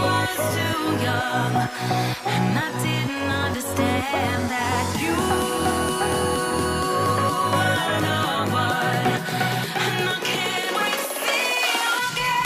was too young, and I didn't understand that you were the one, and I can't wait to see you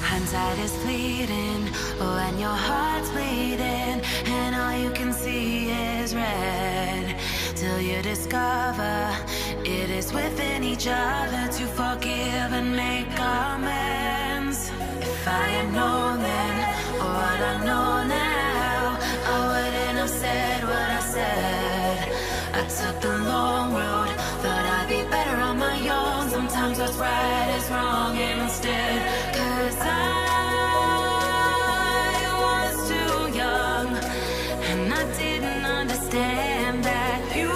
hindsight is fleeting when your heart's bleeding and all you can see is red, till you discover it is within each other to forgive and make amends. If I had known then what I know now, I wouldn't have said what I said. I took the long road, thought I'd be better on my own. Sometimes what's right is wrong instead, 'cause I was too young, and I didn't understand that you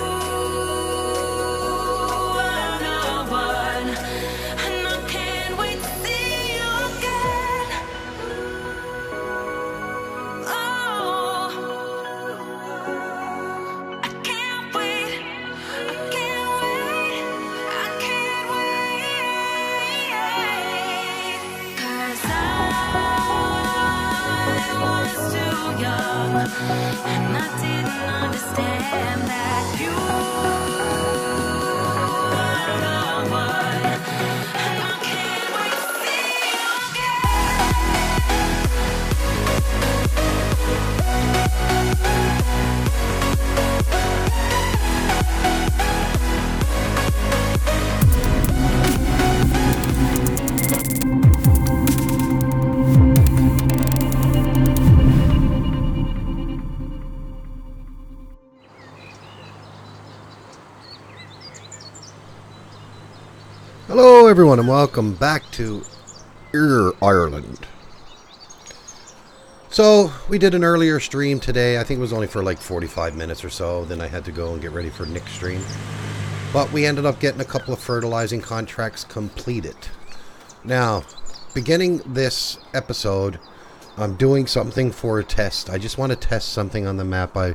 were the one, and I can't wait to see you again. Oh, I can't wait, I can't wait, I can't wait, 'cause I was too young, and I didn't understand that you were the one, and I can't wait to see you Hello everyone and welcome back to Eire Ireland. So we did an earlier stream today. I think it was only for like 45 minutes or so. Then I had to go and get ready for Nick's stream. But we ended up getting a couple of fertilizing contracts completed. Now, beginning this episode, I'm doing something for a test. I just want to test something on the map. I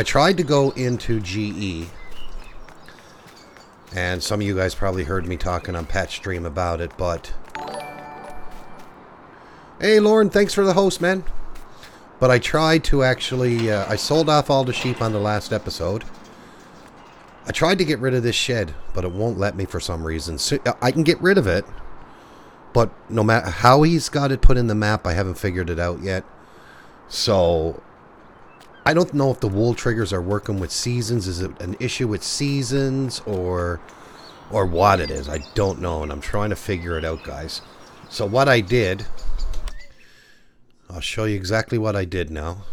tried to go into GE. And some of you guys probably heard me talking on Pat's stream about it, but... Hey, Lauren, thanks for the host, man. But I tried to actually... I sold off all the sheep on the last episode. I tried to get rid of this shed, but it won't let me for some reason. So I can get rid of it, but no matter how he's got it put in the map, I haven't figured it out yet. So... I don't know if the wool triggers are working with seasons. Is it an issue with seasons or what it is? I don't know, and I'm trying to figure it out, guys. So what I did, I'll show you exactly what I did now.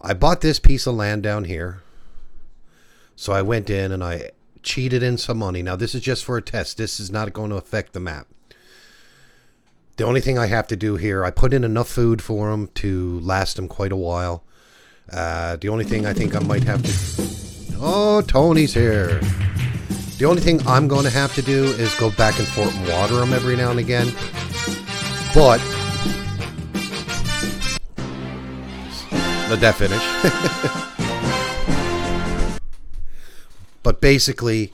I bought this piece of land down here. So I went in and I cheated in some money. Now this is just for a test. This is not going to affect the map. The only thing I have to do here, I put in enough food for them to last them quite a while. The only thing I think I might have to... Oh, Tony's here. The only thing I'm going to have to do is go back and forth and water them every now and again. But... Let that finish. But basically,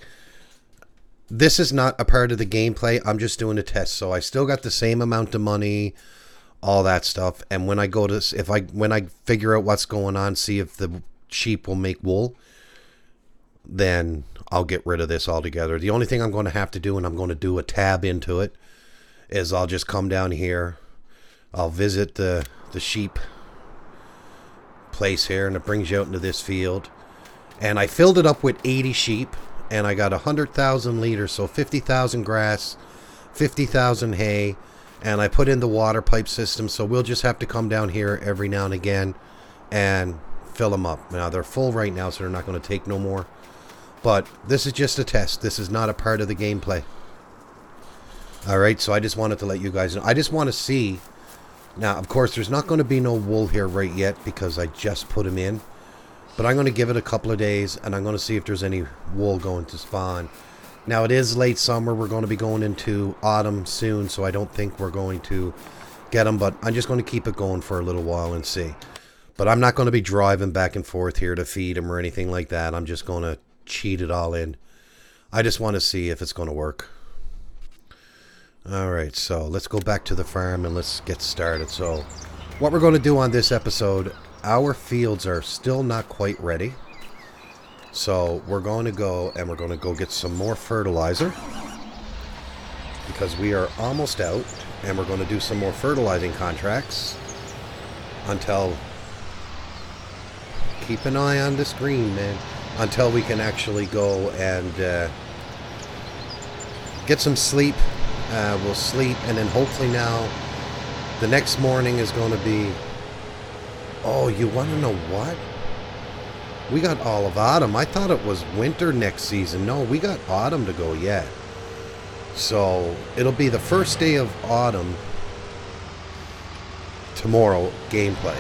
this is not a part of the gameplay. I'm just doing a test. So I still got the same amount of money... all that stuff, and when I go to when I figure out what's going on, see if the sheep will make wool, then I'll get rid of this altogether. The only thing I'm going to have to do, and I'm going to do a tab into it, is I'll just come down here, I'll visit the sheep place here, and it brings you out into this field, and I filled it up with 80 sheep, and I got 100,000 liters, so 50,000 grass, 50,000 hay. And I put in the water pipe system, so we'll just have to come down here every now and again and fill them up. Now, they're full right now, so they're not going to take no more. But this is just a test. This is not a part of the gameplay. All right, so I just wanted to let you guys know. I just want to see. Now, of course, there's not going to be no wool here right yet because I just put them in. But I'm going to give it a couple of days, and I'm going to see if there's any wool going to spawn. Now, it is late summer. We're going to be going into autumn soon, so I don't think we're going to get them. But I'm just going to keep it going for a little while and see. But I'm not going to be driving back and forth here to feed them or anything like that. I'm just going to cheat it all in. I just want to see if it's going to work. Alright, so let's go back to the farm and let's get started. So, what we're going to do on this episode, our fields are still not quite ready. So, we're going to go and we're going to go get some more fertilizer. Because we are almost out. And we're going to do some more fertilizing contracts. Until... Keep an eye on the screen, man. Until we can actually go and get some sleep. We'll sleep, and then hopefully now the next morning is going to be... Oh, you want to know what? We got all of autumn. I thought it was winter next season. No, we got autumn to go yet. So it'll be the first day of autumn tomorrow gameplay.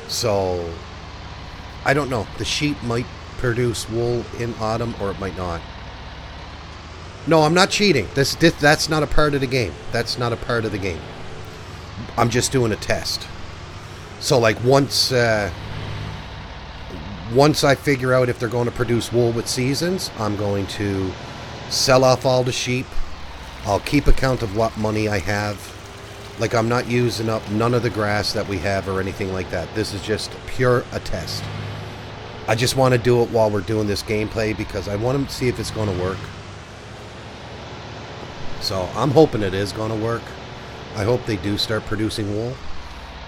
So I don't know. The sheep might produce wool in autumn, or it might not. No, I'm not cheating. That's not a part of the game. That's not a part of the game. I'm just doing a test. So, like, once I figure out if they're going to produce wool with seasons, I'm going to sell off all the sheep. I'll keep account of what money I have. Like, I'm not using up none of the grass that we have or anything like that. This is just pure a test. I just want to do it while we're doing this gameplay because I want to see if it's going to work. So I'm hoping it is going to work. I hope they do start producing wool.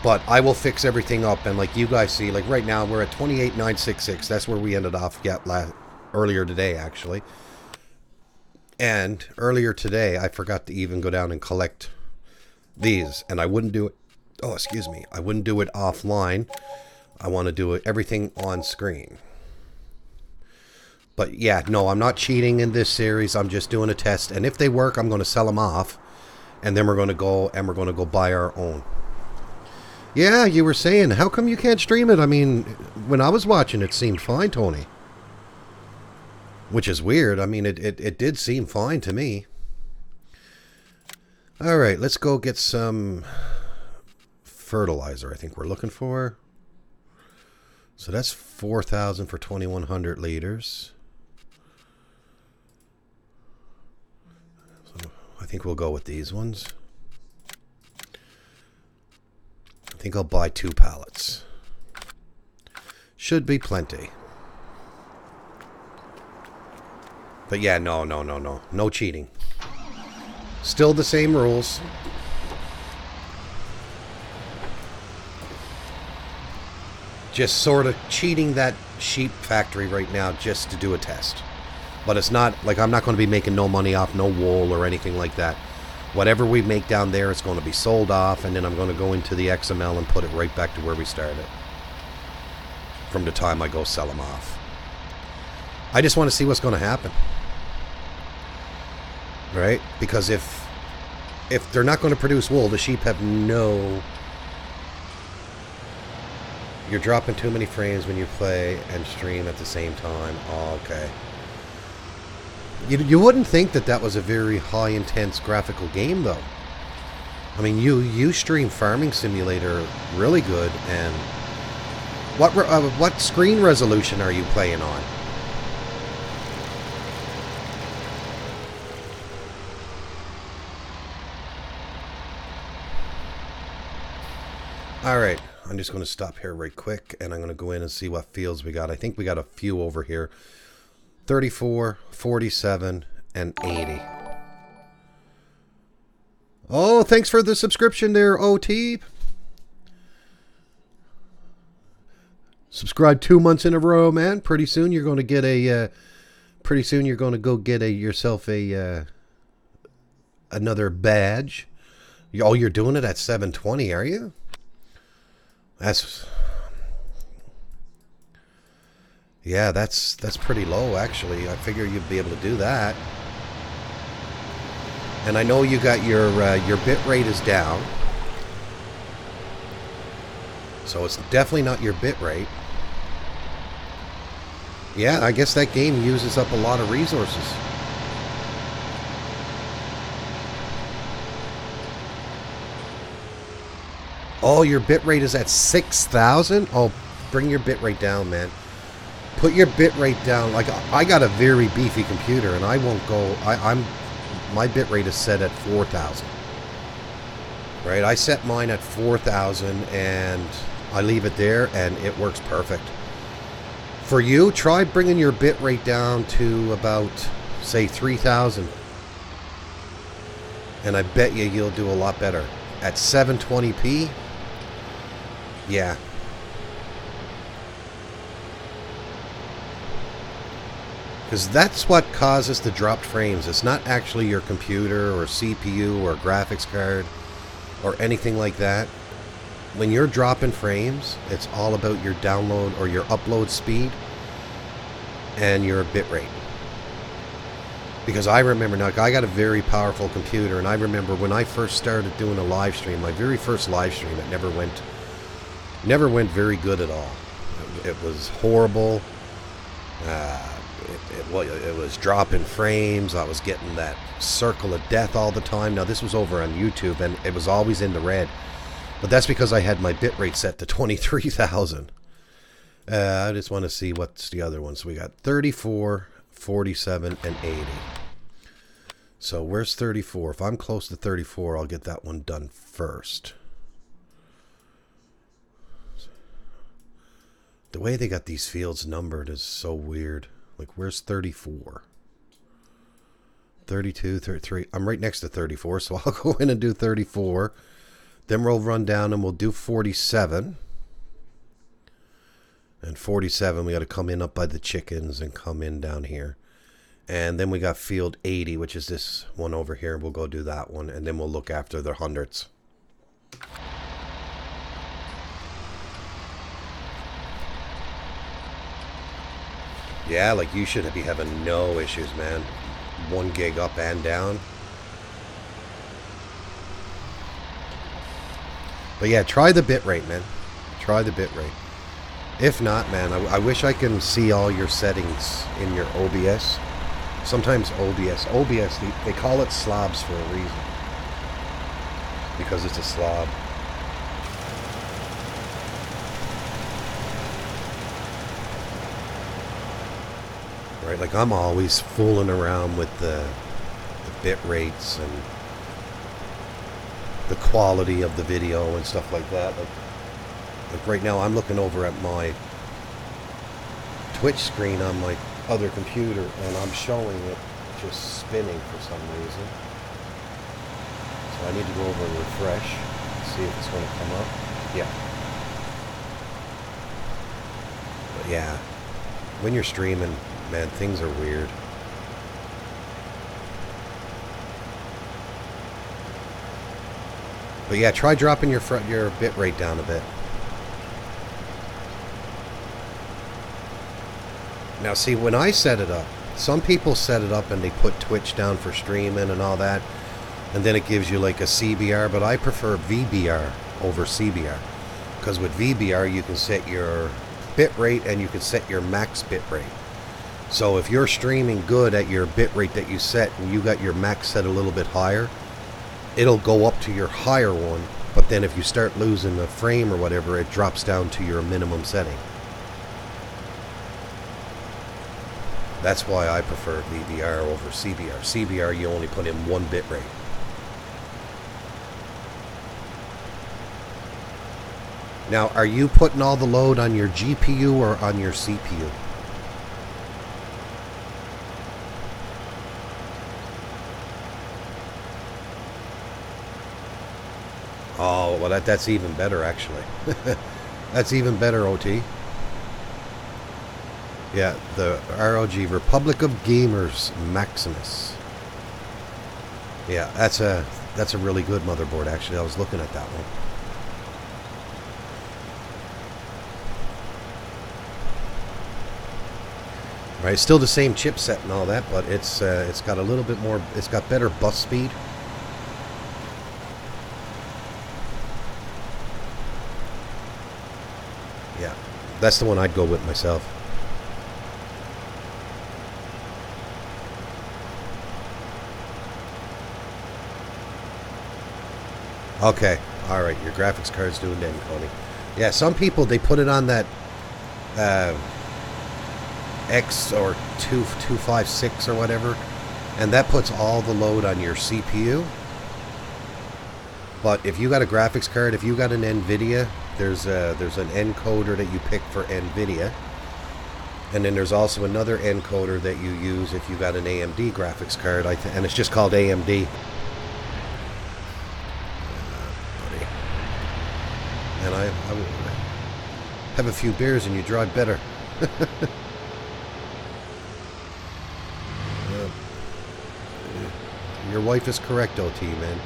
But I will fix everything up. And like you guys see, like right now we're at 28,966. That's where we ended off earlier today, actually. And earlier today, I forgot to even go down and collect these. And I wouldn't do it. Oh, excuse me. I wouldn't do it offline. I want to do it everything on screen. But yeah, no, I'm not cheating in this series. I'm just doing a test. And if they work, I'm going to sell them off. And then we're going to go and we're going to go buy our own. Yeah, you were saying, how come you can't stream it? I mean, when I was watching, it seemed fine, Tony. Which is weird. I mean, it did seem fine to me. All right, let's go get some fertilizer I think we're looking for. So that's 4,000 for 2,100 liters. So I think we'll go with these ones. I think I'll buy 2 pallets. Should be plenty. But yeah, no cheating. Still the same rules. Just sort of cheating that sheep factory right now just to do a test. But it's not, like, I'm not going to be making no money off no wool or anything like that. Whatever we make down there, it's going to be sold off, and then I'm going to go into the XML and put it right back to where we started. From the time I go sell them off. I just want to see what's going to happen. Right? Because if they're not going to produce wool, the sheep have no... You're dropping too many frames when you play and stream at the same time. Oh, okay. You wouldn't think that that was a very high intense graphical game though. I mean, you stream Farming Simulator really good, and what screen resolution are you playing on? All right. I'm just going to stop here right quick, and I'm going to go in and see what fields we got. I think we got a few over here. 34, 47, and 80. Oh, thanks for the subscription there, OT. Subscribe 2 months in a row, man. Pretty soon you're going to get a... pretty soon you're going to go get yourself a... another badge. Oh, you're doing it at 720, are you? That's pretty low, actually. I figure you'd be able to do that. And I know you got your bit rate is down. So it's definitely not your bit rate. Yeah, I guess that game uses up a lot of resources. Oh, your bit rate is at 6,000? Oh, bring your bit rate down, man. Put your bit rate down. Like, I got a very beefy computer, and I won't go... my bit rate is set at 4,000. Right? I set mine at 4,000, and I leave it there, and it works perfect. For you, try bringing your bit rate down to about, say, 3,000. And I bet you'll do a lot better. At 720p... yeah. Because that's what causes the dropped frames. It's not actually your computer or CPU or graphics card or anything like that. When you're dropping frames, it's all about your download or your upload speed and your bitrate. Because I remember now, I got a very powerful computer, and I remember when I first started doing a live stream, my very first live stream, it never went very good at all. It was horrible. It was dropping frames. I was getting that circle of death all the time. Now this was over on YouTube, and it was always in the red. But that's because I had my bitrate set to 23,000. I just want to see what's the other ones. We got 34, 47, and 80. So where's 34? If I'm close to 34, I'll get that one done first. The way they got these fields numbered is so weird. Like, where's 34? 32, 33. I'm right next to 34, so I'll go in and do 34. Then we'll run down and we'll do 47. And 47, we got to come in up by the chickens and come in down here. And then we got field 80, which is this one over here. We'll go do that one, and then we'll look after the hundreds. Yeah, like you should be having no issues, man. 1 gig up and down. But yeah, try the bitrate, man. Try the bitrate. If not, man, I wish I can see all your settings in your OBS. Sometimes OBS, they call it slabs for a reason. Because it's a slab. Right, like I'm always fooling around with the bit rates and the quality of the video and stuff like that. Like right now I'm looking over at my Twitch screen on my other computer, and I'm showing it just spinning for some reason. So I need to go over and refresh, see if it's going to come up. Yeah. But yeah, when you're streaming, man, things are weird. But yeah, try dropping your bit rate down a bit. Now see, when I set it up, some people set it up and they put Twitch down for streaming and all that, and then it gives you like a CBR, but I prefer VBR over CBR. Because with VBR you can set your bit rate and you can set your max bit rate. So if you're streaming good at your bit rate that you set and you got your max set a little bit higher, it'll go up to your higher one, but then if you start losing a frame or whatever, it drops down to your minimum setting. That's why I prefer VBR over CBR. CBR, you only put in 1 bit rate. Now, are you putting all the load on your GPU or on your CPU? Oh, well, that's even better, actually. That's even better, OT. Yeah, the ROG, Republic of Gamers Maximus. Yeah, that's a really good motherboard, actually. I was looking at that one. Right, still the same chipset and all that, but it's got a little bit more, it's got better bus speed. Yeah, that's the one I'd go with myself. Okay, alright, your graphics card's doing the encoding. Yeah, some people, they put it on that X or 256 or whatever, and that puts all the load on your CPU. But if you got a graphics card, if you got an NVIDIA, there's an encoder that you pick for NVIDIA, and then there's also another encoder that you use if you got an AMD graphics card, and it's just called AMD. Buddy. And I have a few beers and you drive better. Your wife is correct, OT, man.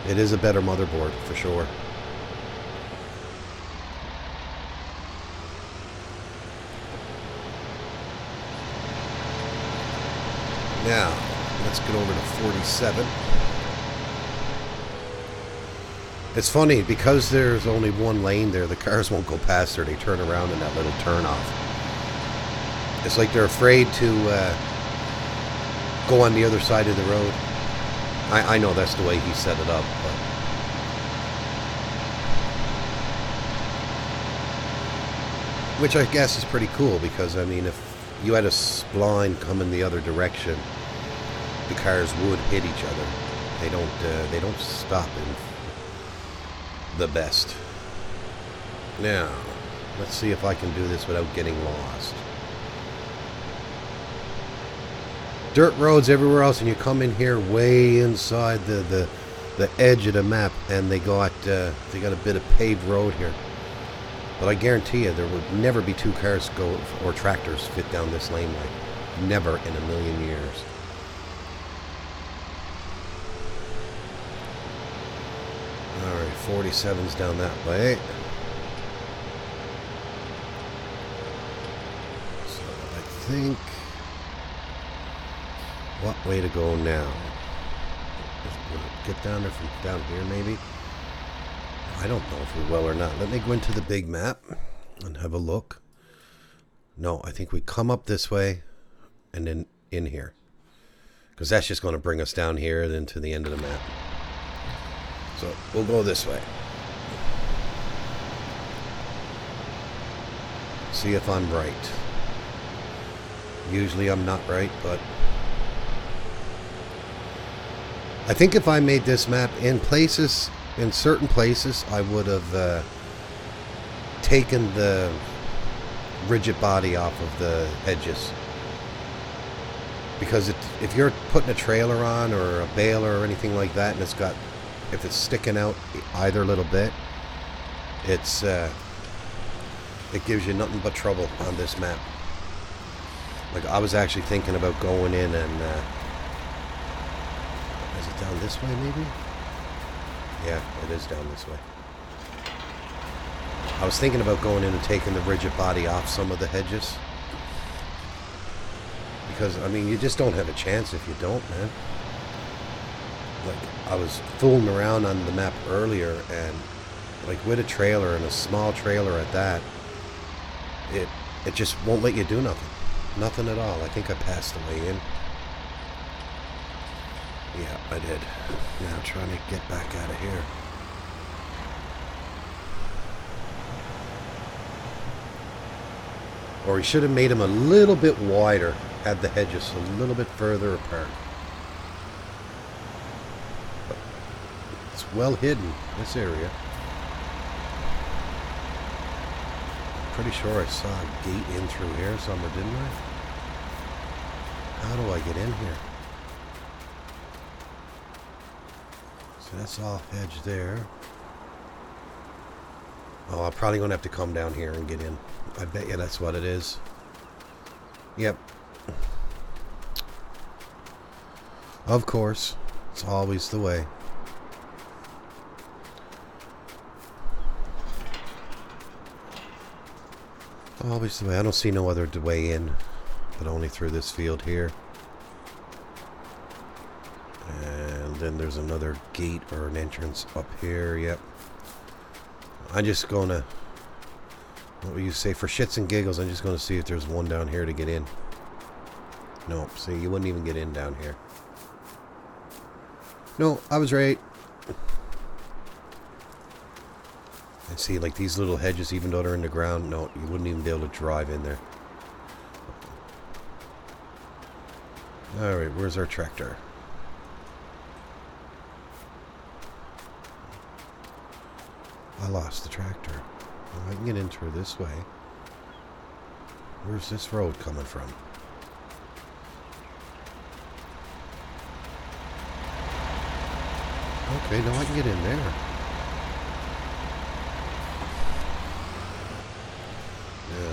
It is a better motherboard, for sure. Now, let's get over to 47. It's funny, because there's only one lane there, the cars won't go past her. They turn around in that little turn-off. It's like they're afraid to go on the other side of the road. I know that's the way he set it up, but... which I guess is pretty cool, because, I mean, if you had a spline coming the other direction, the cars would hit each other. They don't stop in the best. Now, let's see if I can do this without getting lost. Dirt roads everywhere else, and you come in here way inside the edge of the map, and they got a bit of paved road here. But I guarantee you, there would never be two cars go or tractors fit down this laneway. Never in a million years. All right, 47's down that way. So I think. What way to go now? Get down there from down here, maybe? I don't know if we will or not. Let me go into the big map and have a look. No, I think we come up this way and then in here. Because that's just going to bring us down here and then to the end of the map. So we'll go this way. See if I'm right. Usually I'm not right, but... I think if I made this map in certain places, I would have taken the rigid body off of the edges. Because if you're putting a trailer on or a baler or anything like that, and if it's sticking out either little bit, it gives you nothing but trouble on this map. Like, I was actually thinking about going in and is it down this way, maybe? Yeah, it is down this way. I was thinking about going in and taking the rigid body off some of the hedges. Because, I mean, you just don't have a chance if you don't, man. Like, I was fooling around on the map earlier, and, like, with a trailer, and a small trailer at that, it just won't let you do nothing. Nothing at all. I think I passed the way in. Yeah, I did. Now trying to get back out of here. Or he should have made him a little bit wider, had the hedges a little bit further apart. But it's well hidden, this area. Pretty sure I saw a gate in through here somewhere, didn't I? How do I get in here? That's all hedge there. Oh, I'm probably going to have to come down here and get in. I bet you that's what it is. Yep. Of course. It's always the way. Always the way. I don't see no other way in, but only through this field here. And then there's another gate or an entrance up here. Yep. I'm just gonna What would you say? For shits and giggles, I'm just going to see if there's one down here to get in. No, see, you wouldn't even get in down here. No, I was right. And see, like these little hedges, even though they're in the ground, no, you wouldn't even be able to drive in there. Alright, where's our tractor? I lost the tractor. Well, I can get in through this way. Where's this road coming from? Okay, no, I can get in there. Yeah.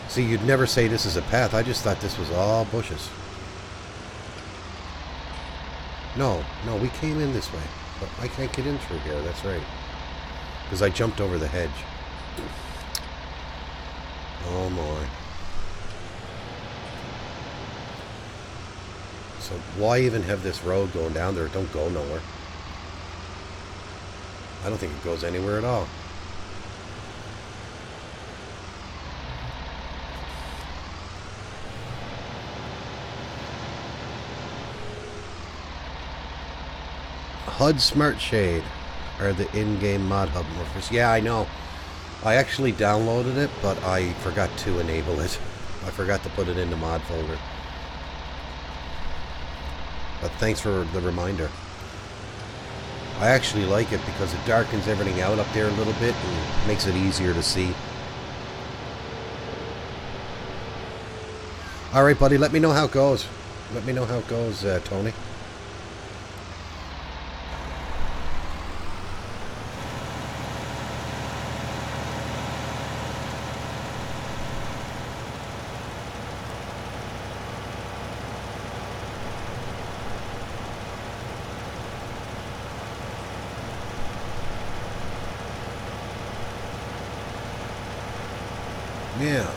See, you'd never say this is a path. I just thought this was all bushes. No, we came in this way. But I can't get in through here, that's right. Because I jumped over the hedge. Oh my. So why even have this road going down there? It don't go nowhere. I don't think it goes anywhere at all. HUD Smart Shade are the in-game mod hub morphers. Yeah, I know. I actually downloaded it, but I forgot to enable it. I forgot to put it in the mod folder. But thanks for the reminder. I actually like it because it darkens everything out up there a little bit and makes it easier to see. Alright, buddy, let me know how it goes. Let me know how it goes, Tony. Yeah.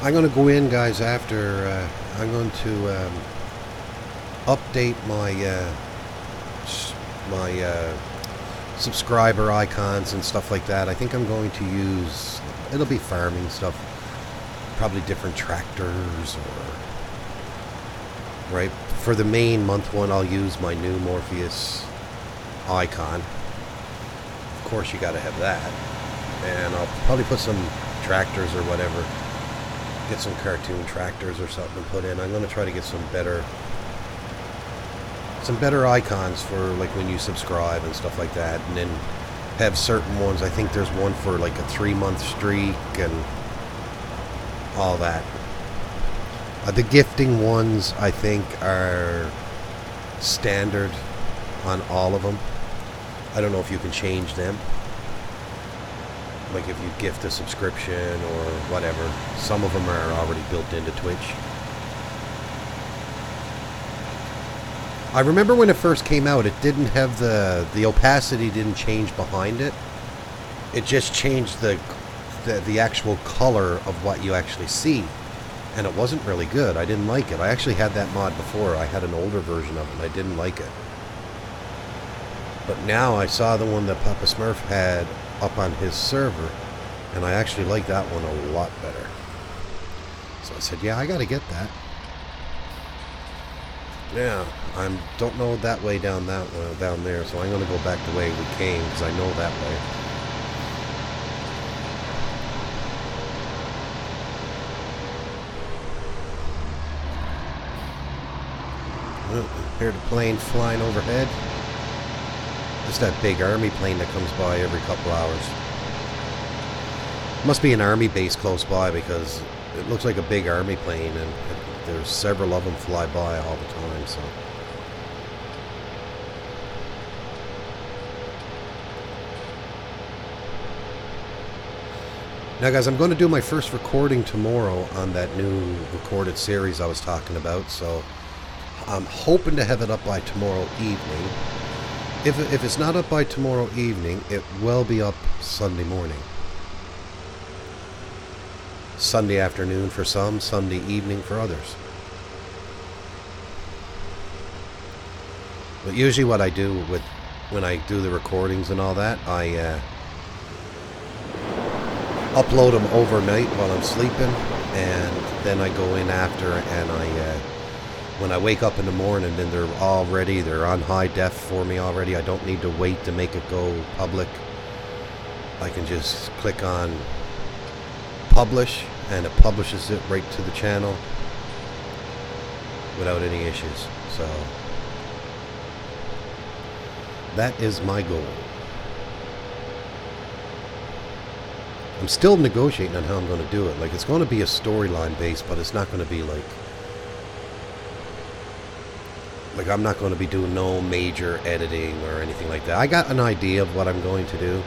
I'm going to go in, guys, after I'm going to update my subscriber icons and stuff like that. I think I'm going to use, it'll be farming stuff, probably different tractors or, right? For the main month one, I'll use my new Morpheus icon. Of course, you got to have that. And I'll probably put some tractors or whatever. Get some cartoon tractors or something to put in. I'm going to try to get some better icons for like when you subscribe and stuff like that. And then have certain ones. I think there's one for like a 3-month streak and all that. The gifting ones, I think, are standard on all of them. I don't know if you can change them. Like if you gift a subscription or whatever. Some of them are already built into Twitch. I remember when it first came out, it didn't have the opacity didn't change behind it. It just changed the actual color of what you actually see. And it wasn't really good. I didn't like it. I actually had that mod before. I had an older version of it and I didn't like it. But now I saw the one that Papa Smurf had up on his server, and I actually like that one a lot better. So I said, yeah, I gotta get that. Yeah, I don't know that way down down there, so I'm gonna go back the way we came because I know that way. Hear the plane flying overhead. It's that big army plane that comes by every couple hours. Must be an army base close by because it looks like a big army plane and there's several of them fly by all the time, so. Now guys, I'm going to do my first recording tomorrow on that new recorded series I was talking about, so I'm hoping to have it up by tomorrow evening. If it's not up by tomorrow evening, it will be up Sunday morning. Sunday afternoon for some, Sunday evening for others. But usually what I do with when I do the recordings and all that, I upload them overnight while I'm sleeping, and then I go in after, and when I wake up in the morning, then they're all ready. They're on high def for me already. I don't need to wait to make it go public. I can just click on publish, and it publishes it right to the channel without any issues. So that is my goal. I'm still negotiating on how I'm going to do it. Like, it's going to be a storyline based, but it's not going to be like I'm not going to be doing no major editing or anything like that. I got an idea of what I'm going to do,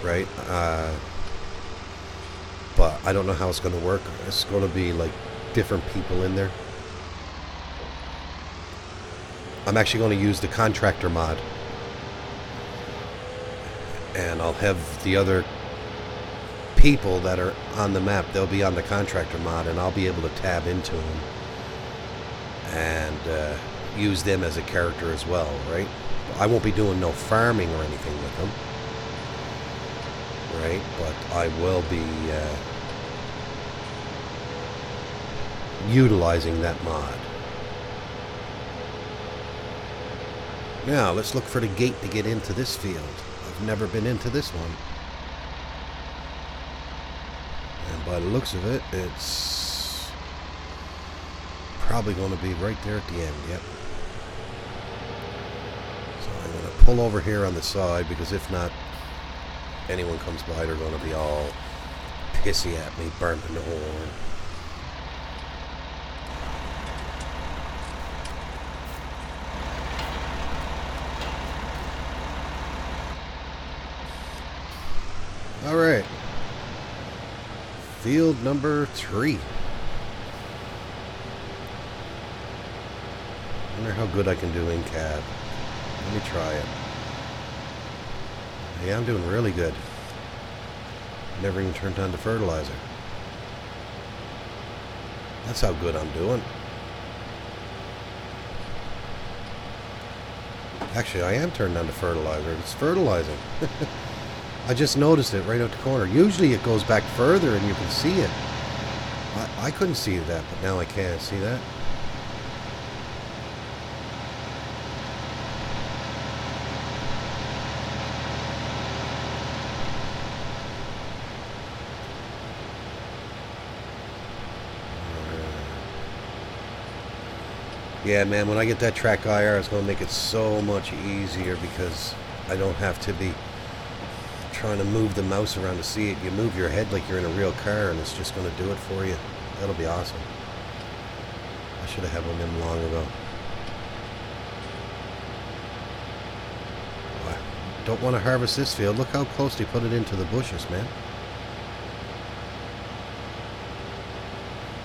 right? But I don't know how it's going to work. It's going to be like different people in there. I'm actually going to use the contractor mod, and I'll have the other people that are on the map, they'll be on the contractor mod, and I'll be able to tab into them and use them as a character as well, right? I won't be doing no farming or anything with them, right? But I will be utilizing that mod. Now let's look for the gate to get into this field. I've never been into this one, and by the looks of it, it's probably going to be right there at the end. Yep. So I'm going to pull over here on the side, because if not, anyone comes by, they're going to be all pissy at me, burning the horn. All right. Field number 3. I wonder how good I can do in cab. Let me try it. Yeah, I'm doing really good. Never even turned on the fertilizer. That's how good I'm doing. Actually, I am turned on the fertilizer. It's fertilizing. I just noticed it right out the corner. Usually it goes back further and you can see it. I couldn't see that, but now I can. See that? Yeah, man, when I get that track IR, it's going to make it so much easier, because I don't have to be trying to move the mouse around to see it. You move your head like you're in a real car, and it's just going to do it for you. That'll be awesome. I should have had one of them long ago. I don't want to harvest this field. Look how close they put it into the bushes, man.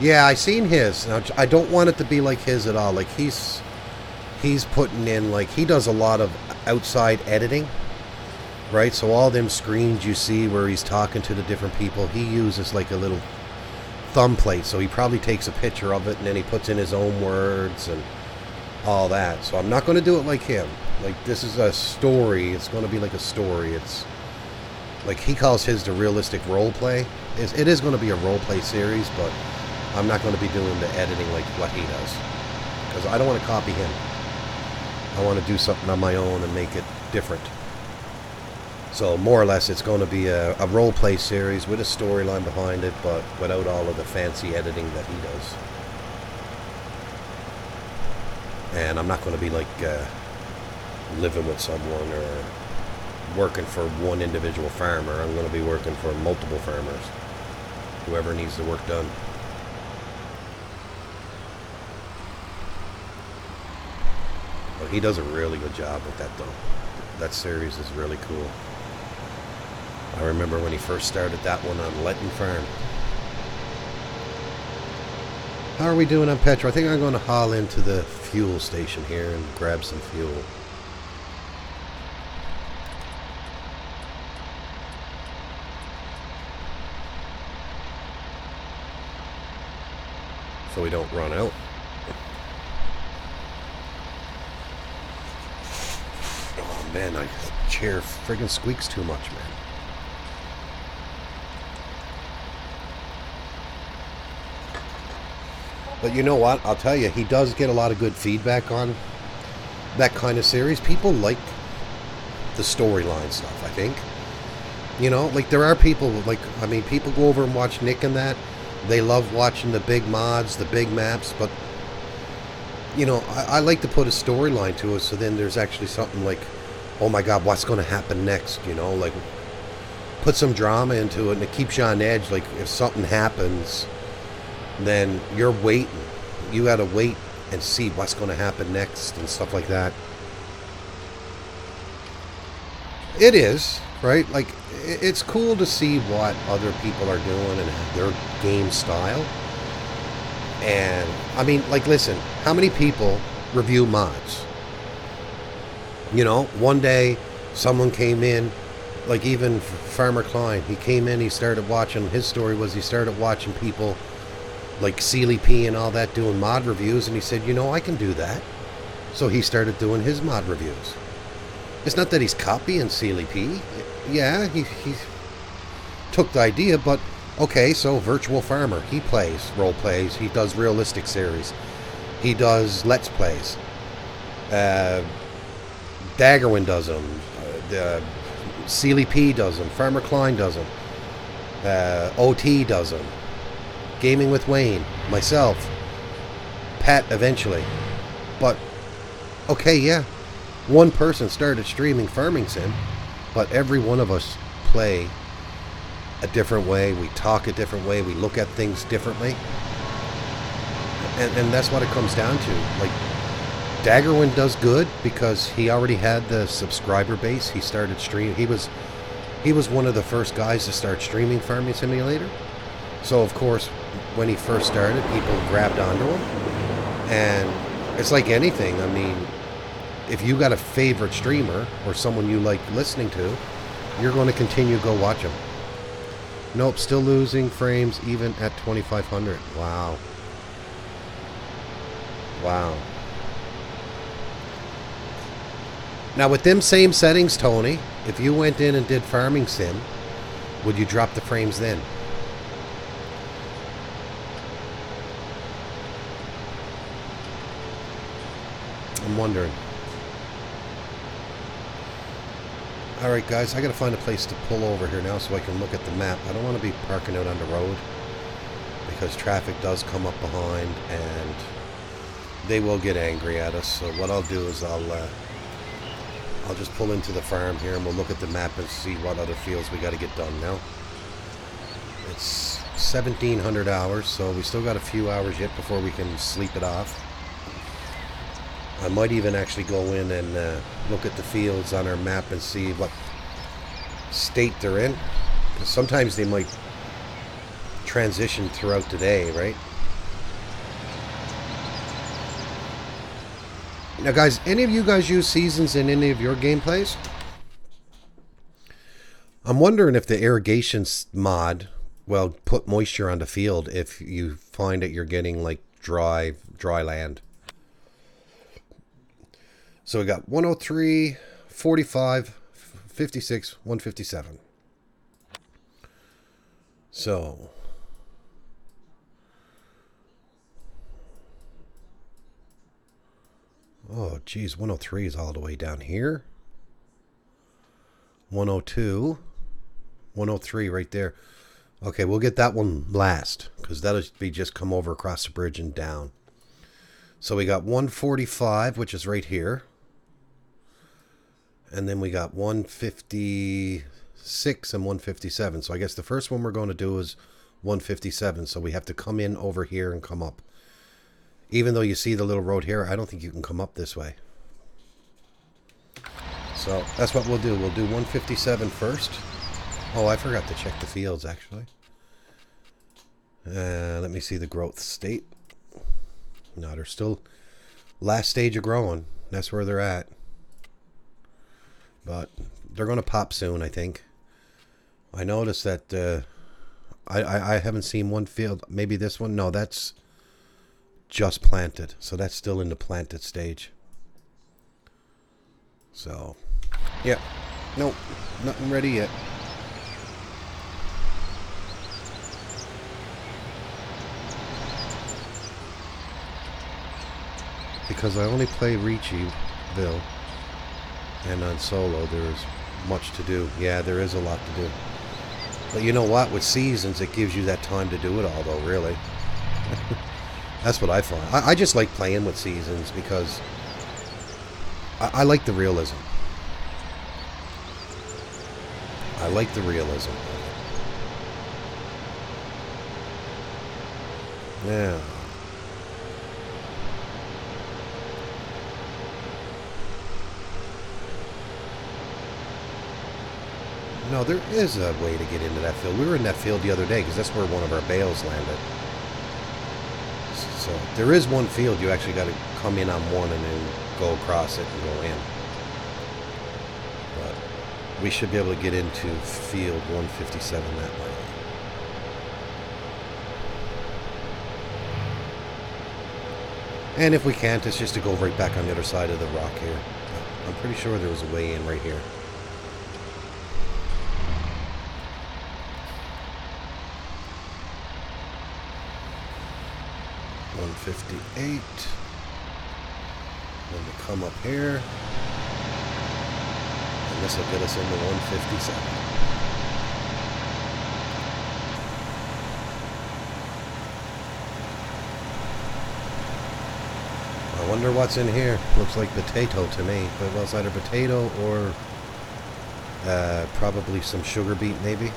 Yeah, I seen his. Now, I don't want it to be like his at all. Like, he's putting in, like, he does a lot of outside editing, right? So all them screens you see where he's talking to the different people, he uses like a little thumb plate. So he probably takes a picture of it, and then he puts in his own words and all that. So I'm not going to do it like him. Like, this is a story. It's going to be like a story. It's like, he calls his the realistic role play. It is going to be a role play series, but I'm not going to be doing the editing like what he does, because I don't want to copy him. I want to do something on my own and make it different. So more or less, it's going to be a role play series with a storyline behind it, but without all of the fancy editing that he does. And I'm not going to be like living with someone or working for one individual farmer. I'm going to be working for multiple farmers, whoever needs the work done. But he does a really good job with that, though. That series is really cool. I remember when he first started that one on Letton Farm. How are we doing on petrol? I think I'm going to haul into the fuel station here and grab some fuel. So we don't run out. Man, my chair friggin' squeaks too much, man. But you know what? I'll tell you, he does get a lot of good feedback on that kind of series. People like the storyline stuff, I think. You know, like there are people, like, I mean, people go over and watch Nick and that. They love watching the big mods, the big maps, but, you know, I like to put a storyline to it so then there's actually something like, oh my God, what's going to happen next? You know, like, put some drama into it and it keeps you on edge. Like, if something happens, then you're waiting. You got to wait and see what's going to happen next and stuff like that. It is, right? Like, it's cool to see what other people are doing and their game style. And, I mean, like, listen, how many people review mods? You know, one day someone came in, like even Farmer Klein, he came in, he started watching, his story was he started watching people like Sealy P and all that doing mod reviews, and he said, you know, I can do that. So he started doing his mod reviews. It's not that he's copying Sealy P. Yeah, he took the idea, but okay, so Virtual Farmer, he plays role plays, he does realistic series, he does let's plays. Daggerwin does them, Sealy P does them, Farmer Klein does them, OT does them, Gaming with Wayne, myself, Pat eventually. But, okay, yeah, one person started streaming Farming Sim, but every one of us play a different way, we talk a different way, we look at things differently. And that's what it comes down to. Like, Daggerwin does good because he already had the subscriber base. He started streaming. He was one of the first guys to start streaming Farming Simulator. So of course, when he first started, people grabbed onto him. And it's like anything. I mean, if you got a favorite streamer or someone you like listening to, you're going to continue to go watch them. Nope, still losing frames even at 2500. Wow. Wow. Now with them same settings, Tony, if you went in and did Farming Sim, would you drop the frames then? I'm wondering. Alright guys, I gotta find a place to pull over here now so I can look at the map. I don't want to be parking out on the road because traffic does come up behind and they will get angry at us. So what I'll do is I'll just pull into the farm here and we'll look at the map and see what other fields we got to get done now. It's 1700 hours, so we still got a few hours yet before we can sleep it off. I might even actually go in and look at the fields on our map and see what state they're in. Because sometimes they might transition throughout the day, right? Now guys, any of you guys use seasons in any of your gameplays? I'm wondering if the irrigation mod, well, put moisture on the field if you find that you're getting like dry land. So we got 103, 45, 56, 157. So oh, geez, 103 is all the way down here. 102. 103 right there. Okay, we'll get that one last, because that'll be just come over across the bridge and down. So we got 145, which is right here. And then we got 156 and 157. So I guess the first one we're going to do is 157. So we have to come in over here and come up. Even though you see the little road here, I don't think you can come up this way. So that's what we'll do. We'll do 157 first. Oh, I forgot to check the fields, actually. Let me see the growth state. No, they're still last stage of growing. That's where they're at. But they're going to pop soon, I think. I noticed that I haven't seen one field. Maybe this one. No, that's just planted. So that's still in the planted stage. So Yeah. Nope. Nothing ready yet. Because I only play Ricci-ville, and on solo there's much to do. Yeah, there is a lot to do. But you know what? With seasons, it gives you that time to do it all, though, really. That's what I find. I just like playing with seasons because I like the realism. I like the realism. Yeah. No, there is a way to get into that field. We were in that field the other day because that's where one of our bales landed. So there is one field you actually got to come in on one and then go across it and go in. But we should be able to get into field 157 that way. And if we can't, it's just to go right back on the other side of the rock here. I'm pretty sure there was a way in right here. $158. Then we come up here. And this will get us into 157. I wonder what's in here. Looks like potato to me. But well, it's either potato or probably some sugar beet, maybe.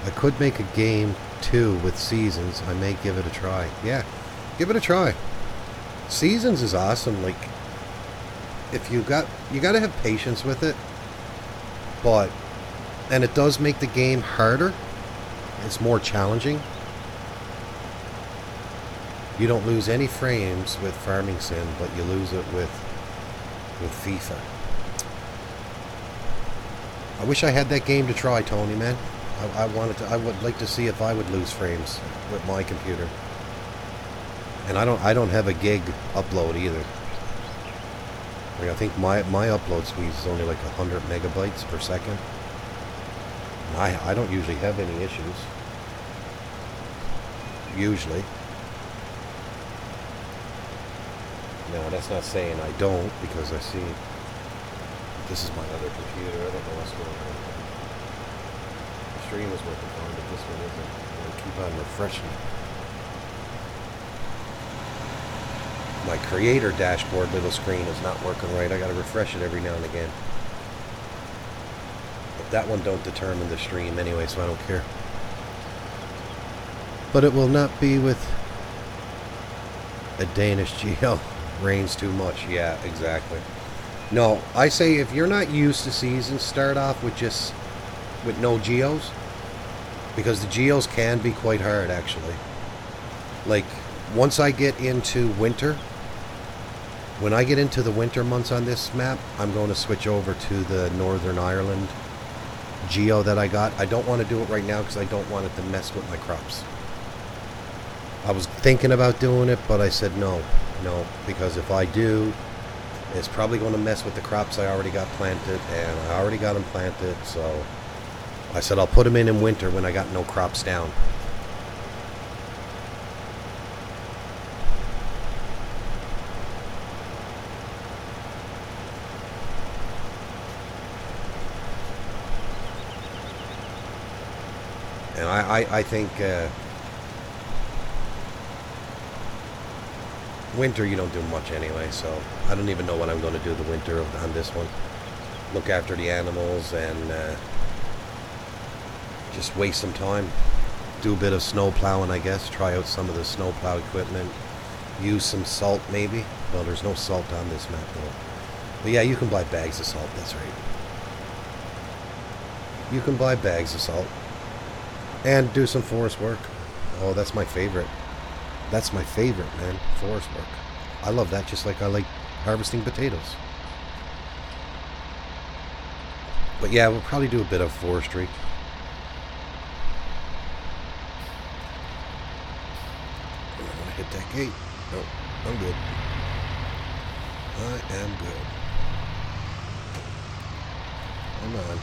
I could make a game too with seasons. I may give it a try. Yeah, give it a try. Seasons is awesome. Like, if you got to have patience with it, and it does make the game harder. It's more challenging. You don't lose any frames with Farming Sim, but you lose it with FIFA. I wish I had that game to try, Tony, man. I would like to see if I would lose frames with my computer. And I don't have a gig upload either. Like, I think my upload speed is only like 100 megabytes per second. And I don't usually have any issues. Usually. Now, that's not saying I don't, because I see this is my other computer. I don't know what's going on. The stream is working fine, but this one isn't. I'm going to keep on refreshing. My creator dashboard little screen is not working right. I got to refresh it every now and again. But that one don't determine the stream anyway, so I don't care. But it will not be with a Danish Geo. Rains too much. Yeah, exactly. No, I say if you're not used to seasons, start off with no geos, because the geos can be quite hard actually. Like, once I get into winter, when I get into the winter months on this map, I'm going to switch over to the Northern Ireland geo that I got. I don't want to do it right now because I don't want it to mess with my crops. I was thinking about doing it, but I said no, because if I do, it's probably going to mess with the crops I already got planted, and I already got them planted, so I said I'll put them in winter when I got no crops down. And I think winter you don't do much anyway, so I don't even know what I'm going to do the winter on this one. Look after the animals and just waste some time. Do a bit of snow plowing, I guess. Try out some of the snow plow equipment. Use some salt, maybe. Well, there's no salt on this map, though. But yeah, you can buy bags of salt, that's right. You can buy bags of salt. And do some forest work. Oh, that's my favorite. That's my favorite, man. Forest work. I love that just like I like harvesting potatoes. But yeah, we'll probably do a bit of forestry. I want to hit that gate. No, I'm good. I am good. Come on.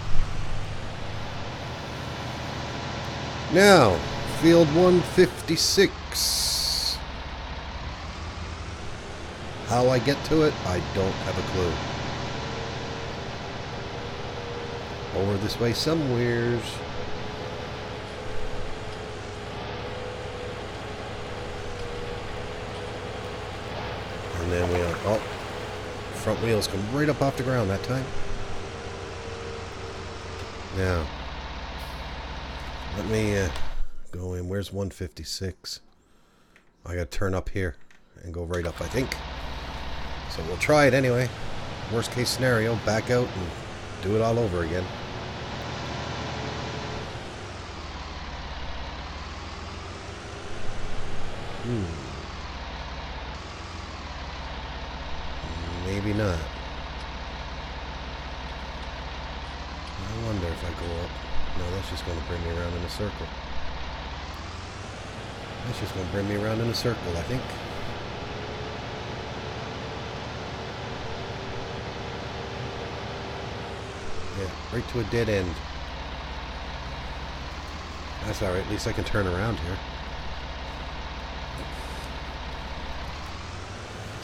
Now, field 156. How I get to it, I don't have a clue. Over this way somewheres. And then we are, oh, front wheels come right up off the ground that time. Now, let me go in. Where's 156? I gotta turn up here and go right up, I think. So we'll try it anyway. Worst case scenario, back out and do it all over again. Maybe not. I wonder if I go up. No, that's just going to bring me around in a circle. That's just going to bring me around in a circle, I think. Yeah, right to a dead end. That's alright, at least I can turn around here.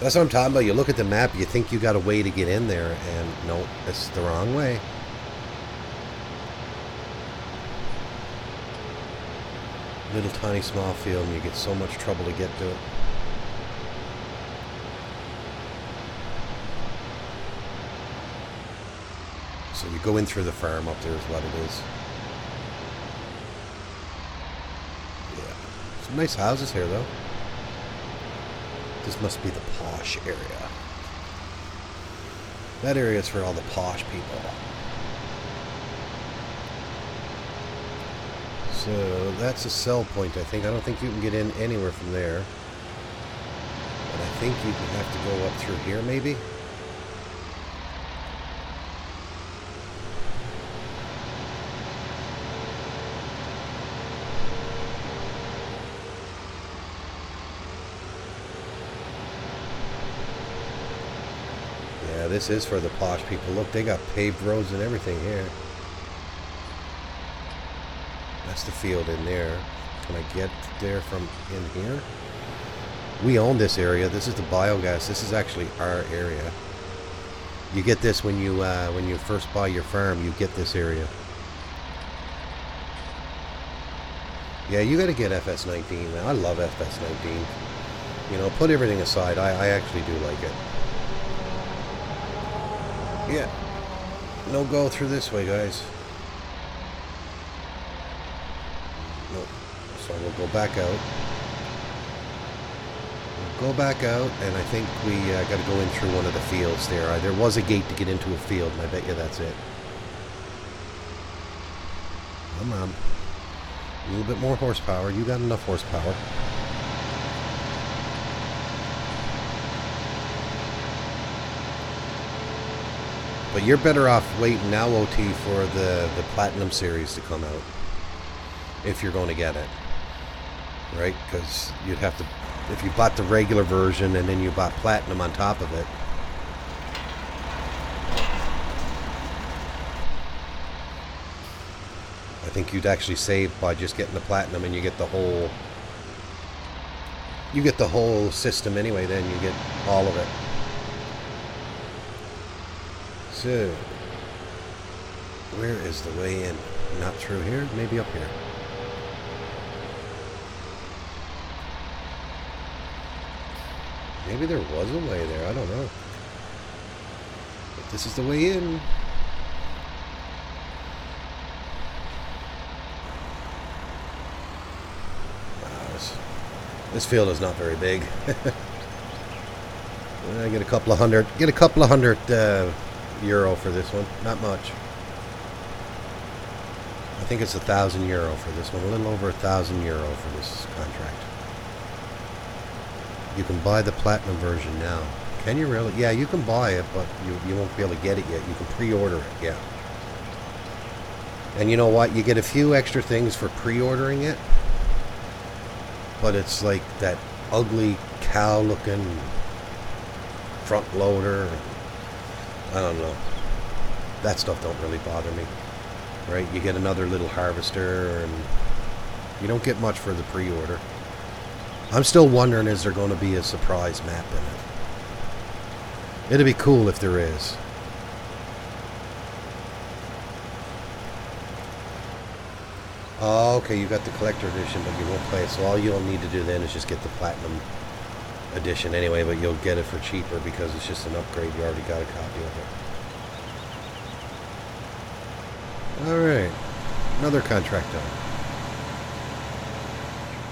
That's what I'm talking about. You look at the map, you think you got a way to get in there, and no, it's the wrong way. Little tiny small field, and you get so much trouble to get to it. So you go in through the farm up there is what it is. Yeah. Some nice houses here, though. This must be the posh area. That area is for all the posh people. So that's a sell point, I think. I don't think you can get in anywhere from there. But I think you have to go up through here, maybe? Yeah, this is for the posh people. Look, they got paved roads and everything here. That's the field in there. Can I get there from in here? We own this area. This is the biogas. This is actually our area. You get this when you first buy your farm. You get this area. Yeah, you got to get FS19. I love FS19. You know, put everything aside. I actually do like it. Yeah. No go through this way, guys. Nope. So we'll go back out. We'll go back out, and I think we got to go in through one of the fields there. There was a gate to get into a field, and I bet you that's it. Come on. A little bit more horsepower. You got enough horsepower. But you're better off waiting now, OT, for the Platinum series to come out. If you're going to get it. Right? Because you'd have to... If you bought the regular version and then you bought Platinum on top of it. I think you'd actually save by just getting the Platinum, and you get the whole... You get the whole system anyway, then you get all of it. So, where is the way in? Not through here? Maybe up here. Maybe there was a way there. I don't know. But this is the way in. Wow, this field is not very big. I get a couple of hundred. Get a couple of hundred euro for this one. Not much. I think it's €1,000 for this one. A little over €1,000 for this contract. You can buy the Platinum version now. Can you really? Yeah, you can buy it, but you won't be able to get it yet. You can pre-order it, yeah. And you know what? You get a few extra things for pre-ordering it. But it's like that ugly cow-looking front loader. I don't know. that stuff don't really bother me. Right? You get another little harvester, and you don't get much for the pre-order. I'm still wondering, is there going to be a surprise map in it? It'd be cool if there is. Oh, okay, you got the collector edition, but you won't play it. So all you'll need to do then is just get the platinum edition anyway, but you'll get it for cheaper because it's just an upgrade. You already got a copy of it. Alright, another contract done.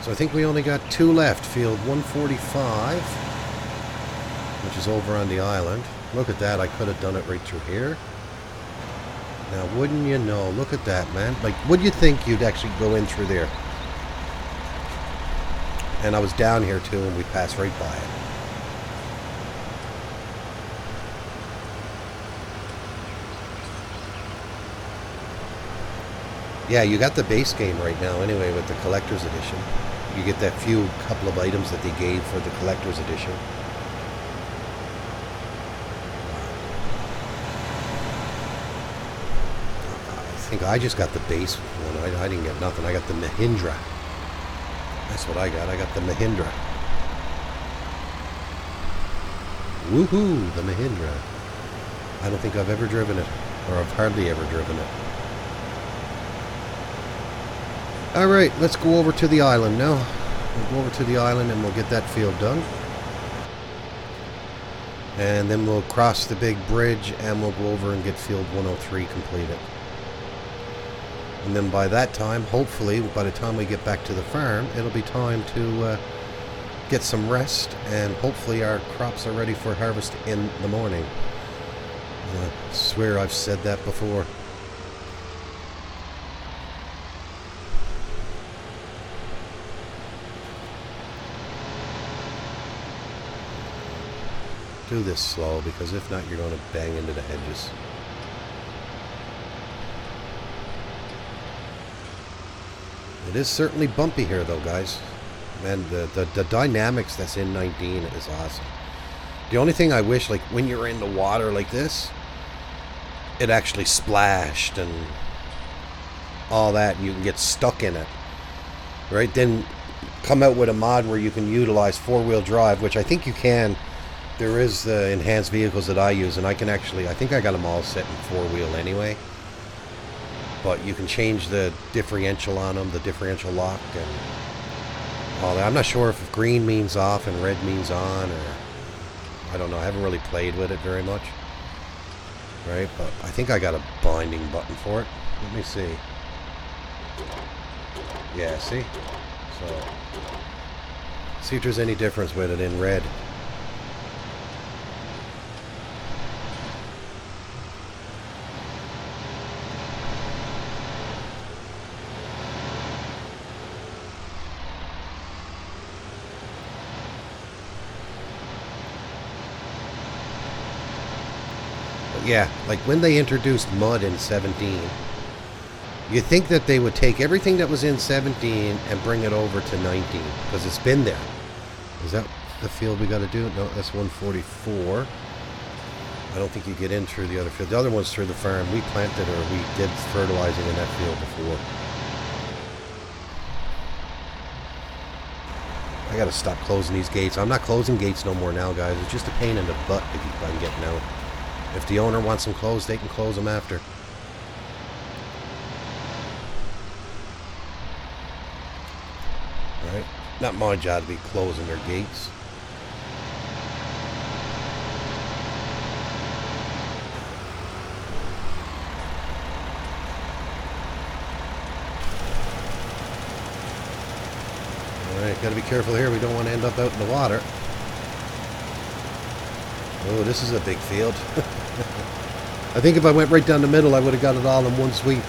So I think we only got 2 left. Field 145, which is over on the island. Look at that, I could have done it right through here. Now, wouldn't you know, look at that, man. Like, would you think you'd actually go in through there? And I was down here too, and we passed right by it. Yeah, you got the base game right now anyway with the collector's edition. You get that couple of items that they gave for the collector's edition. I think I just got the base one. I didn't get nothing. I got the Mahindra. That's what I got. I got the Mahindra. Woohoo, the Mahindra. I don't think I've ever driven it. Or I've hardly ever driven it. Alright, let's go over to the island now. We'll go over to the island and we'll get that field done. And then we'll cross the big bridge and we'll go over and get field 103 completed. And then by that time, hopefully, by the time we get back to the farm, it'll be time to get some rest, and hopefully our crops are ready for harvest in the morning. I swear I've said that before. Do this slow, because if not, you're going to bang into the hedges. It is certainly bumpy here, though, guys. Man, the dynamics that's in 19 is awesome. The only thing I wish, like, when you're in the water like this, it actually splashed and all that, and you can get stuck in it. Right? Then come out with a mod where you can utilize four-wheel drive, which I think you can. There is the enhanced vehicles that I use, and I can actually, I think I got them all set in four-wheel anyway. But you can change the differential on them, the differential lock, and all that. I'm not sure if green means off and red means on, or I don't know. I haven't really played with it very much. Right, but I think I got a binding button for it. Let me see. Yeah, see? So, see if there's any difference with it in red. Yeah, like when they introduced mud in 17, you think that they would take everything that was in 17 and bring it over to 19, because it's been there. Is that the field we got to do? No, that's 144. I don't think you get in through the other field. The other one's through the farm. We planted, or we did fertilizing in that field before. I got to stop closing these gates. I'm not closing gates no more now, guys. It's just a pain in the butt to keep on getting out. If the owner wants them closed, they can close them after. Alright? Not my job to be closing their gates. Alright, gotta be careful here. We don't want to end up out in the water. Oh, this is a big field. I think if I went right down the middle, I would have got it all in one sweep.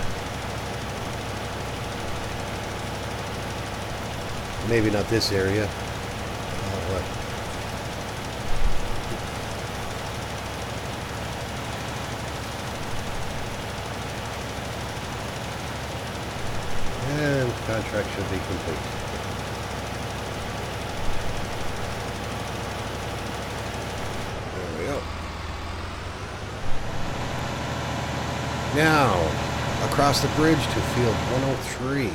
Maybe not this area. And contract should be complete. Now, across the bridge to field 103.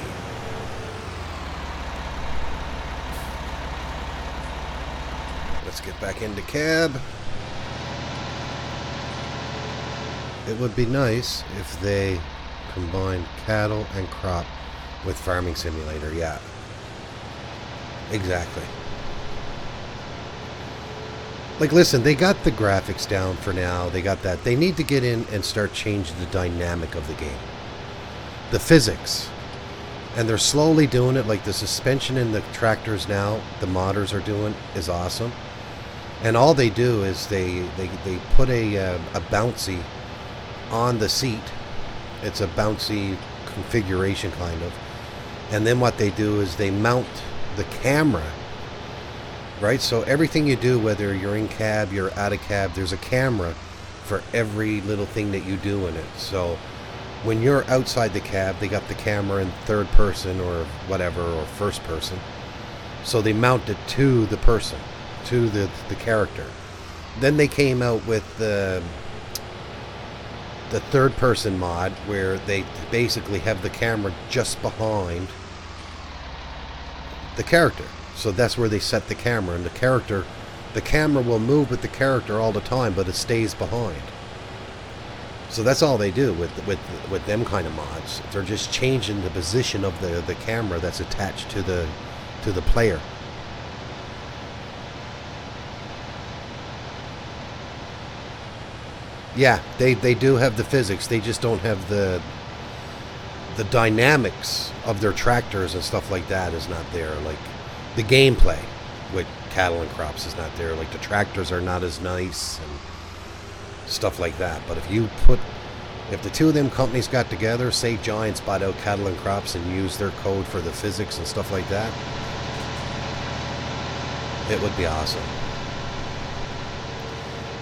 Let's get back into cab. It would be nice if they combined cattle and crop with Farming Simulator. Yeah, exactly. Like, listen, they got the graphics down for now. They got that. They need to get in and start changing the dynamic of the game. The physics. And they're slowly doing it. Like, the suspension in the tractors now, the modders are doing, is awesome. And all they do is they put a bouncy on the seat. It's a bouncy configuration, kind of. And then what they do is they mount the camera. Right, so everything you do, whether you're in cab, you're out of cab, there's a camera for every little thing that you do in it. So when you're outside the cab, they got the camera in third person or whatever, or first person. So they mount it to the person, to the character. Then they came out with the third person mod, where they basically have the camera just behind the character. So that's where they set the camera, and the camera will move with the character all the time, but it stays behind. So that's all they do with them kind of mods. They're just changing the position of the camera that's attached to the player. Yeah, they do have the physics. They just don't have the dynamics of their tractors and stuff like that is not there. Like, the gameplay with cattle and crops is not there. Like, the tractors are not as nice and stuff like that. But if the two of them companies got together, say Giants bought out cattle and crops and used their code for the physics and stuff like that, it would be awesome.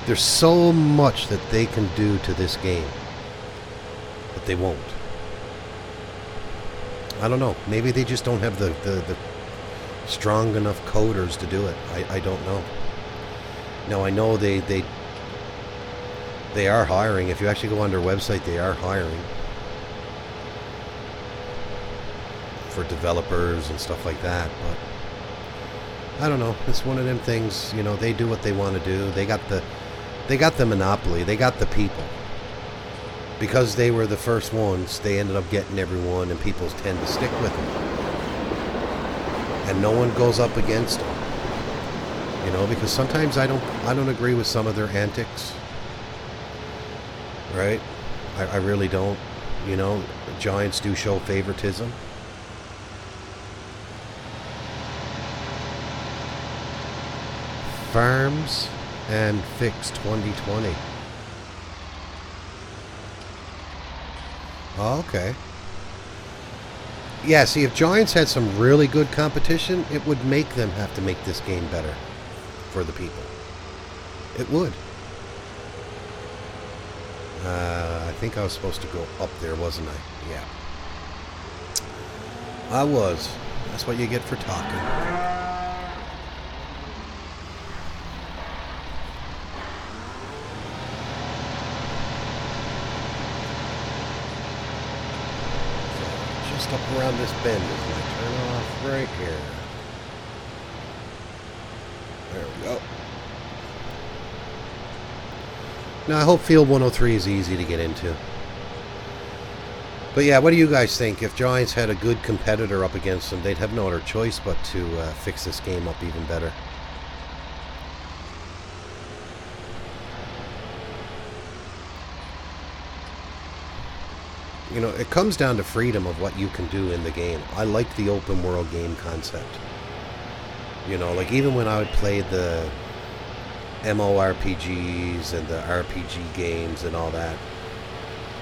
There's so much that they can do to this game, but they won't. I don't know. Maybe they just don't have the strong enough coders to do it. I don't know. No, I know they are hiring. If you actually go on their website, they are hiring for developers and stuff like that. But I don't know. It's one of them things. You know, they do what they want to do. They got the monopoly. They got the people. Because they were the first ones, they ended up getting everyone, and people tend to stick with them. And no one goes up against them, you know, because sometimes I don't agree with some of their antics, right? I really don't, you know. Giants do show favoritism. Farms and Fix 2020. Oh, okay. Yeah, see, if Giants had some really good competition, it would make them have to make this game better for the people. It would. I think I was supposed to go up there, wasn't I? Yeah. I was. That's what you get for talking. Up around this bend is my turn off right here. There we go. Now, I hope Field 103 is easy to get into. But yeah, what do you guys think? If Giants had a good competitor up against them, they'd have no other choice but to fix this game up even better. You know, it comes down to freedom of what you can do in the game. I like the open world game concept. You know, like even when I would play the MMORPGs and the RPG games and all that,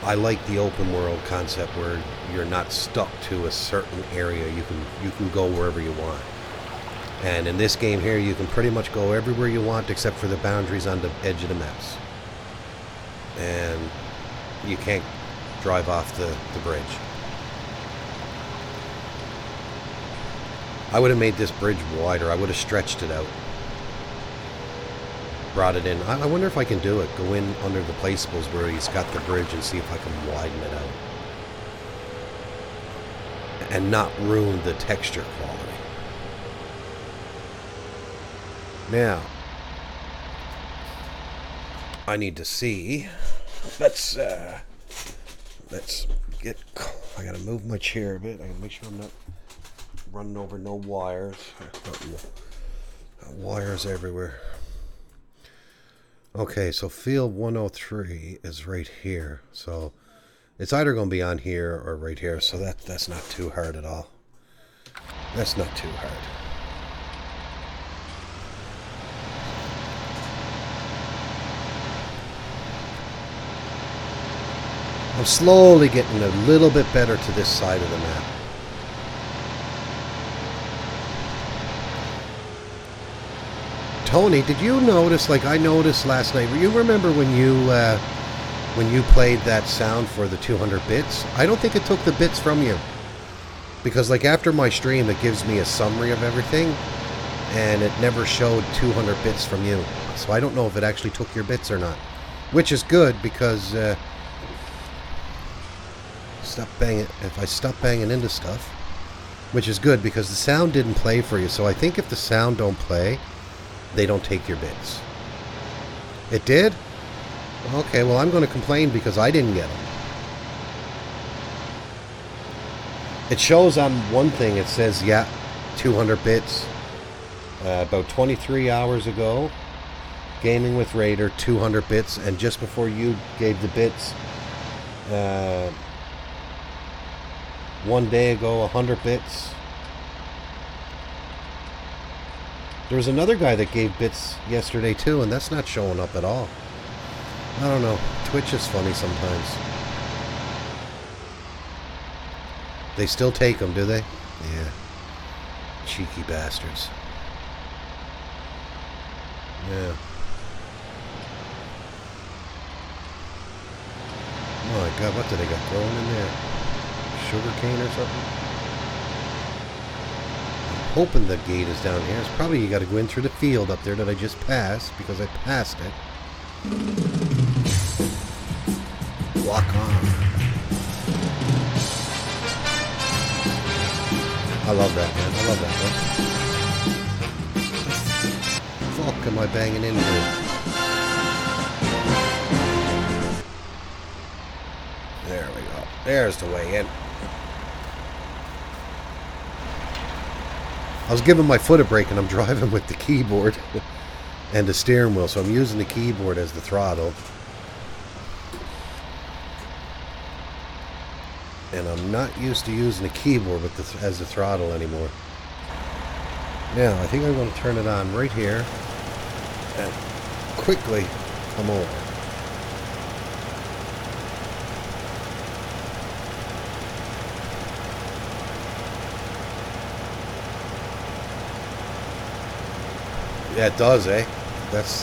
I like the open world concept where you're not stuck to a certain area. You can go wherever you want. And in this game here, you can pretty much go everywhere you want except for the boundaries on the edge of the maps. And you can't drive off the bridge. I would have made this bridge wider. I would have stretched it out. brought it in. I wonder if I can do it. Go in under the placeables where he's got the bridge and see if I can widen it out. And not ruin the texture quality. Now, I need to see. Let's get. I gotta move my chair a bit. I gotta make sure I'm not running over no wires. Wires everywhere. Okay, so field 103 is right here. So it's either going to be on here or right here. So that's not too hard at all. That's not too hard. I'm slowly getting a little bit better to this side of the map. Tony, did you notice, like I noticed last night, you remember when you played that sound for the 200 bits? I don't think it took the bits from you. Because like after my stream, it gives me a summary of everything, and it never showed 200 bits from you. So I don't know if it actually took your bits or not. Which is good, because if I stop banging into stuff, which is good, because the sound didn't play for you. So I think if the sound don't play, they don't take your bits. It did? Okay, well I'm going to complain because I didn't get them. It shows on one thing, it says, yeah, 200 bits. About 23 hours ago, Gaming with Raider, 200 bits. And just before you gave the bits, 1 day ago, 100 bits. There was another guy that gave bits yesterday too, and that's not showing up at all. I don't know. Twitch is funny sometimes. They still take them, do they? Yeah. Cheeky bastards. Yeah. Oh my god, what did they got growing in there? Sugar cane or something? Hoping the gate is down here. It's probably you got to go in through the field up there that I just passed, because I passed it. Walk on. I love that, man. I love that one. Fuck am I banging into? There we go. There's the way in. I was giving my foot a break and I'm driving with the keyboard and the steering wheel, so I'm using the keyboard as the throttle. And I'm not used to using the keyboard with as the throttle anymore. Now, I think I'm going to turn it on right here and quickly come over. Yeah, it does, eh? That's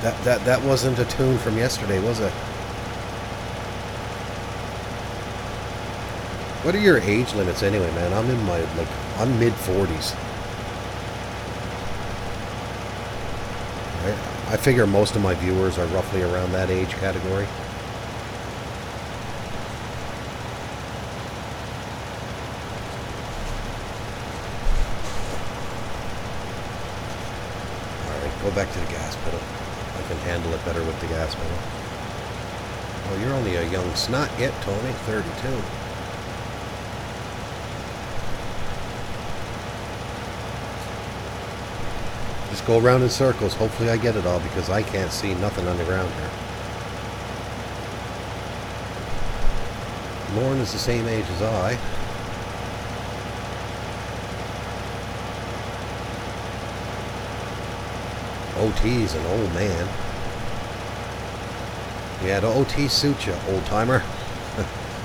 that wasn't a tune from yesterday, was it? What are your age limits anyway, man? I'm in my I'm mid-40s. I figure most of my viewers are roughly around that age category. Go back to the gas pedal. I can handle it better with the gas pedal. Oh, you're only a young snot yet, Tony. 32. Just go around in circles. Hopefully I get it all, because I can't see nothing on the ground here. Lauren is the same age as I. OT's an old man. Yeah, the OT suits you, old timer.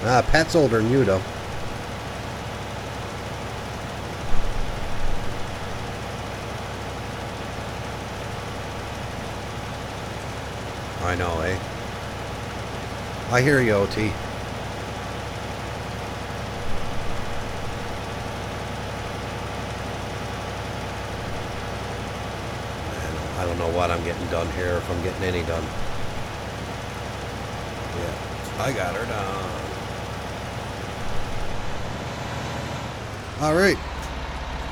Pat's older than you, though. I know, eh? I hear you, OT. I don't know what I'm getting done here, if I'm getting any done. Yeah, I got her done. Alright,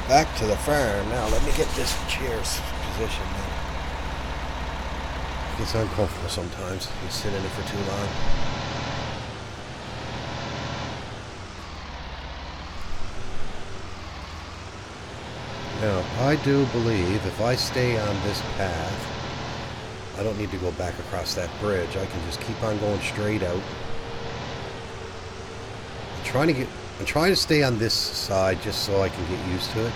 back to the farm. Now let me get this chair's position. It gets uncomfortable sometimes. You sit in it for too long. Now, I do believe if I stay on this path, I don't need to go back across that bridge. I can just keep on going straight out. I'm trying to stay on this side just so I can get used to it.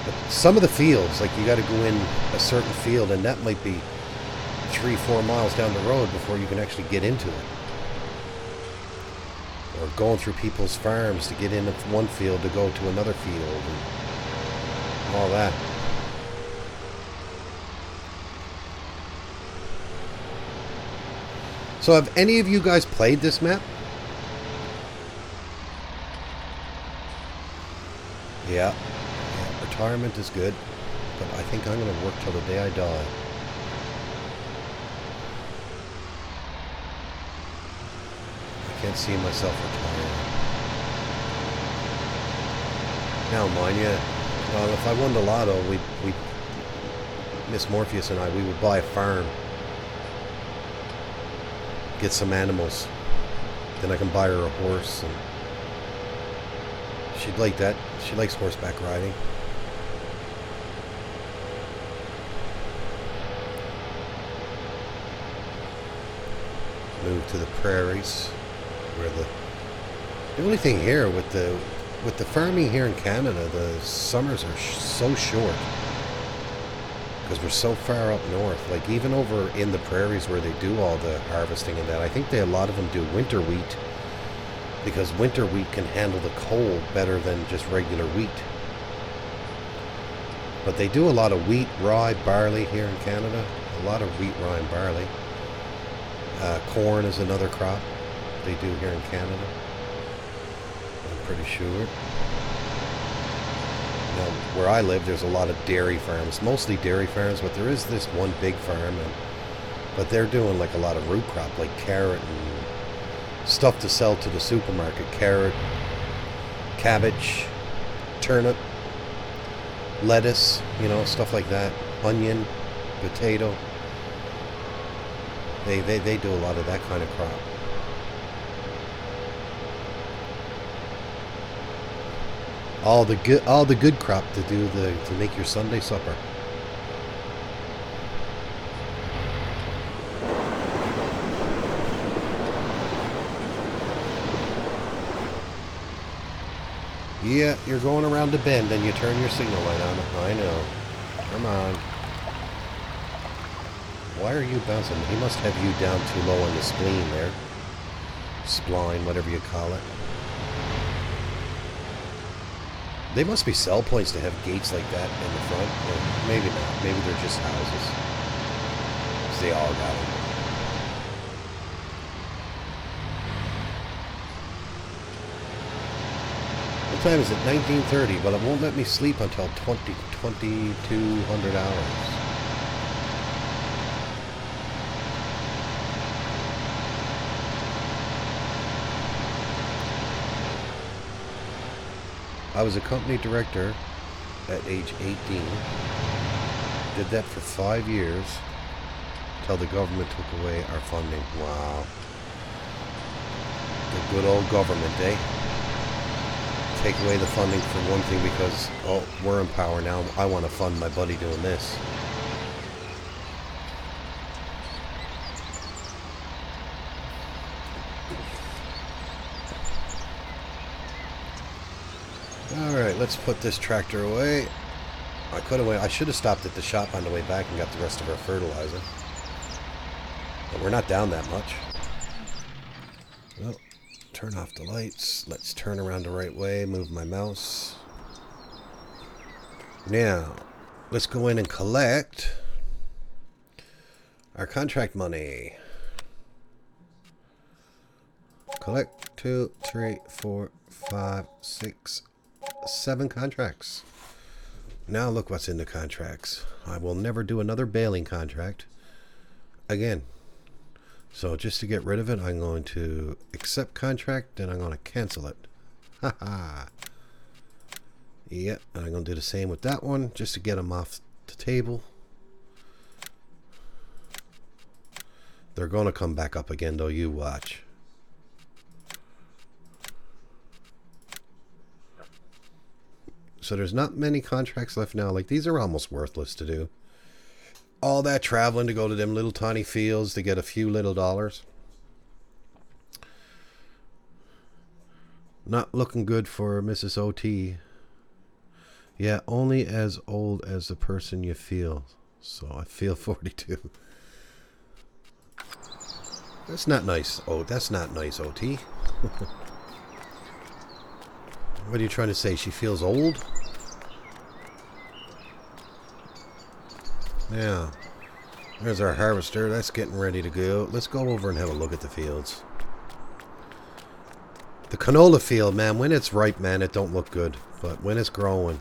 But some of the fields, like you got to go in a certain field, and that might be 3-4 miles down the road before you can actually get into it. Or going through people's farms to get into one field to go to another field and all that. So have any of you guys played this map? Yeah, retirement is good, but I think I'm going to work till the day I die. I can't see myself retiring. Now, mind you, well, if I won the lotto, we Miss Morpheus and I, we would buy a farm, get some animals, then I can buy her a horse, and she'd like that. She likes horseback riding. Move to the prairies, where the only thing here with the farming here in Canada, the summers are so short because we're so far up north. Like even over in the prairies where they do all the harvesting and that, I think a lot of them do winter wheat. Because winter wheat can handle the cold better than just regular wheat. But they do a lot of wheat, rye, barley here in Canada. A lot of wheat, rye, and barley. Corn is another crop they do here in Canada. I'm pretty sure. Now, where I live, there's a lot of dairy farms. Mostly dairy farms, but there is this one big farm. But they're doing like a lot of root crop, like carrot and stuff to sell to the supermarket. Carrot, cabbage, turnip, lettuce, you know, stuff like that. Onion, potato. They do a lot of that kind of crop. All the good crop to make your Sunday supper. Yeah, you're going around the bend and you turn your signal light on. I know. Come on. Why are you bouncing? He must have you down too low on the spleen there. Spline, whatever you call it. They must be sell points to have gates like that in the front. Or maybe not. Maybe they're just houses. 'Cause they all got them. What time is it? 19:30, but it won't let me sleep until 2200 hours. I was a company director at age 18. Did that for 5 years till the government took away our funding. Wow. The good old government, eh? Take away the funding for one thing because, oh, we're in power now. I want to fund my buddy doing this. Alright, let's put this tractor away. I should have stopped at the shop on the way back and got the rest of our fertilizer. But we're not down that much. Well, turn off the lights. Let's turn around the right way. Move my mouse. Now, let's go in and collect our contract money. Collect 2, 3, 4, 5, 6, 7 contracts. Now look what's in the contracts. I will never do another bailing contract again. So just to get rid of it, I'm going to accept contract, then I'm going to cancel it. Haha. Yep, and I'm going to do the same with that one, just to get them off the table. They're going to come back up again, though, you watch. So there's not many contracts left now. Like, these are almost worthless to do. All that traveling to go to them little tiny fields to get a few little dollars. Not looking good for Mrs. OT. Yeah, only as old as the person you feel. So I feel 42. That's not nice. Oh, that's not nice, OT. What are you trying to say? She feels old? Yeah. There's our harvester. That's getting ready to go. Let's go over and have a look at the fields. The canola field, man, when it's ripe, man, it don't look good. But when it's growing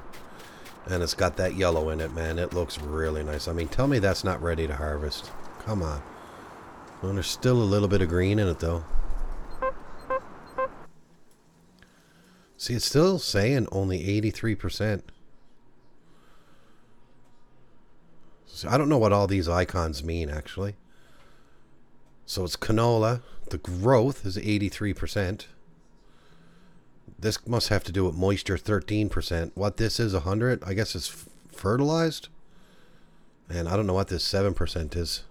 and it's got that yellow in it, man, it looks really nice. I mean, tell me that's not ready to harvest. Come on. Well, there's still a little bit of green in it, though. See, it's still saying only 83%. So I don't know what all these icons mean, actually. So it's canola. The growth is 83%. This must have to do with moisture, 13%. What this is, 100? I guess it's fertilized. And I don't know what this 7% is.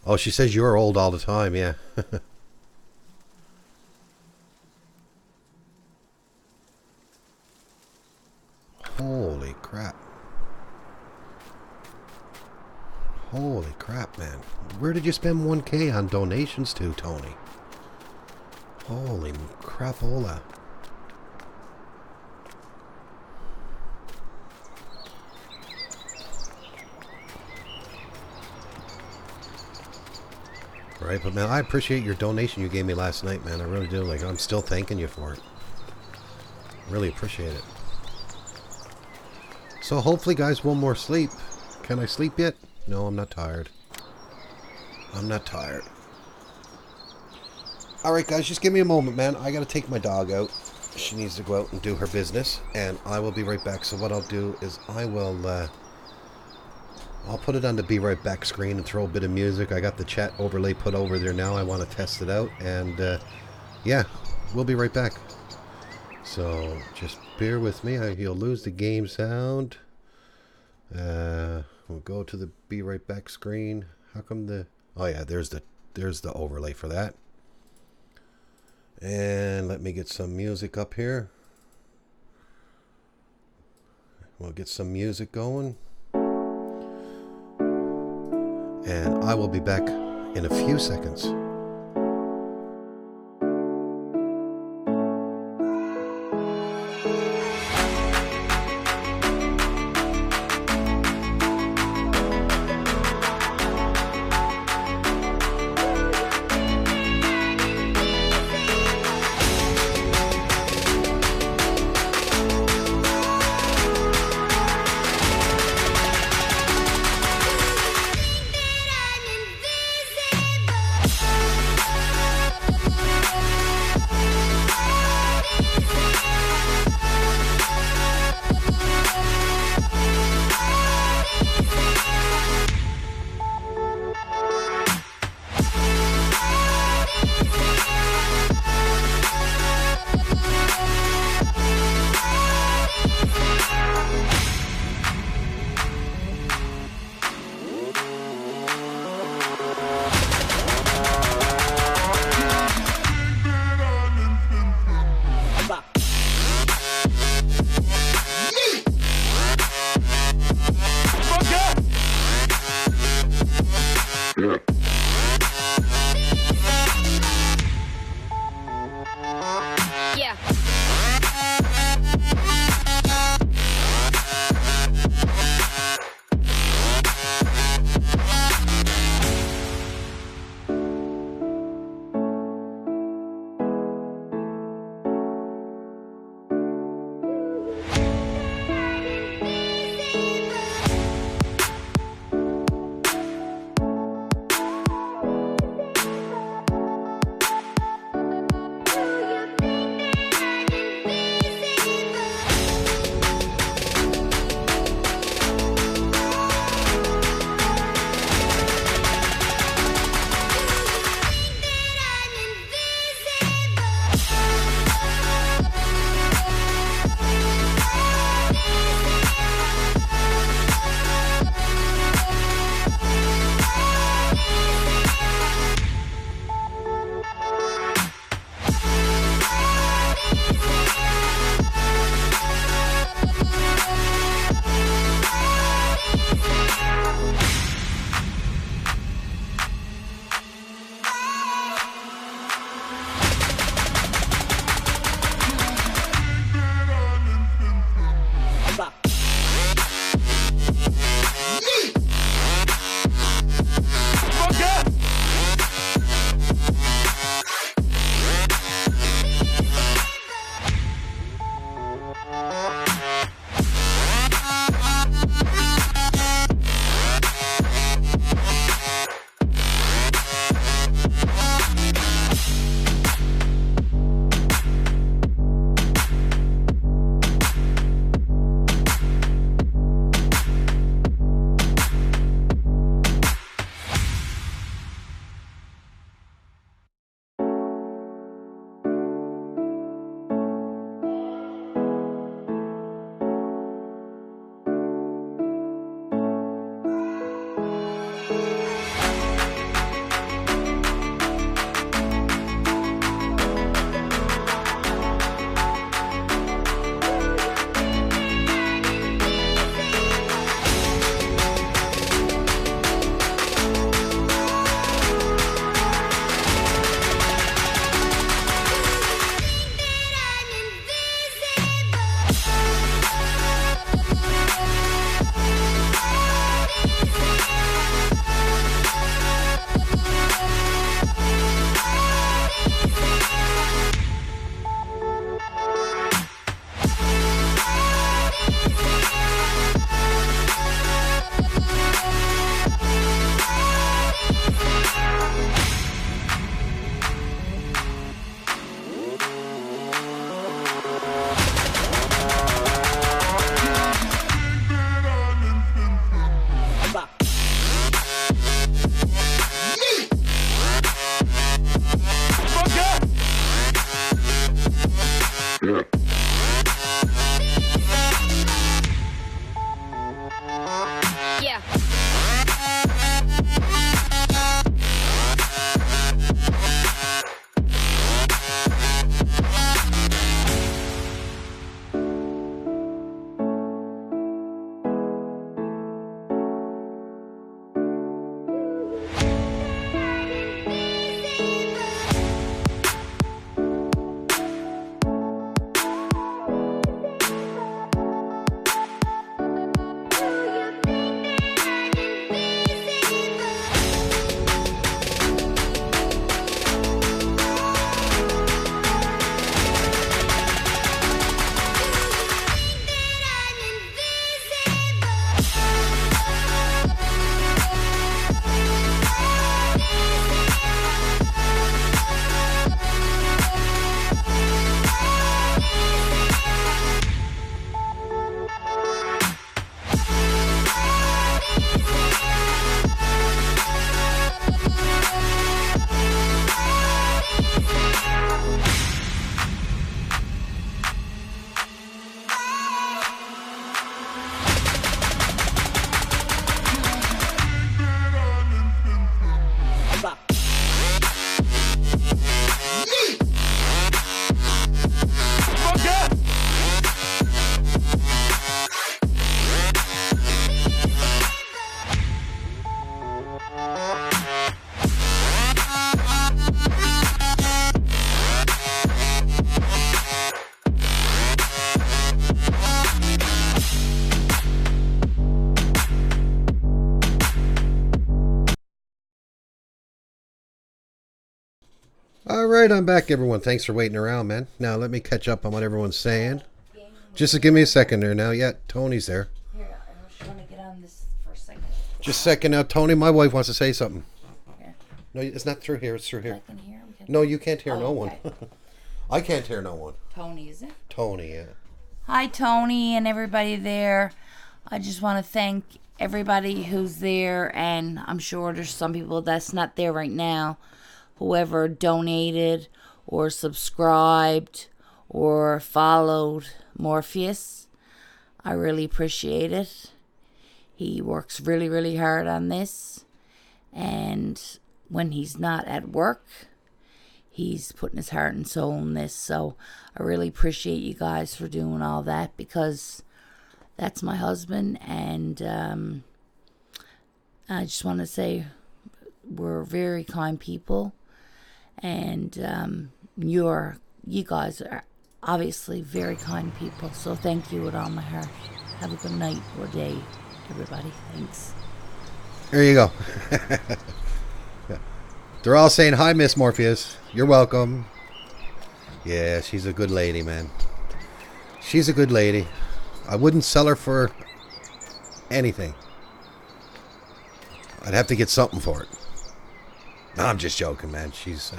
Oh, she says you're old all the time, yeah. Holy crap. Holy crap, man. Where did you spend 1K on donations to, Tony? Holy crapola. Right, but man, I appreciate your donation you gave me last night, man. I really do. Like, I'm still thanking you for it. Really appreciate it. So hopefully, guys, one more sleep. Can I sleep yet? No, I'm not tired. I'm not tired. Alright, guys, just give me a moment, man. I gotta take my dog out. She needs to go out and do her business, and I will be right back. So what I'll do is I'll put it on the Be Right Back screen and throw a bit of music. I got the chat overlay put over there now. I want to test it out, and yeah, we'll be right back. So just bear with me. You'll lose the game sound. We'll go to the Be Right Back screen. How come the... Oh yeah, there's the overlay for that. And let me get some music up here. We'll get some music going. And I will be back in a few seconds. Alright, I'm back, everyone. Thanks for waiting around, man. Now, let me catch up on what everyone's saying. Just give me a second there now. Yeah, Tony's there. Here, I just want to get on this for a second. Just a second now. Tony, my wife wants to say something. Here. No, it's not through here. It's through here. I can hear. No, you can't hear no one. Okay. I can't hear no one. Tony, is it? Tony, yeah. Hi, Tony, and everybody there. I just want to thank everybody who's there, and I'm sure there's some people that's not there right now. Whoever donated or subscribed or followed Morpheus, I really appreciate it. He works really, really hard on this, and when he's not at work, he's putting his heart and soul in this. So I really appreciate you guys for doing all that, because that's my husband, and I just want to say we're very kind people, and you guys are obviously very kind people. So thank you with all my heart. Have a good night or day, everybody. Thanks. There you go. They're all saying, hi, Miss Morpheus. You're welcome. Yeah, she's a good lady, man. She's a good lady. I wouldn't sell her for anything. I'd have to get something for it. No, I'm just joking, man. She's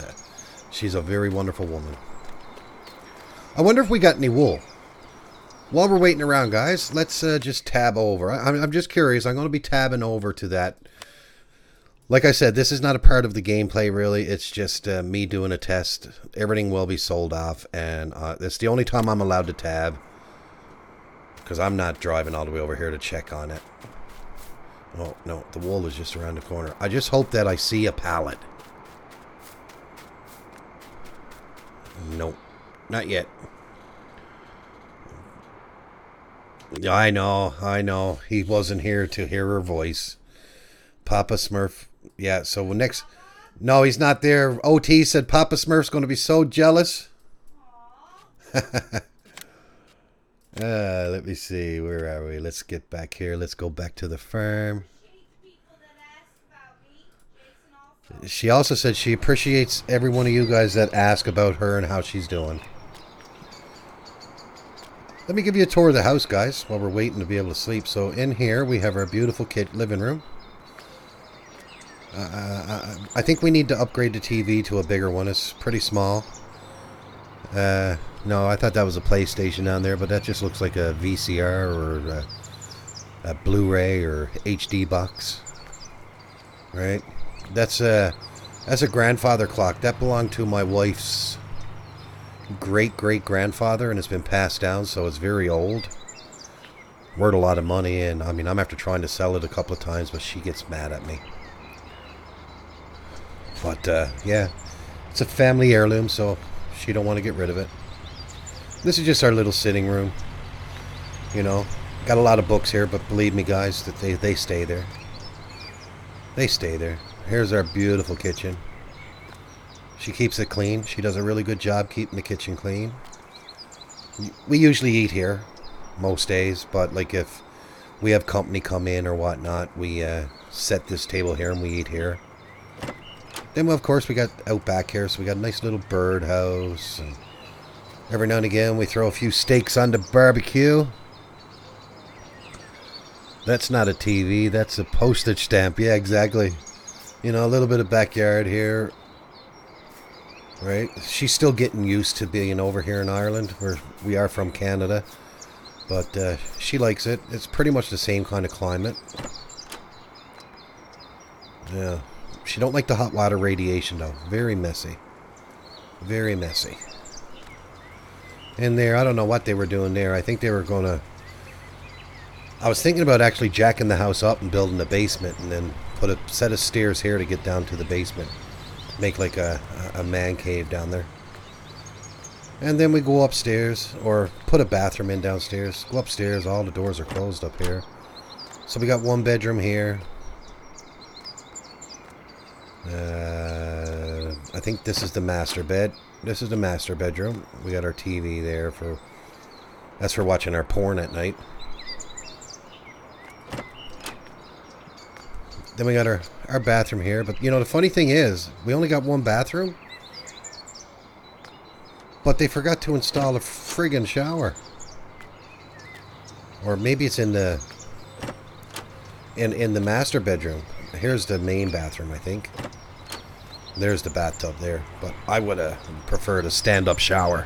a very wonderful woman. I wonder if we got any wool. While we're waiting around, guys, let's just tab over. I'm just curious. I'm going to be tabbing over to that. Like I said, this is not a part of the gameplay, really. It's just me doing a test. Everything will be sold off, and it's the only time I'm allowed to tab, because I'm not driving all the way over here to check on it. Oh, no, the wool is just around the corner. I just hope that I see a pallet. Nope, not yet. I know. He wasn't here to hear her voice. Papa Smurf. Yeah, so next... No, he's not there. OT said Papa Smurf's going to be so jealous. Let me see. Where are we? Let's get back here. Let's go back to the farm. She also said she appreciates every one of you guys that ask about her and how she's doing. Let me give you a tour of the house, guys, while we're waiting to be able to sleep. So in here, we have our beautiful living room. I think we need to upgrade the TV to a bigger one. It's pretty small. No, I thought that was a PlayStation down there, but that just looks like a VCR or a Blu-ray or HD box. Right? That's a grandfather clock. That belonged to my wife's great-great-grandfather, and it's been passed down, so it's very old. Worth a lot of money, and I mean, I'm after trying to sell it a couple of times, but she gets mad at me. But, yeah, it's a family heirloom, so she don't want to get rid of it. This is just our little sitting room. You know, got a lot of books here, but believe me, guys, that they stay there. They stay there. Here's our beautiful kitchen. She keeps it clean. She does a really good job keeping the kitchen clean. We usually eat here most days, but like if we have company come in or whatnot, we set this table here and we eat here. Then, of course, we got out back here, so we got a nice little birdhouse. And every now and again, we throw a few steaks on the barbecue. That's not a TV, that's a postage stamp. Yeah, exactly. You know, a little bit of backyard here. Right? She's still getting used to being over here in Ireland, where we are from Canada. But she likes it. It's pretty much the same kind of climate. Yeah. She don't like the hot water radiation, though. Very messy. Very messy. And there, I don't know what they were doing there. I think they were going to... I was thinking about actually jacking the house up and building a basement, and then put a set of stairs here to get down to the basement. Make like a man cave down there. And then we go upstairs, or put a bathroom in downstairs. Go upstairs, all the doors are closed up here. So we got one bedroom here. I think this is the master bed. This is the master bedroom. We got our TV there for... That's for watching our porn at night. Then we got our bathroom here. But, you know, the funny thing is, we only got one bathroom. but they forgot to install a friggin' shower. Or maybe it's in the in the master bedroom. Here's the main bathroom, I think. There's the bathtub there, but I would have preferred a stand-up shower.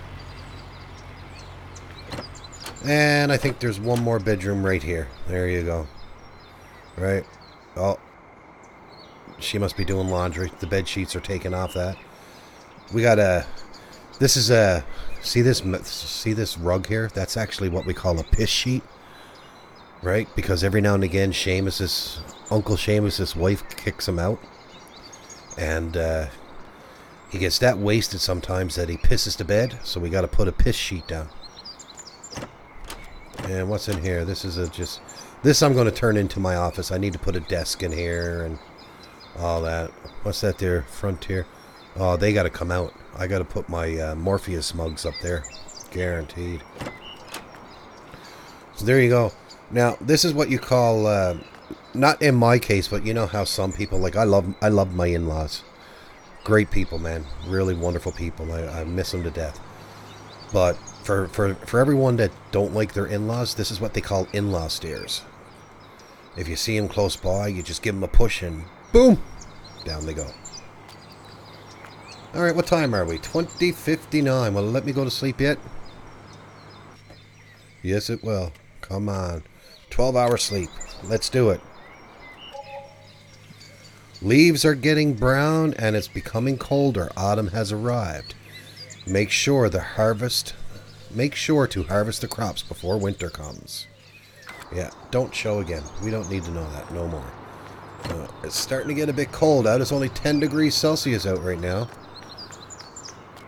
And I think there's one more bedroom right here. There you go. Right. Oh. She must be doing laundry. The bed sheets are taken off that. We got a... This is a... See this rug here? That's actually what we call a piss sheet. Right? Because every now and again, Uncle Seamus's wife kicks him out. And he gets that wasted sometimes that he pisses to bed. So we got to put a piss sheet down. And what's in here? This is this I'm going to turn into my office. I need to put a desk in here and all that. What's that there? Frontier. Oh, they got to come out. I got to put my Morpheus mugs up there. Guaranteed. So there you go. Now, this is what you call, not in my case, but you know how some people, like I love my in-laws. Great people, man. Really wonderful people. I miss them to death. But for everyone that don't like their in-laws, this is what they call in-law stairs. If you see them close by, you just give them a push and boom, down they go. Alright, what time are we? 20:59. Will it let me go to sleep yet? Yes, it will. Come on. 12-hour sleep. Let's do it. Leaves are getting brown and it's becoming colder. Autumn has arrived. Make sure to harvest the crops before winter comes. Yeah, don't show again. We don't need to know that. No more. It's starting to get a bit cold out. It's only 10 degrees Celsius out right now.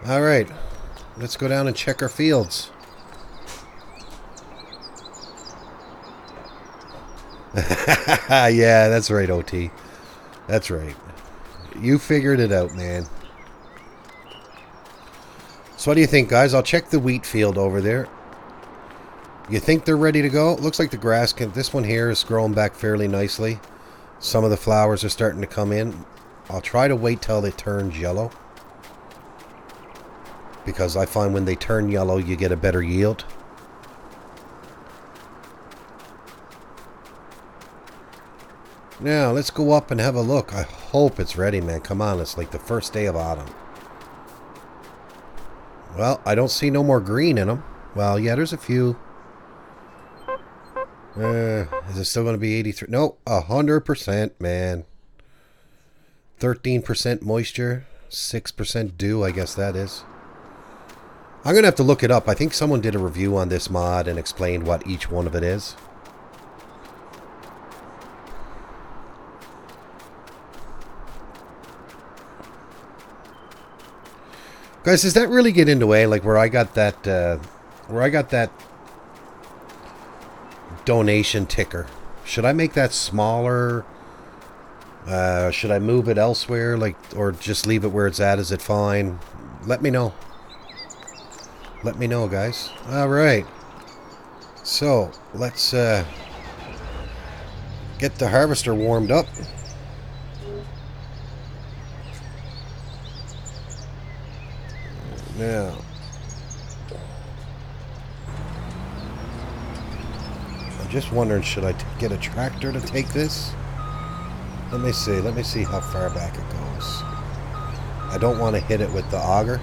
Alright. Let's go down and check our fields. Yeah, that's right, OT. That's right. You figured it out, man. So what do you think, guys? I'll check the wheat field over there. You think they're ready to go? It looks like the grass this one here is growing back fairly nicely. Some of the flowers are starting to come in. I'll try to wait till they turn yellow. Because I find when they turn yellow, you get a better yield. Now, let's go up and have a look. I hope it's ready, man. Come on, it's like the first day of autumn. Well, I don't see no more green in them. Well, yeah, there's a few. Is it still going to be 83? No, 100%, man. 13% moisture, 6% dew, I guess that is. I'm going to have to look it up. I think someone did a review on this mod and explained what each one of it is. Guys, does that really get in the way? Like where I got that donation ticker. Should I make that smaller? Should I move it elsewhere? Like, or just leave it where it's at? Is it fine? Let me know. Let me know, guys. All right. So let's get the harvester warmed up. Now, I'm just wondering, should I get a tractor to take this? Let me see how far back it goes. I don't want to hit it with the auger.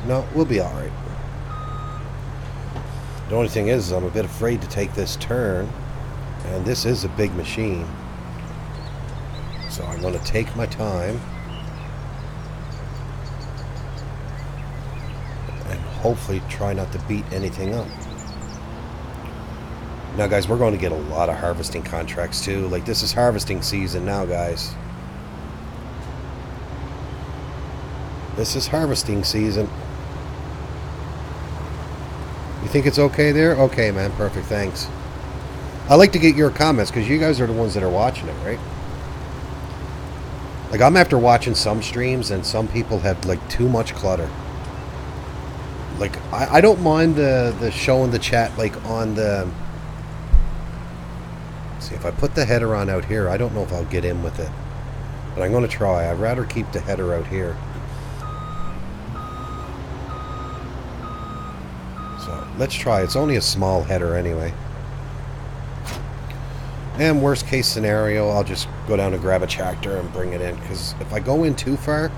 No, we'll be alright. The only thing is, I'm a bit afraid to take this turn, and this is a big machine. So I'm going to take my time. Hopefully try not to beat anything up. Now guys, we're going to get a lot of harvesting contracts too. Like this is harvesting season now, guys. This is harvesting season. You think it's okay there? Okay, man. Perfect. Thanks. I like to get your comments because you guys are the ones that are watching it, right? Like I'm after watching some streams and some people have like too much clutter. Like, I don't mind the show in the chat, like, on the... See, if I put the header on out here, I don't know if I'll get in with it. But I'm going to try. I'd rather keep the header out here. So let's try. It's only a small header anyway. And worst case scenario, I'll just go down and grab a tractor and bring it in. Because if I go in too far,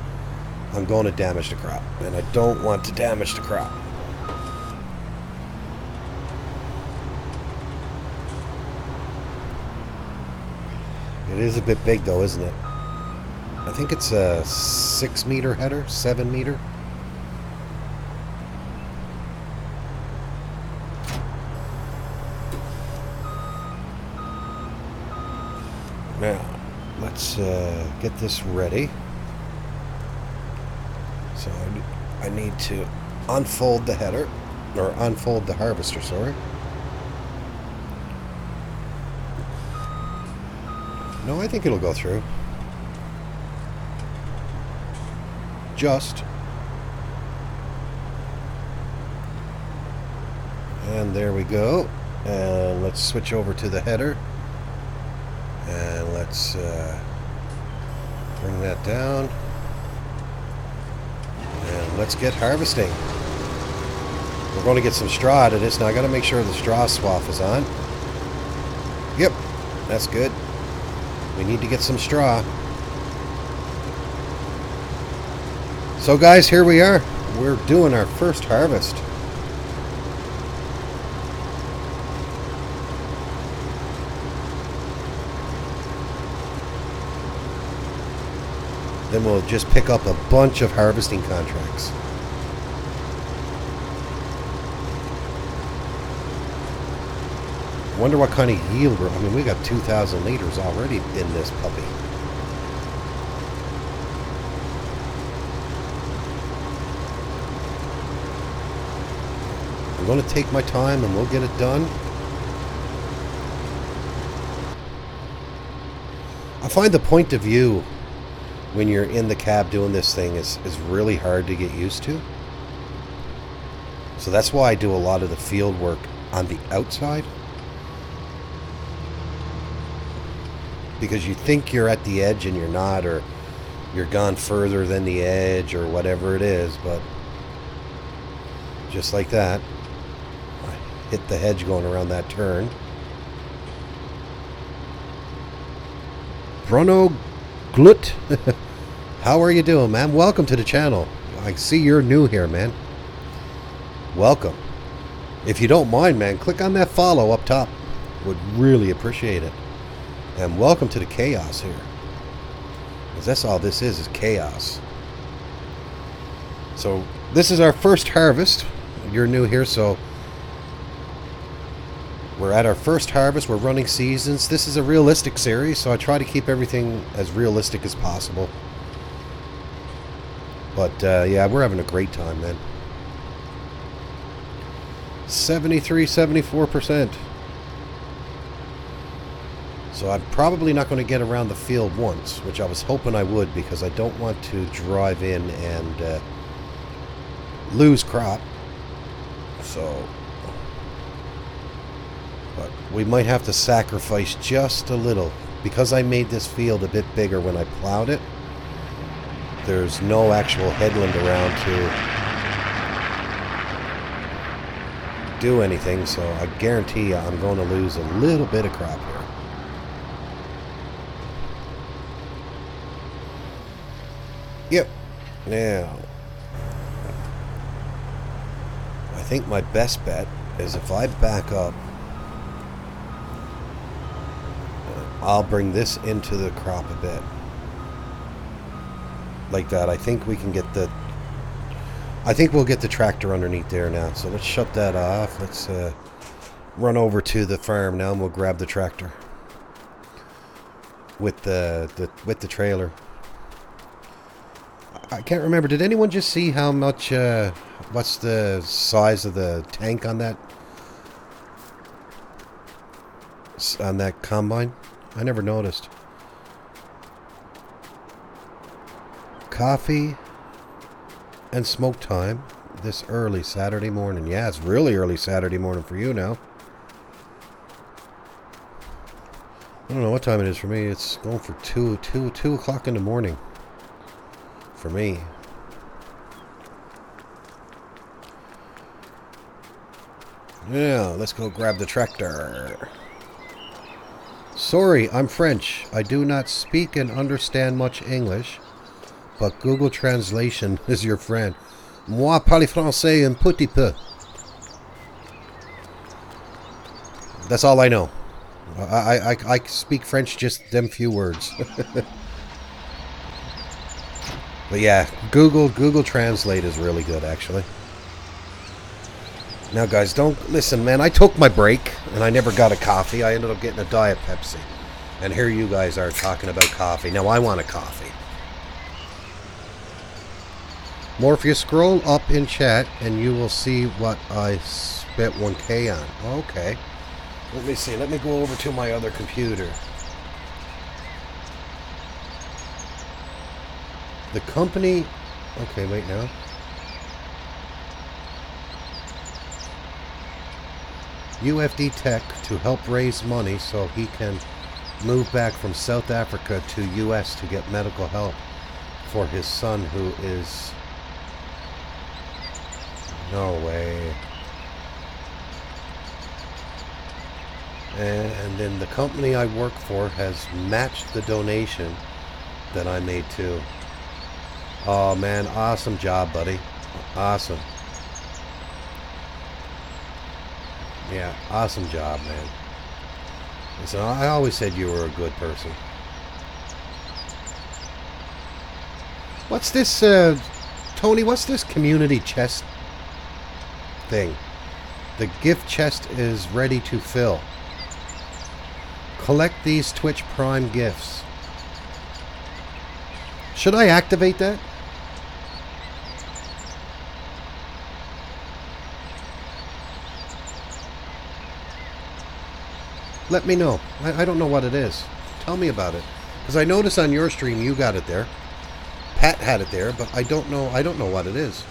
I'm going to damage the crop. And I don't want to damage the crop. It is a bit big though, isn't it? I think it's a 6 meter header, 7 meter. Now, let's get this ready. So I need to unfold the header, or unfold the harvester, sorry. No, I think it'll go through. Just. And there we go. And let's switch over to the header. And let's bring that down. And let's get harvesting. We're going to get some straw out of this. Now I got to make sure the straw swath is on. Yep, that's good. We need to get some straw. So guys, here we are. We're doing our first harvest. Then we'll just pick up a bunch of harvesting contracts. Wonder what kind of yield we're... I mean, we got 2,000 liters already in this puppy. I'm going to take my time and we'll get it done. I find the point of view when you're in the cab doing this thing is really hard to get used to. So that's why I do a lot of the field work on the outside. Because you think you're at the edge and you're not, or you're gone further than the edge, or whatever it is, but just like that, I hit the hedge going around that turn. Bruno Glut, how are you doing, man? Welcome to the channel. I see you're new here, man. Welcome. If you don't mind, man, click on that follow up top. Would really appreciate it. And welcome to the chaos here. Because that's all this is chaos. So this is our first harvest. You're new here, so we're at our first harvest. We're running seasons. This is a realistic series, so I try to keep everything as realistic as possible. But yeah, we're having a great time, man. 74%. So I'm probably not going to get around the field once, which I was hoping I would, because I don't want to drive in and lose crop. So, but we might have to sacrifice just a little. Because I made this field a bit bigger when I plowed it, there's no actual headland around to do anything, so I guarantee you I'm going to lose a little bit of crop here. Yep. Now, I think my best bet is if I back up, I'll bring this into the crop a bit. Like that. I think we can get the... I think we'll get the tractor underneath there now. So let's shut that off. Let's run over to the farm now and we'll grab the tractor. With the trailer. I can't remember. Did anyone just see how much... what's the size of the tank on that? On that combine? I never noticed. Coffee and smoke time this early Saturday morning. Yeah, it's really early Saturday morning for you now. I don't know what time it is for me. It's going for 2 o'clock in the morning for me. Yeah, let's go grab the tractor. Sorry, I'm French. I do not speak and understand much English, but Google Translation is your friend. Moi parle français un petit peu. That's all I know. I speak French, just them few words. But yeah, Google Translate is really good, actually. Now, guys, don't listen, man. I took my break and I never got a coffee. I ended up getting a Diet Pepsi, and here you guys are talking about coffee. Now, I want a coffee. Morpheus, scroll up in chat and you will see what I spent 1K on. Okay. Let me see. Let me go over to my other computer. The company... Okay, wait now. UFD Tech to help raise money so he can move back from South Africa to US to get medical help for his son who is... No way. And then the company I work for has matched the donation that I made too. Oh man, awesome job, buddy. Awesome. Yeah, awesome job, man. Listen, I always said you were a good person. What's this, Tony, what's this community chest thing? The gift chest is ready to fill. Collect these Twitch Prime gifts. Should I activate that? Let me know. I don't know what it is. Tell me about it. Because I noticed on your stream you got it there. Pat had it there, but I don't know what it is.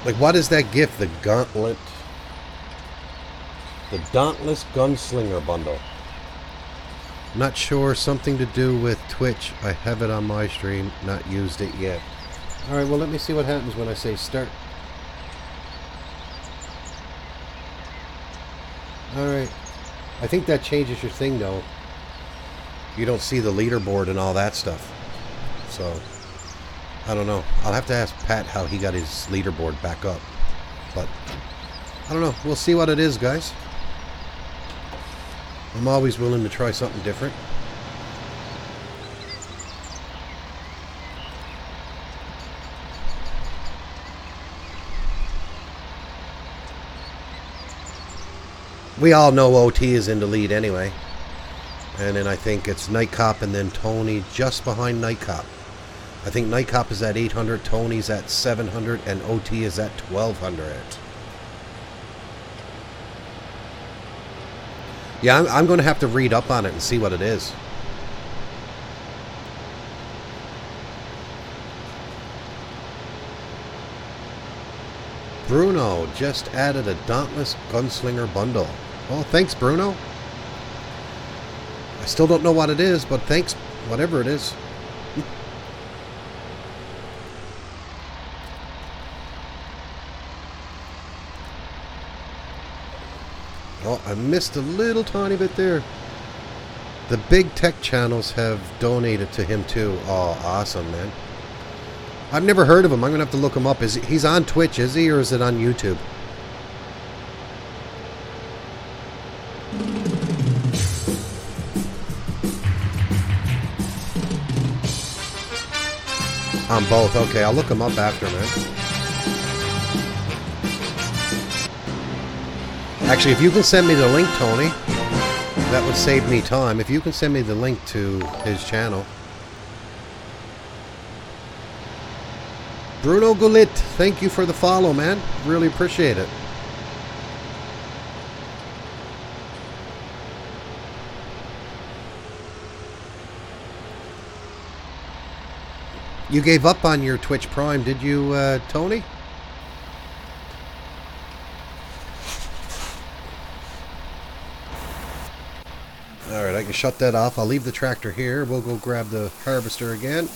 Like, what is that gift? The gauntlet. The Dauntless Gunslinger bundle. Not sure. Something to do with Twitch. I have it on my stream. Not used it yet. Alright, well, let me see what happens when I say start. Alright. I think that changes your thing, though. You don't see the leaderboard and all that stuff. So... I don't know. I'll have to ask Pat how he got his leaderboard back up. But, I don't know. We'll see what it is, guys. I'm always willing to try something different. We all know OT is in the lead anyway. And then I think it's Night Cop and then Tony just behind Night Cop. I think Night Cop is at 800, Tony's at 700, and OT is at 1200. Yeah, I'm going to have to read up on it and see what it is. Bruno just added a Dauntless Gunslinger bundle. Oh, thanks, Bruno. I still don't know what it is, but thanks, whatever it is. Oh, I missed a little tiny bit there. The big tech channels have donated to him too. Oh, awesome, man. I've never heard of him. I'm going to have to look him up. He's on Twitch, is he, or is it on YouTube? On both. Okay, I'll look him up after, man. Actually, if you can send me the link, Tony, that would save me time. If you can send me the link to his channel. Bruno Gulit, thank you for the follow, man. Really appreciate it. You gave up on your Twitch Prime, did you, Tony? Alright, I can shut that off. I'll leave the tractor here. We'll go grab the harvester again.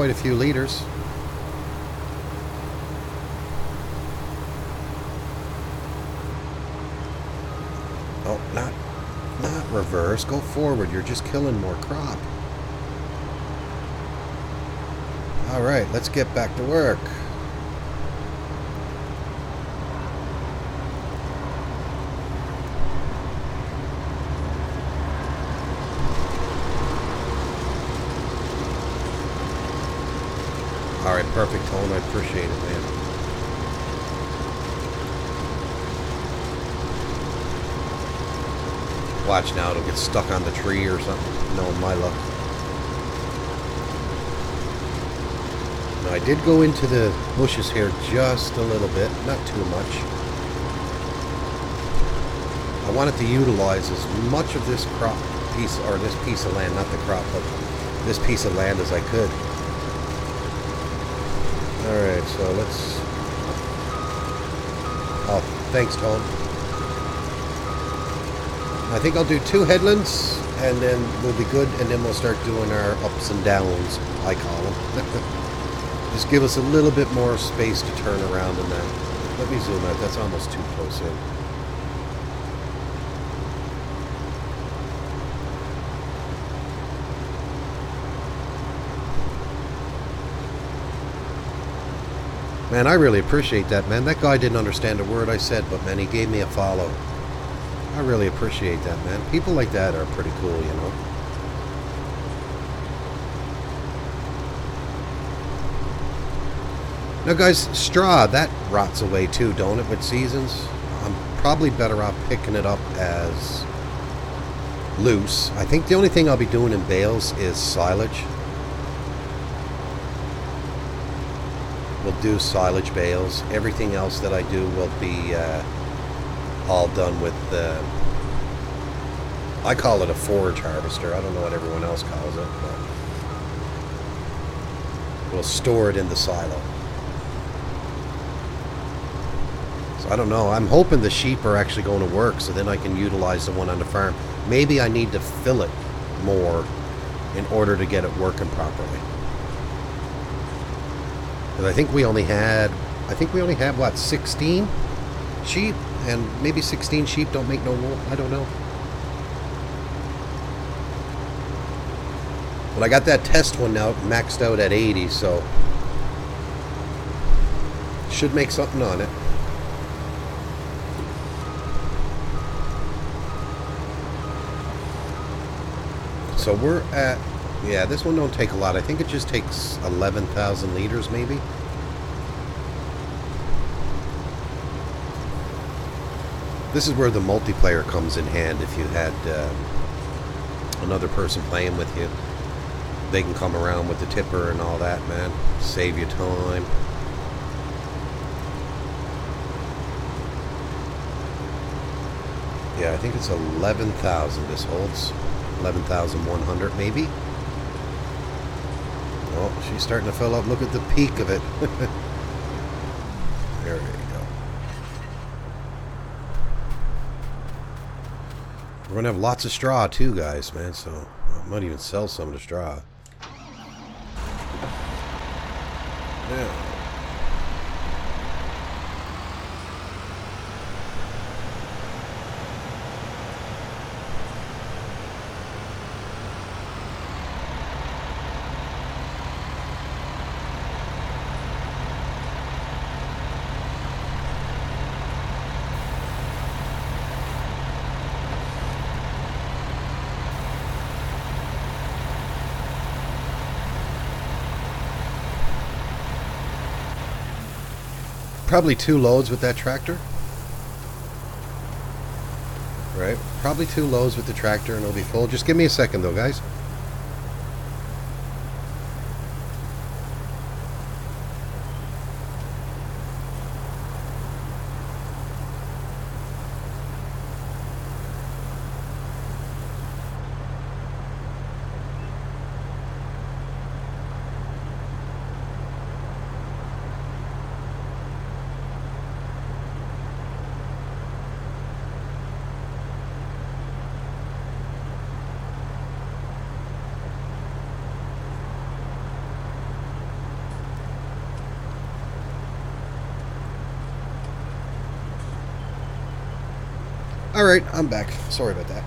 quite a few liters. Oh, not reverse. Go forward. You're just killing more crop. Alright, let's get back to work. Alright, perfect, Tone. I appreciate it, man. Watch now, it'll get stuck on the tree or something. No, my luck. Now, I did go into the bushes here just a little bit, not too much. I wanted to utilize as much of this crop piece, or this piece of land, not the crop, but this piece of land as I could. Alright, so let's... Oh, thanks, Tone. I think I'll do 2 headlands, and then we'll be good, and then we'll start doing our ups and downs, I call them. Just give us a little bit more space to turn around in that. Let me zoom out, that's almost too close in. Man, I really appreciate that, man. That guy didn't understand a word I said, but man, he gave me a follow. I really appreciate that, man. People like that are pretty cool, you know. Now, guys, straw, that rots away too, don't it, with seasons? I'm probably better off picking it up as loose. I think the only thing I'll be doing in bales is silage. We'll do silage bales. Everything else that I do will be all done with I call it a forage harvester. I don't know what everyone else calls it, but we'll store it in the silo. So I don't know. I'm hoping the sheep are actually going to work, so then I can utilize the one on the farm. Maybe I need to fill it more in order to get it working properly. Because I think we only had what, 16 sheep, and maybe 16 sheep don't make no wool. I don't know. But I got that test one now maxed out at 80, so should make something on it. So we're at, yeah, this one don't take a lot. I think it just takes 11,000 liters maybe. This is where the multiplayer comes in hand. If you had another person playing with you, they can come around with the tipper and all that, man. Save you time. Yeah, I think it's 11,000 this holds. 11,100 maybe. Oh, she's starting to fill up. Look at the peak of it. There you go. We're going to have lots of straw too, guys, man, so I might even sell some of the straw. Yeah. Probably 2 loads with that tractor. Right? Probably 2 loads with the tractor and it'll be full. Just give me a second though, guys. Alright, I'm back. Sorry about that.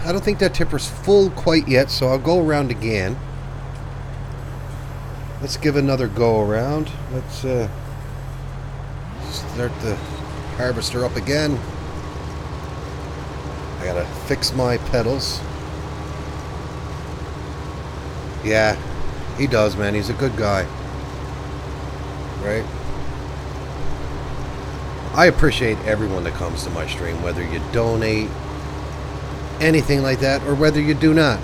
I don't think that tipper's full quite yet, so I'll go around again. Let's give another go around. Let's start the harvester up again. I gotta fix my pedals. Yeah, he does, man. He's a good guy. Right? I appreciate everyone that comes to my stream, whether you donate, anything like that, or whether you do not.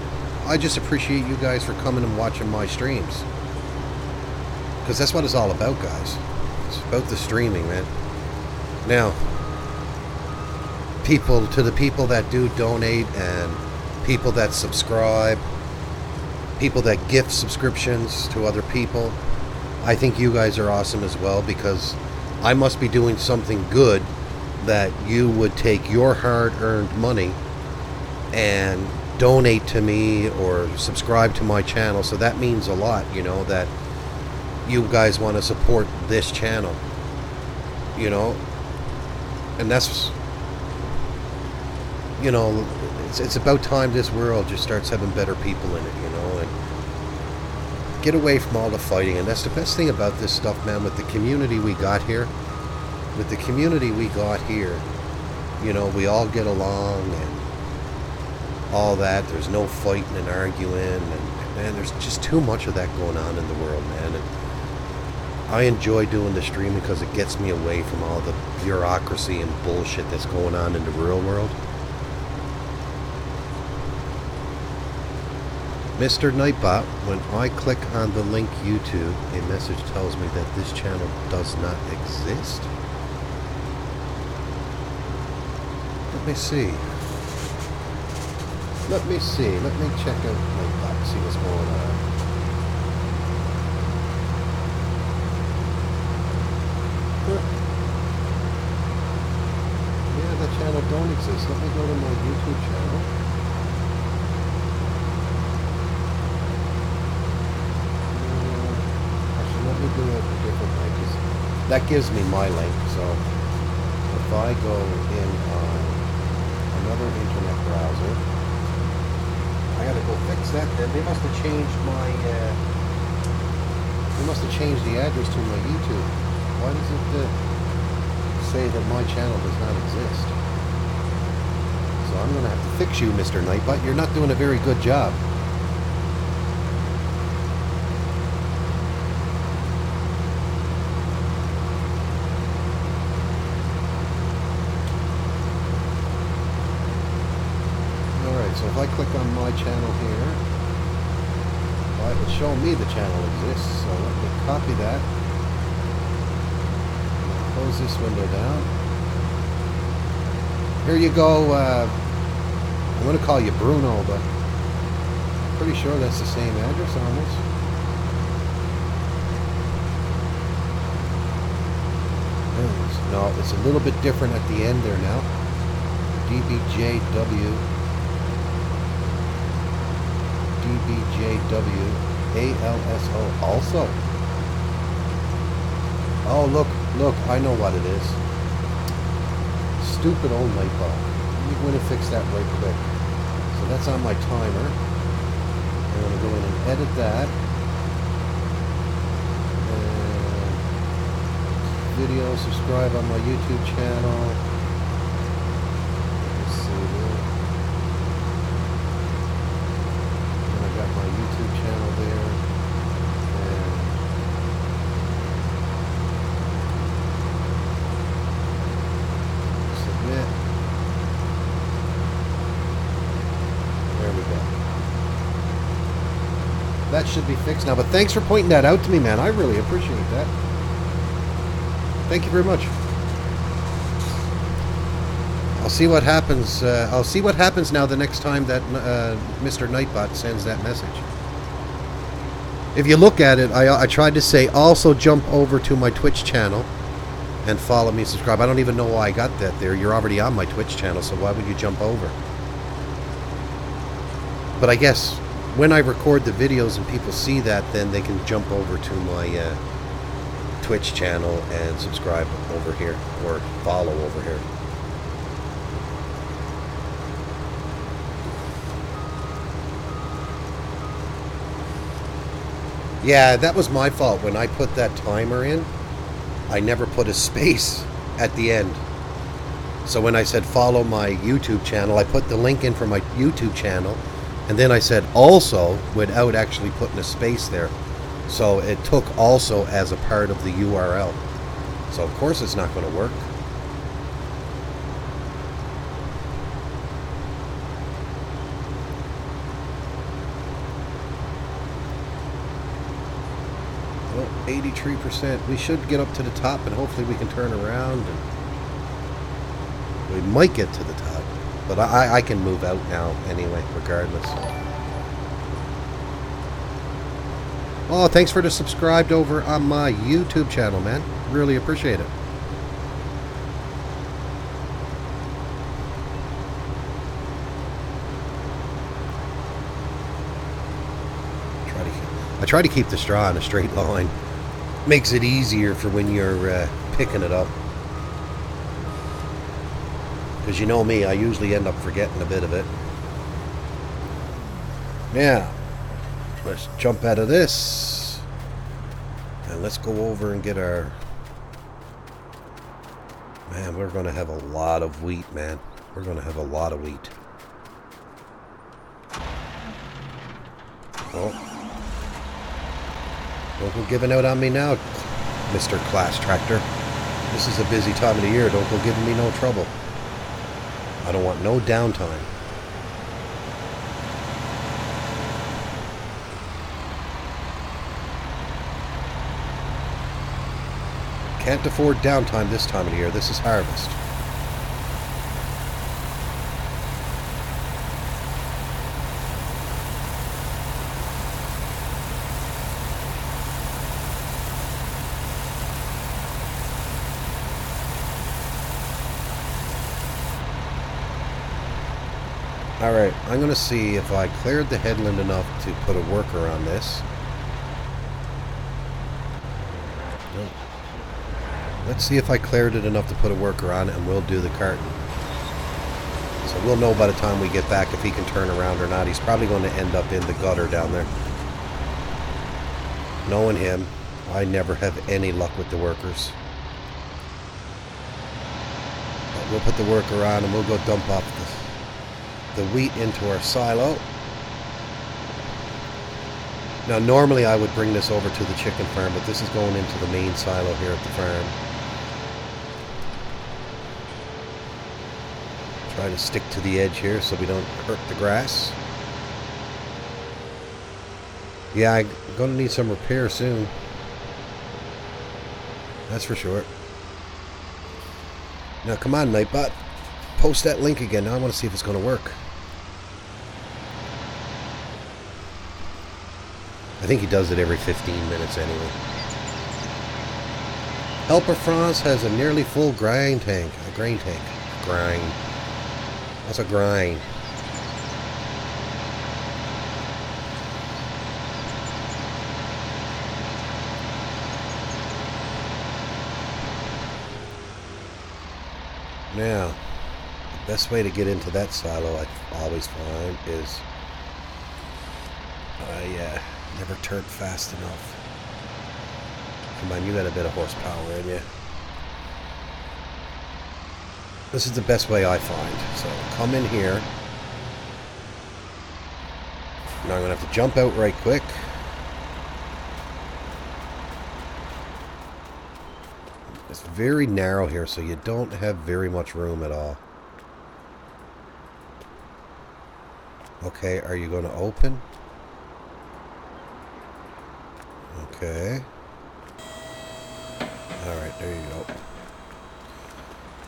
I just appreciate you guys for coming and watching my streams. Because that's what it's all about, guys. It's about the streaming, man. Now, to the people that do donate and people that subscribe, people that gift subscriptions to other people, I think you guys are awesome as well, because I must be doing something good that you would take your hard-earned money and donate to me or subscribe to my channel. So that means a lot, you know, that you guys want to support this channel, you know. And that's, you know, it's about time this world just starts having better people in it, you know, and get away from all the fighting. And that's the best thing about this stuff, man, with the community we got here. With the community we got here, you know, we all get along and all that. There's no fighting and arguing, and man, there's just too much of that going on in the world, man. And I enjoy doing the streaming because it gets me away from all the bureaucracy and bullshit that's going on in the real world. Mr. Nightbot, when I click on the link YouTube, a message tells me that this channel does not exist. Let me see. Let me see. Let me check out Nightbot, see what's going on. Yeah, that channel don't exist. Let me go to my YouTube channel. Actually, let me do it a different way, because that gives me my link. So if I go in on another internet browser, I gotta go fix that. Then they must have changed my. They must have changed the address to my YouTube. Why does it say that my channel does not exist? So I'm going to have to fix you, Mr. Nightbot. You're not doing a very good job. Alright, so if I click on my channel here, well, it would show me the channel exists. So let me copy that. Close this window down. Here you go. I'm going to call you Bruno, but I'm pretty sure that's the same address almost. No, it's a little bit different at the end there now. DBJW ALSO also. Oh, look, I know what it is. Stupid old Nightbot. Let me go in and fix that right quick. So that's on my timer. I'm going to go in and edit that. And video, subscribe on my YouTube channel. Let's see here. And I got my YouTube channel there. That should be fixed now, but thanks for pointing that out to me, man. I really appreciate that. Thank you very much. I'll see what happens. I'll see what happens now the next time that Mr. Nightbot sends that message. If you look at it, I tried to say also jump over to my Twitch channel and follow me, subscribe. I don't even know why I got that there. You're already on my Twitch channel, so why would you jump over? But I guess when I record the videos and people see that, then they can jump over to my Twitch channel and subscribe over here, or follow over here. Yeah, that was my fault. When I put that timer in, I never put a space at the end. So when I said follow my YouTube channel, I put the link in for my YouTube channel, and then I said also without actually putting a space there. So it took also as a part of the URL. So of course it's not going to work. Well, 83%. We should get up to the top, and hopefully we can turn around, and we might get to the top. But I can move out now anyway, regardless. Oh, thanks for the subscribed over on my YouTube channel, man. Really appreciate it. I try to keep the straw in a straight line. Makes it easier for when you're picking it up. Because you know me, I usually end up forgetting a bit of it. Now, let's jump out of this. And let's go over and get our... Man, we're going to have a lot of wheat, man. We're going to have a lot of wheat. Oh. Don't go giving out on me now, Mr. Class Tractor. This is a busy time of the year. Don't go giving me no trouble. I don't want no downtime. Can't afford downtime this time of the year. This is harvest. Alright, I'm going to see if I cleared the headland enough to put a worker on this. Nope. Let's see if I cleared it enough to put a worker on, and we'll do the carton. So we'll know by the time we get back if he can turn around or not. He's probably going to end up in the gutter down there. Knowing him, I never have any luck with the workers. But we'll put the worker on and we'll go dump off the wheat into our silo. Now normally I would bring this over to the chicken farm, but this is going into the main silo here at the farm. Try to stick to the edge here so we don't hurt the grass. Yeah, I'm going to need some repair soon. That's for sure. Now come on, Nightbot. Post that link again. Now I want to see if it's going to work. I think he does it every 15 minutes anyway. Helper France has a nearly full grain tank. A grain tank. Grind. That's a grind. Now, the best way to get into that silo, I always find, is I never turn fast enough. Come on, you got a bit of horsepower in you. This is the best way I find. So come in here. Now I'm going to have to jump out right quick. It's very narrow here, so you don't have very much room at all. Okay, are you going to open? Okay. Alright, there you go.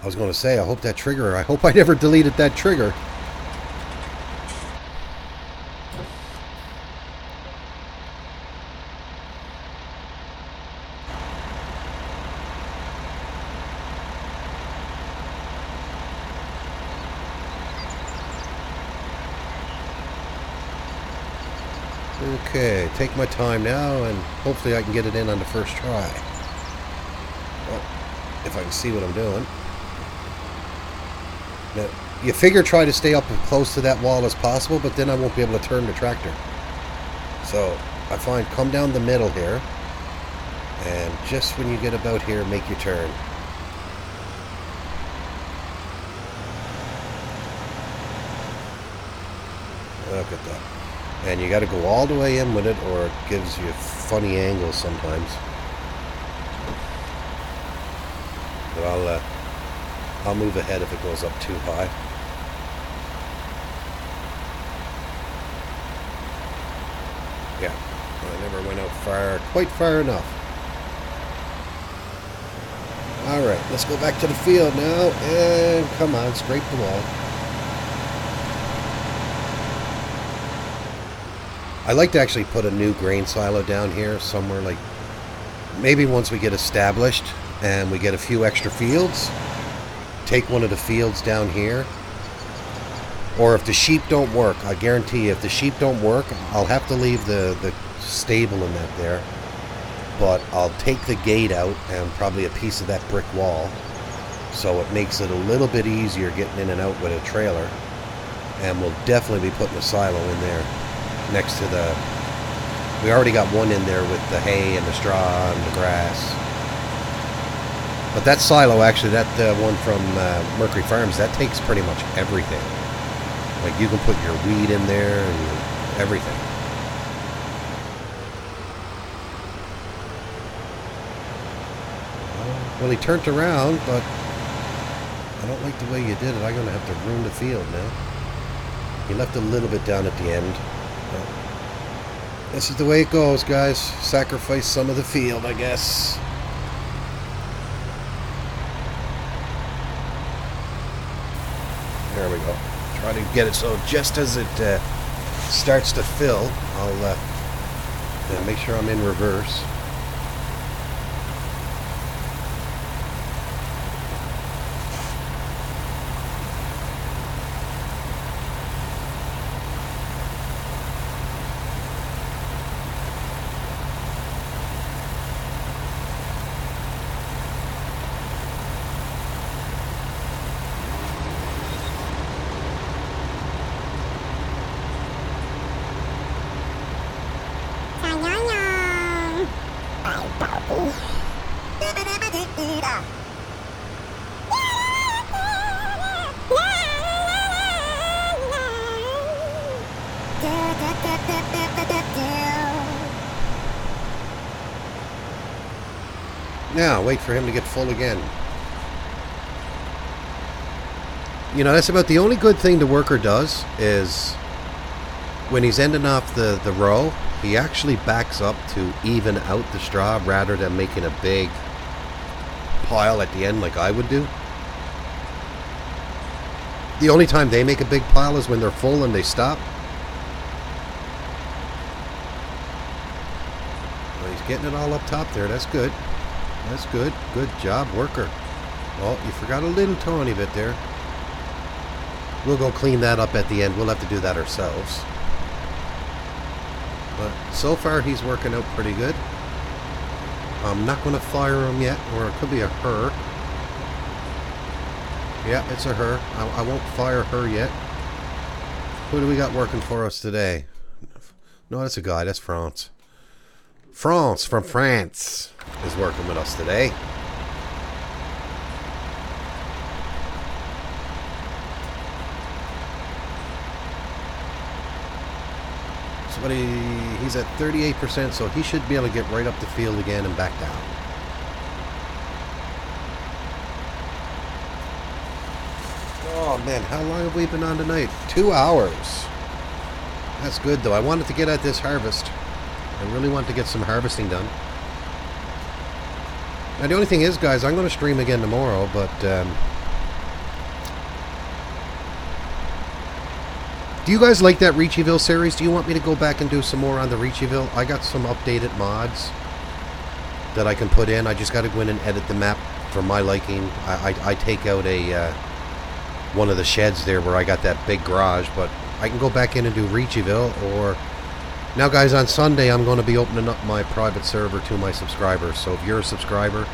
I was going to say, I hope I never deleted that trigger. Okay, take my time now, and hopefully I can get it in on the first try. Well, if I can see what I'm doing. Now, you figure try to stay up as close to that wall as possible, but then I won't be able to turn the tractor. So, I find come down the middle here, and just when you get about here, make your turn. Look at that. And you got to go all the way in with it, or it gives you funny angles sometimes. But I'll move ahead if it goes up too high. Yeah, I never went out quite far enough. Alright, let's go back to the field now, and come on, scrape the wall. I like to actually put a new grain silo down here somewhere, like maybe once we get established and we get a few extra fields, take one of the fields down here. Or if the sheep don't work, I guarantee you, if the sheep don't work, I'll have to leave the stable in that there. But I'll take the gate out and probably a piece of that brick wall, so it makes it a little bit easier getting in and out with a trailer. And we'll definitely be putting a silo in there next to the... We already got one in there with the hay and the straw and the grass. But that silo, actually, that one from Mercury Farms, that takes pretty much everything. Like, you can put your weed in there and everything. Well, he turned around, but I don't like the way you did it. I'm going to have to ruin the field now. He left a little bit down at the end. But this is the way it goes, guys. Sacrifice some of the field, I guess. There we go. Try to get it so just as it starts to fill, I'll make sure I'm in reverse. Now, wait for him to get full again. You know, that's about the only good thing the worker does is when he's ending off the row, he actually backs up to even out the straw rather than making a big pile at the end like I would do. The only time they make a big pile is when they're full and they stop. Well, he's getting it all up top there. That's good. That's good. Good job, worker. Oh, you forgot a little tiny bit there. We'll go clean that up at the end. We'll have to do that ourselves. But so far, he's working out pretty good. I'm not going to fire him yet, or it could be a her. Yeah, it's a her. I won't fire her yet. Who do we got working for us today? No, that's a guy. That's France. France from France is working with us today. So what he's at 38%, so he should be able to get right up the field again and back down. Oh man, how long have we been on tonight? 2 hours. That's good though. I wanted to get at this harvest. I really want to get some harvesting done. Now the only thing is, guys, I'm going to stream again tomorrow, but do you guys like that Reachiville series? Do you want me to go back and do some more on the Reachiville? I got some updated mods that I can put in. I just got to go in and edit the map for my liking. I take out a one of the sheds there where I got that big garage, but I can go back in and do Reachiville. Or now, guys, on Sunday I'm going to be opening up my private server to my subscribers. So if you're a subscriber,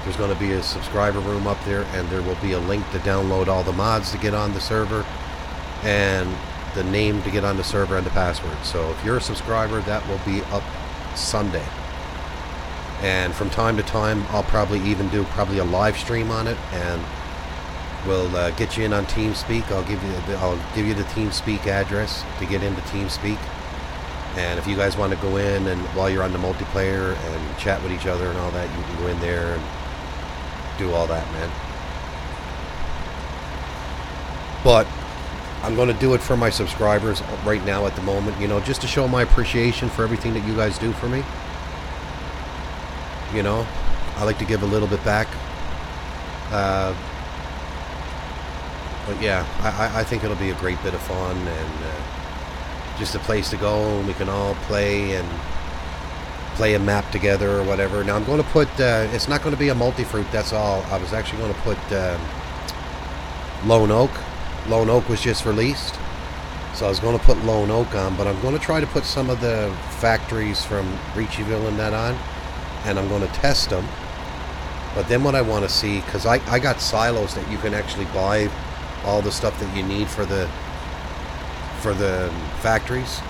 there's going to be a subscriber room up there, and there will be a link to download all the mods to get on the server, and the name to get on the server and the password. So if you're a subscriber, that will be up Sunday. And from time to time, I'll probably even do a live stream on it, and we'll get you in on TeamSpeak. I'll give you the TeamSpeak address to get into TeamSpeak. And if you guys want to go in and while you're on the multiplayer and chat with each other and all that, you can go in there and do all that, man. But I'm going to do it for my subscribers right now at the moment, you know, just to show my appreciation for everything that you guys do for me. You know, I like to give a little bit back. But yeah, I think it'll be a great bit of fun, and just a place to go, and we can all play and play a map together or whatever. Now I'm going to put, it's not going to be a multi-fruit, that's all. I was actually going to put Lone Oak. Lone Oak was just released, so I was going to put Lone Oak on, but I'm going to try to put some of the factories from Reacheville and that on, and I'm going to test them. But then what I want to see, because I got silos that you can actually buy all the stuff that you need for the factories,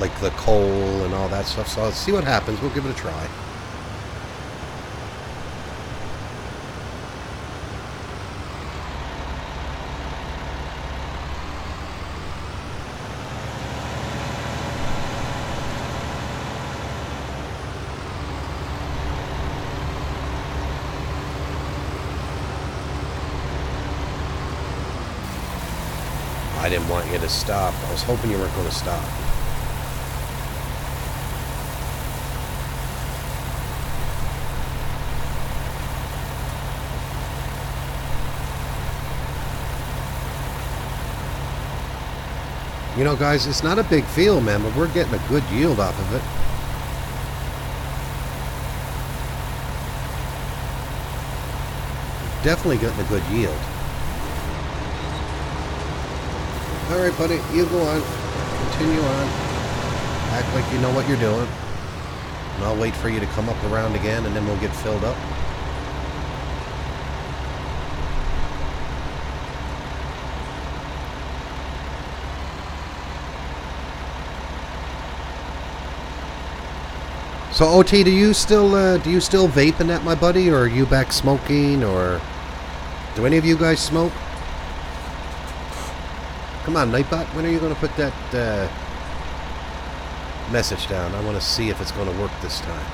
like the coal and all that stuff. So I'll see what happens. We'll give it a try. I didn't want you to stop. I was hoping you weren't going to stop. You know, guys, it's not a big field, man, but we're getting a good yield off of it. Definitely getting a good yield. Alright, buddy, you go on. Continue on. Act like you know what you're doing. And I'll wait for you to come up around again, and then we'll get filled up. So, OT, do you still vape in that, my buddy, or are you back smoking, or do any of you guys smoke? Come on, Nightbot, when are you going to put that message down? I want to see if it's going to work this time.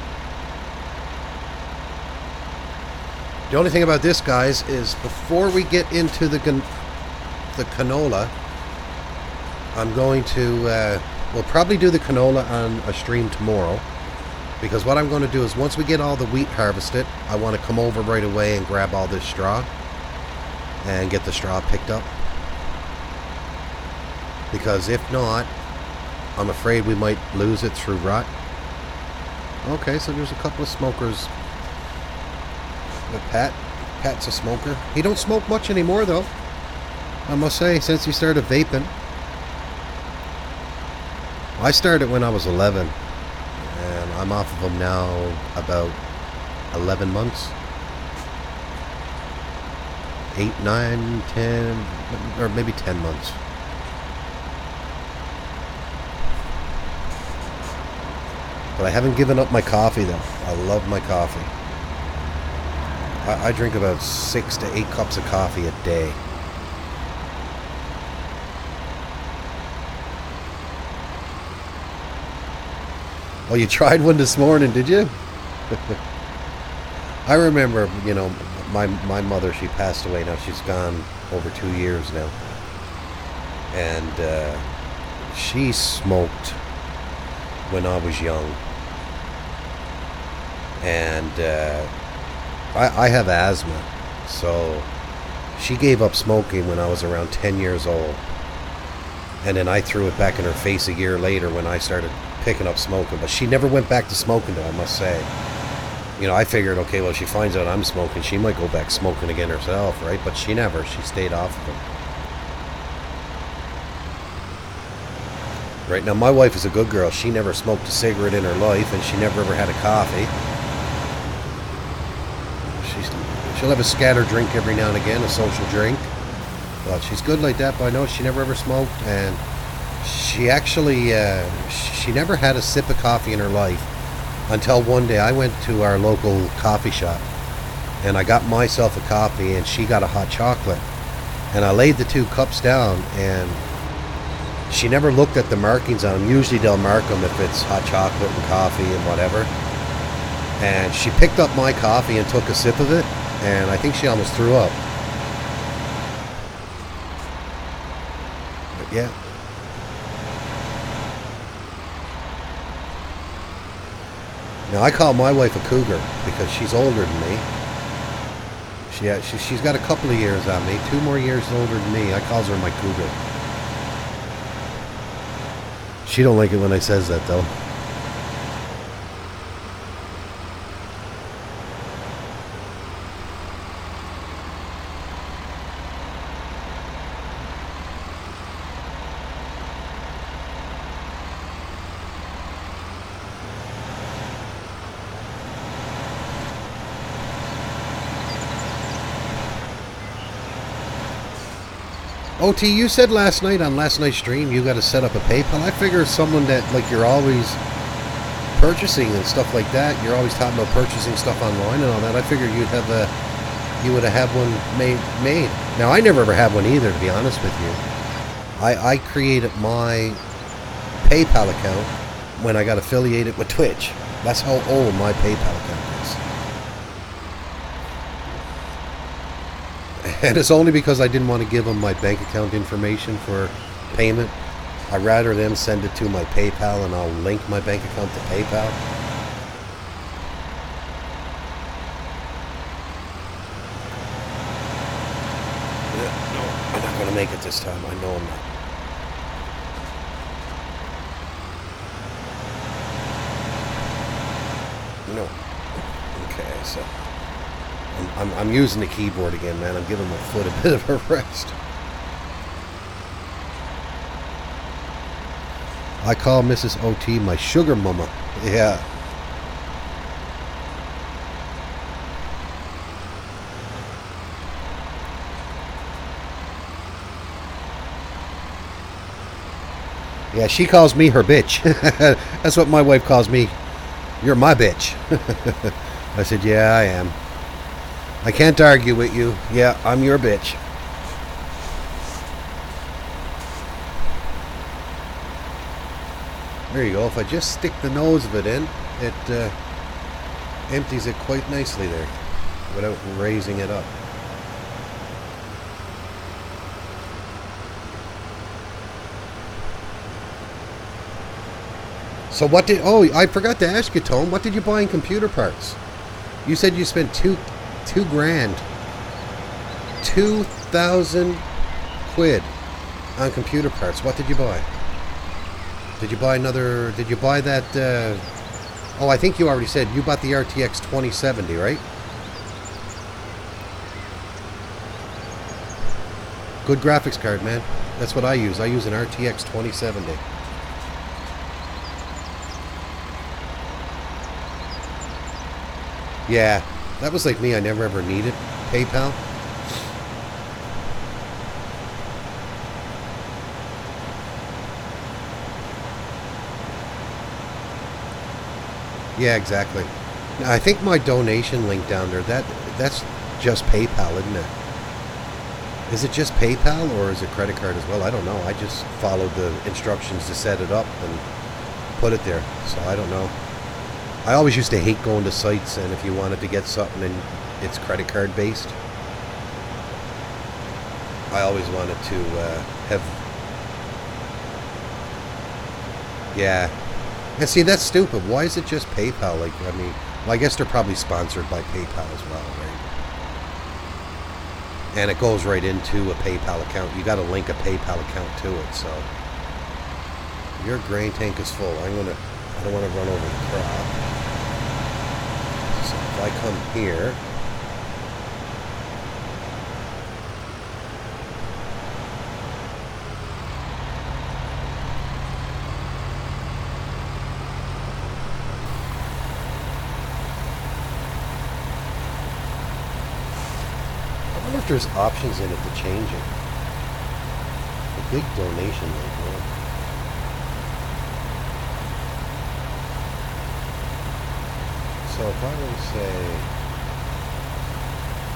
The only thing about this, guys, is before we get into the canola, I'm going to, we'll probably do the canola on a stream tomorrow, because what I'm going to do is once we get all the wheat harvested, I want to come over right away and grab all this straw and get the straw picked up. Because if not, I'm afraid we might lose it through rot. Okay, so there's a couple of smokers. With Pat's a smoker. He don't smoke much anymore, though, I must say, since he started vaping. I started when I was 11, and I'm off of them now about 11 months. 8, 9, 10, or maybe 10 months. But I haven't given up my coffee, though. I love my coffee. I drink about 6 to 8 cups of coffee a day. Oh, you tried one this morning, did you? I remember, you know, my mother, she passed away now. She's gone over 2 years now. And she smoked when I was young. And I have asthma, so she gave up smoking when I was around 10 years old. And then I threw it back in her face a year later when I started picking up smoking. But she never went back to smoking, though, I must say. You know, I figured, okay, well, if she finds out I'm smoking, she might go back smoking again herself, right? But she never. She stayed off of it. Right now, my wife is a good girl. She never smoked a cigarette in her life, and she never ever had a coffee. She'll have a scatter drink every now and again, a social drink. But she's good like that, but I know she never ever smoked, and she actually, she never had a sip of coffee in her life Until one day I went to our local coffee shop and I got myself a coffee and she got a hot chocolate. And I laid the 2 cups down and she never looked at the markings on them. Usually they'll mark them if it's hot chocolate and coffee and whatever. And she picked up my coffee and took a sip of it, and I think she almost threw up. But yeah. Now I call my wife a cougar because she's older than me. She's got a couple of years on me, 2 more years older than me. I calls her my cougar. She don't like it when I says that though. OT, you said last night on last night's stream you got to set up a PayPal. I figure someone that, like, you're always purchasing and stuff like that. You're always talking about purchasing stuff online and all that. I figured you would have one made. Now, I never ever had one either, to be honest with you. I created my PayPal account when I got affiliated with Twitch. That's how old my PayPal account is. And it's only because I didn't want to give them my bank account information for payment. I'd rather them send it to my PayPal and I'll link my bank account to PayPal. No, I'm not going to make it this time. I know I'm not. No. Okay, so I'm using the keyboard again, man. I'm giving my foot a bit of a rest. I call Mrs. OT my sugar mama. Yeah. Yeah, she calls me her bitch. That's what my wife calls me. You're my bitch. I said, yeah, I am. I can't argue with you. Yeah, I'm your bitch. There you go. If I just stick the nose of it in, it empties it quite nicely there without raising it up. So what did... Oh, I forgot to ask you, Tone. What did you buy in computer parts? You said you spent $2 grand. 2,000 quid on computer parts. What did you buy? Did you buy another... Did you buy that... Oh, I think you already said you bought the RTX 2070, right? Good graphics card, man. That's what I use. I use an RTX 2070. Yeah, that was like me. I never ever needed PayPal. Yeah, exactly. Now, I think my donation link down there, that's just PayPal, isn't it? Is it just PayPal or is it credit card as well? I don't know. I just followed the instructions to set it up and put it there. So I don't know. I always used to hate going to sites and if you wanted to get something and it's credit card based. I always wanted to have... Yeah. And see, that's stupid. Why is it just PayPal? Like, I mean, well, I guess they're probably sponsored by PayPal as well, right? And it goes right into a PayPal account. You got to link a PayPal account to it, so... Your grain tank is full. I don't want to run over the crop. So if I come here... I wonder if there's options in it to change it. A big donation like that. So if I were to say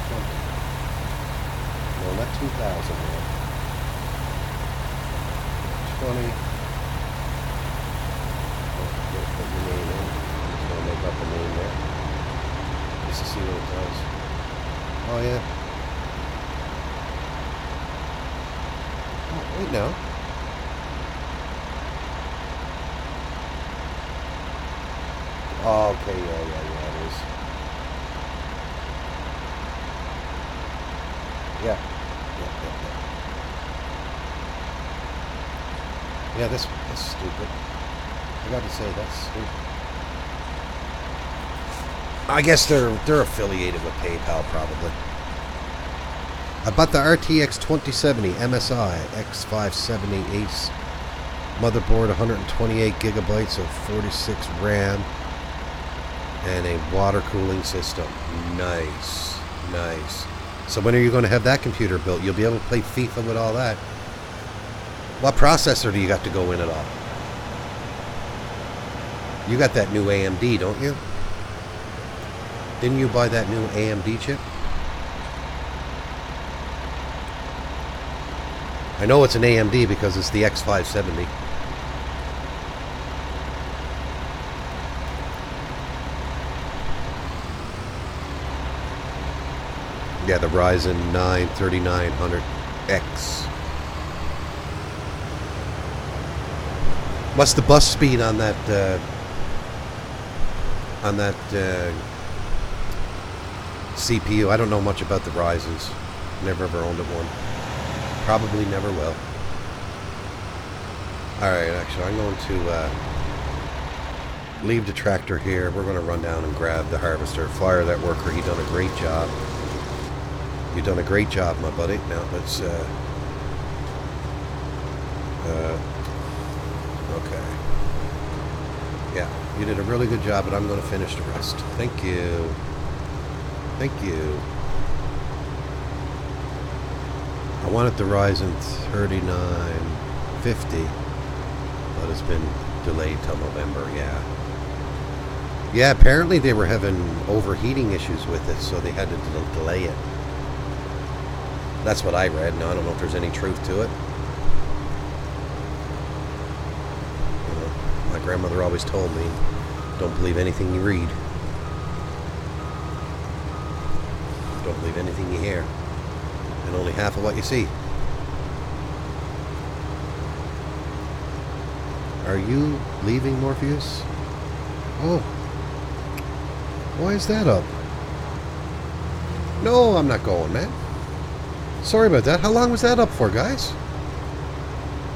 20, no, not 2,000, man. 20. Just put your name in. Just gonna make up a name there, just to see what it does. Oh yeah. Oh, wait now. Oh, okay, yeah, it is. Yeah. Yeah, that's stupid. I got to say, that's stupid. I guess they're affiliated with PayPal, probably. I bought the RTX 2070 MSI X570 Ace motherboard, 128 gigabytes of 46 RAM, and a water cooling system. Nice. So when are you going to have that computer built? You'll be able to play FIFA with all that. What processor do you got to go in at all? You got that new AMD, don't you? Didn't you buy that new AMD chip? I know it's an AMD because it's the X570. Yeah, the Ryzen 9 3900X. What's the bus speed on that CPU? I don't know much about the Ryzens. Never ever owned one. Probably never will. Alright, actually I'm going to leave the tractor here. We're going to run down and grab the harvester. Fire that worker. He done a great job. You done a great job, my buddy. Now let's okay. Yeah, you did a really good job, but I'm going to finish the rest. Thank you. Thank you. I wanted the Ryzen 3950, but it's been delayed till November, yeah. Yeah, apparently they were having overheating issues with it, so they had to delay it. That's what I read. Now, I don't know if there's any truth to it. You know, my grandmother always told me, don't believe anything you read. Don't believe anything you hear. And only half of what you see. Are you leaving, Morpheus? Oh. Why is that up? No, I'm not going, man. Sorry about that. How long was that up for, guys?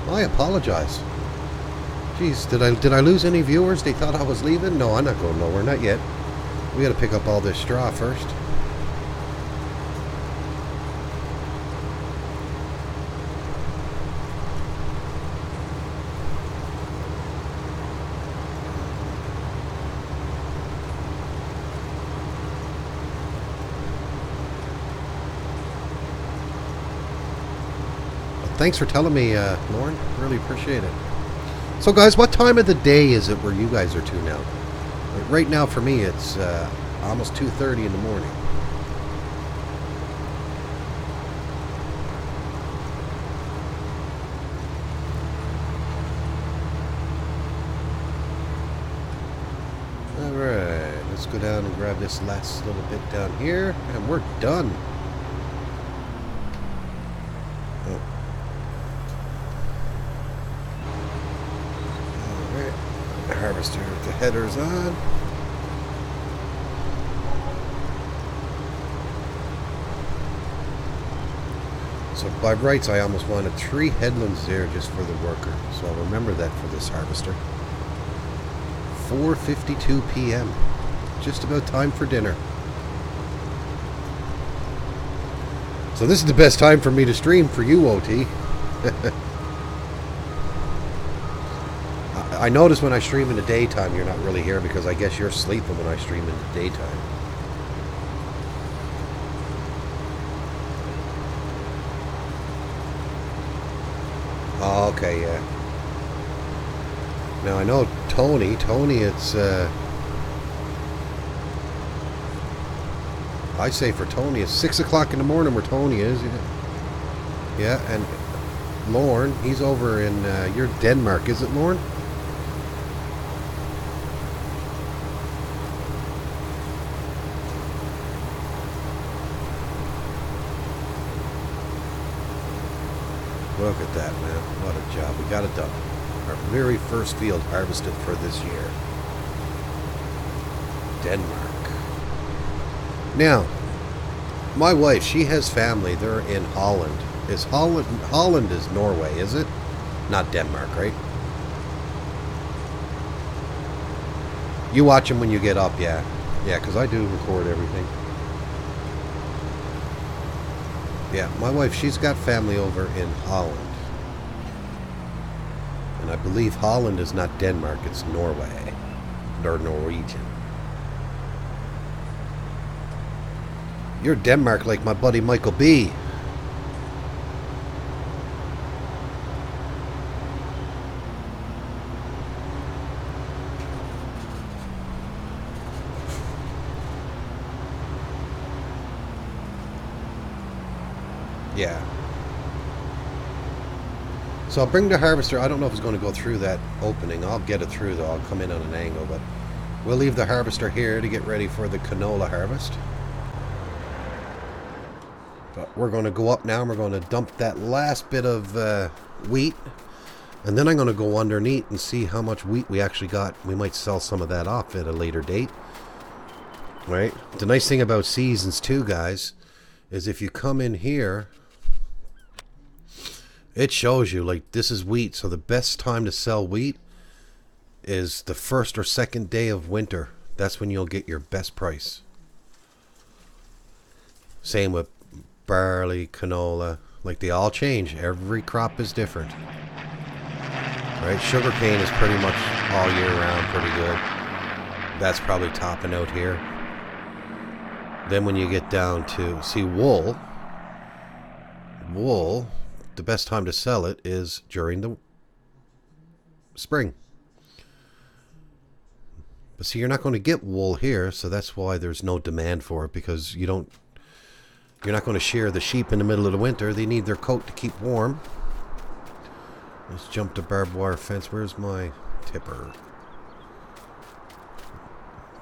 I apologize. Jeez, did I lose any viewers? They thought I was leaving? No, I'm not going nowhere. Not yet. We got to pick up all this straw first. Thanks for telling me, Lauren. Really appreciate it. So, guys, what time of the day is it where you guys are to now? Right now, for me, it's almost 2:30 in the morning. All right, let's go down and grab this last little bit down here, and we're done. Harvester, the header's on. So by rights, I almost wanted 3 headlands there just for the worker. So I'll remember that for this harvester. 4:52 p.m. Just about time for dinner. So this is the best time for me to stream for you, OT. I notice when I stream in the daytime, you're not really here because I guess you're sleeping when I stream in the daytime. Oh, okay, yeah. Now I know Tony, it's I say for Tony, it's 6 o'clock in the morning where Tony is. Yeah, and Lorne, he's over in, you're Denmark, is it, Lorne? Look at that, man. What a job. We got it done. Our very first field harvested for this year. Denmark. Now, my wife, she has family. They're in Holland. Holland is Norway, is it? Not Denmark, right? You watch them when you get up, yeah. Yeah, because I do record everything. Yeah, my wife, she's got family over in Holland. And I believe Holland is not Denmark, it's Norway. Or Norwegian. You're Denmark like my buddy Michael B. Yeah. So I'll bring the harvester. I don't know if it's going to go through that opening. I'll get it through though. I'll come in on an angle, but we'll leave the harvester here to get ready for the canola harvest. But we're going to go up now and we're going to dump that last bit of wheat. And then I'm going to go underneath and see how much wheat we actually got. We might sell some of that off at a later date. Right? The nice thing about seasons too, guys, is if you come in here, it shows you, like, this is wheat. So the best time to sell wheat is the first or second day of winter. That's when you'll get your best price. Same with barley, canola. Like, they all change. Every crop is different. Right? Sugarcane is pretty much all year round pretty good. That's probably topping out here. Then when you get down to, see, wool, the best time to sell it is during the spring. But see, you're not going to get wool here, so that's why there's no demand for it, because you're not going to shear the sheep in the middle of the winter. They need their coat to keep warm. Let's jump the barbed wire fence. Where's my tipper?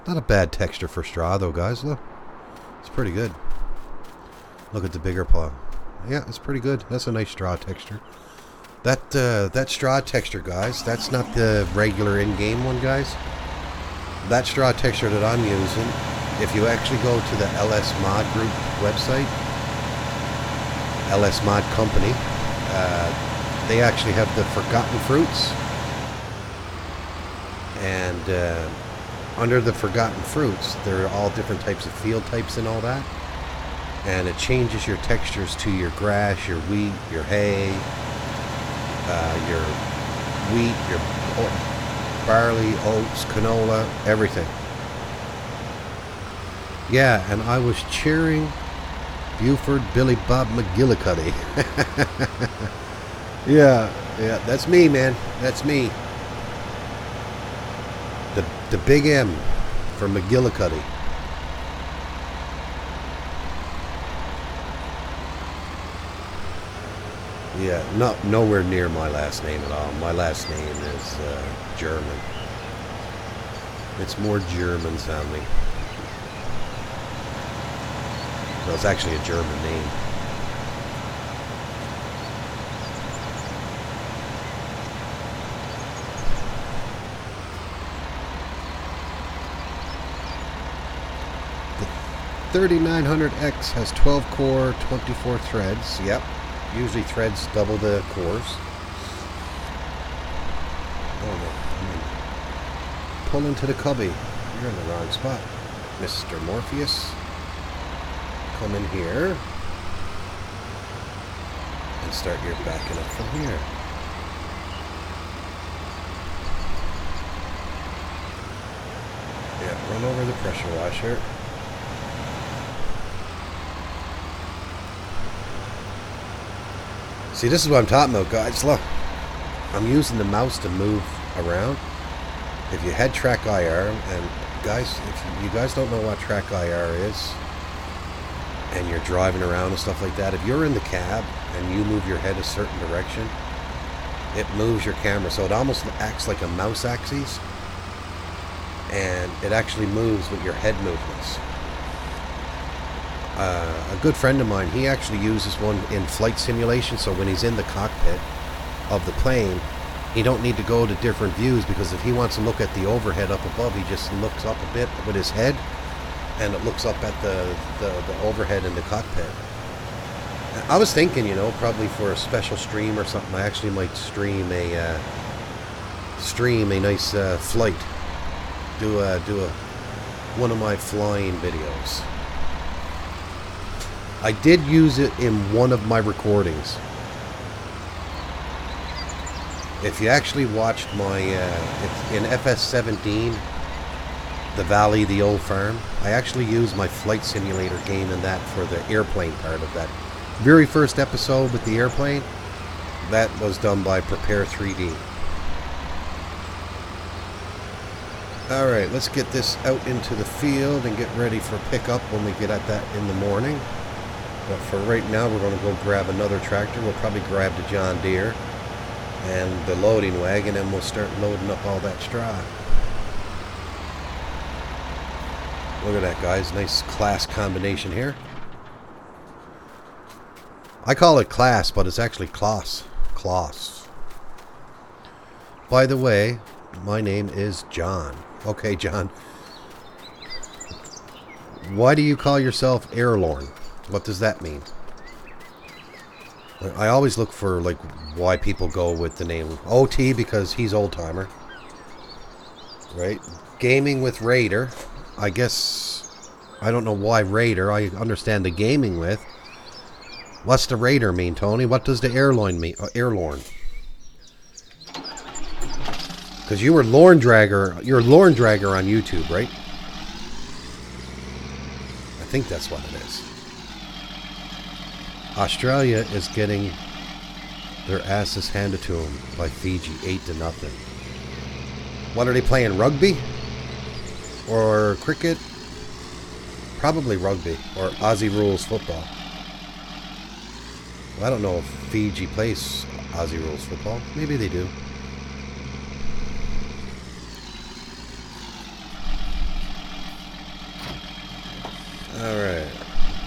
Not a bad texture for straw though, guys. Look, it's pretty good. Look at the bigger plow. Yeah, it's pretty good. That's a nice straw texture. That straw texture, guys, that's not the regular in-game one, guys. That straw texture that I'm using, if you actually go to the LS Mod Group website, LS Mod Company, they actually have the Forgotten Fruits. And under the Forgotten Fruits, there are all different types of field types and all that. And it changes your textures to your grass, your wheat, your hay, your wheat, your barley, oats, canola, everything. Yeah, and I was cheering Buford Billy Bob McGillicuddy. yeah, that's me, man. That's me. The big M for McGillicuddy. Yeah, nowhere near my last name at all. My last name is German. It's more German sounding. So it's actually a German name. The 3900X has 12 core, 24 threads. Yep. Usually threads double the cores. Oh no. Pull into the cubby. You're in the wrong spot. Mr. Morpheus. Come in here. And start your backing up from here. Yeah, run over the pressure washer. See, this is what I'm talking about, guys. Look, I'm using the mouse to move around. If you had track IR, and guys, if you guys don't know what track IR is, and you're driving around and stuff like that, if you're in the cab and you move your head a certain direction, it moves your camera, so it almost acts like a mouse axis, and it actually moves with your head movements. A good friend of mine, he actually uses one in flight simulation, so when he's in the cockpit of the plane, he don't need to go to different views, because if he wants to look at the overhead up above, he just looks up a bit with his head, and it looks up at the overhead in the cockpit. I was thinking, you know, probably for a special stream or something, I actually might stream a nice flight. Do a one of my flying videos. I did use it in one of my recordings. If you actually watched my it's in FS19, the Valley, the Old Farm, I actually used my flight simulator game in that for the airplane part of that. Very first episode with the airplane, that was done by Prepare 3D. Alright, let's get this out into the field and get ready for pickup when we get at that in the morning. But for right now, we're going to go grab another tractor. We'll probably grab the John Deere and the loading wagon, and we'll start loading up all that straw. Look at that, guys. Nice class combination here. I call it class, but it's actually Klaus. Klaus. By the way, my name is John. Okay, John. Why do you call yourself Airlorn? What does that mean? I always look for, like, why people go with the name OT, because he's old-timer. Right? Gaming with Raider. I guess, I don't know why Raider. I understand the gaming with. What's the Raider mean, Tony? What does the Airlorn mean? Airlorn. Because you were Lorn Dragger. You're Lorn Dragger on YouTube, right? I think that's what it is. Australia is getting their asses handed to them by Fiji, 8-0. What are they playing? Rugby? Or cricket? Probably rugby. Or Aussie rules football. Well, I don't know if Fiji plays Aussie rules football. Maybe they do. Alright.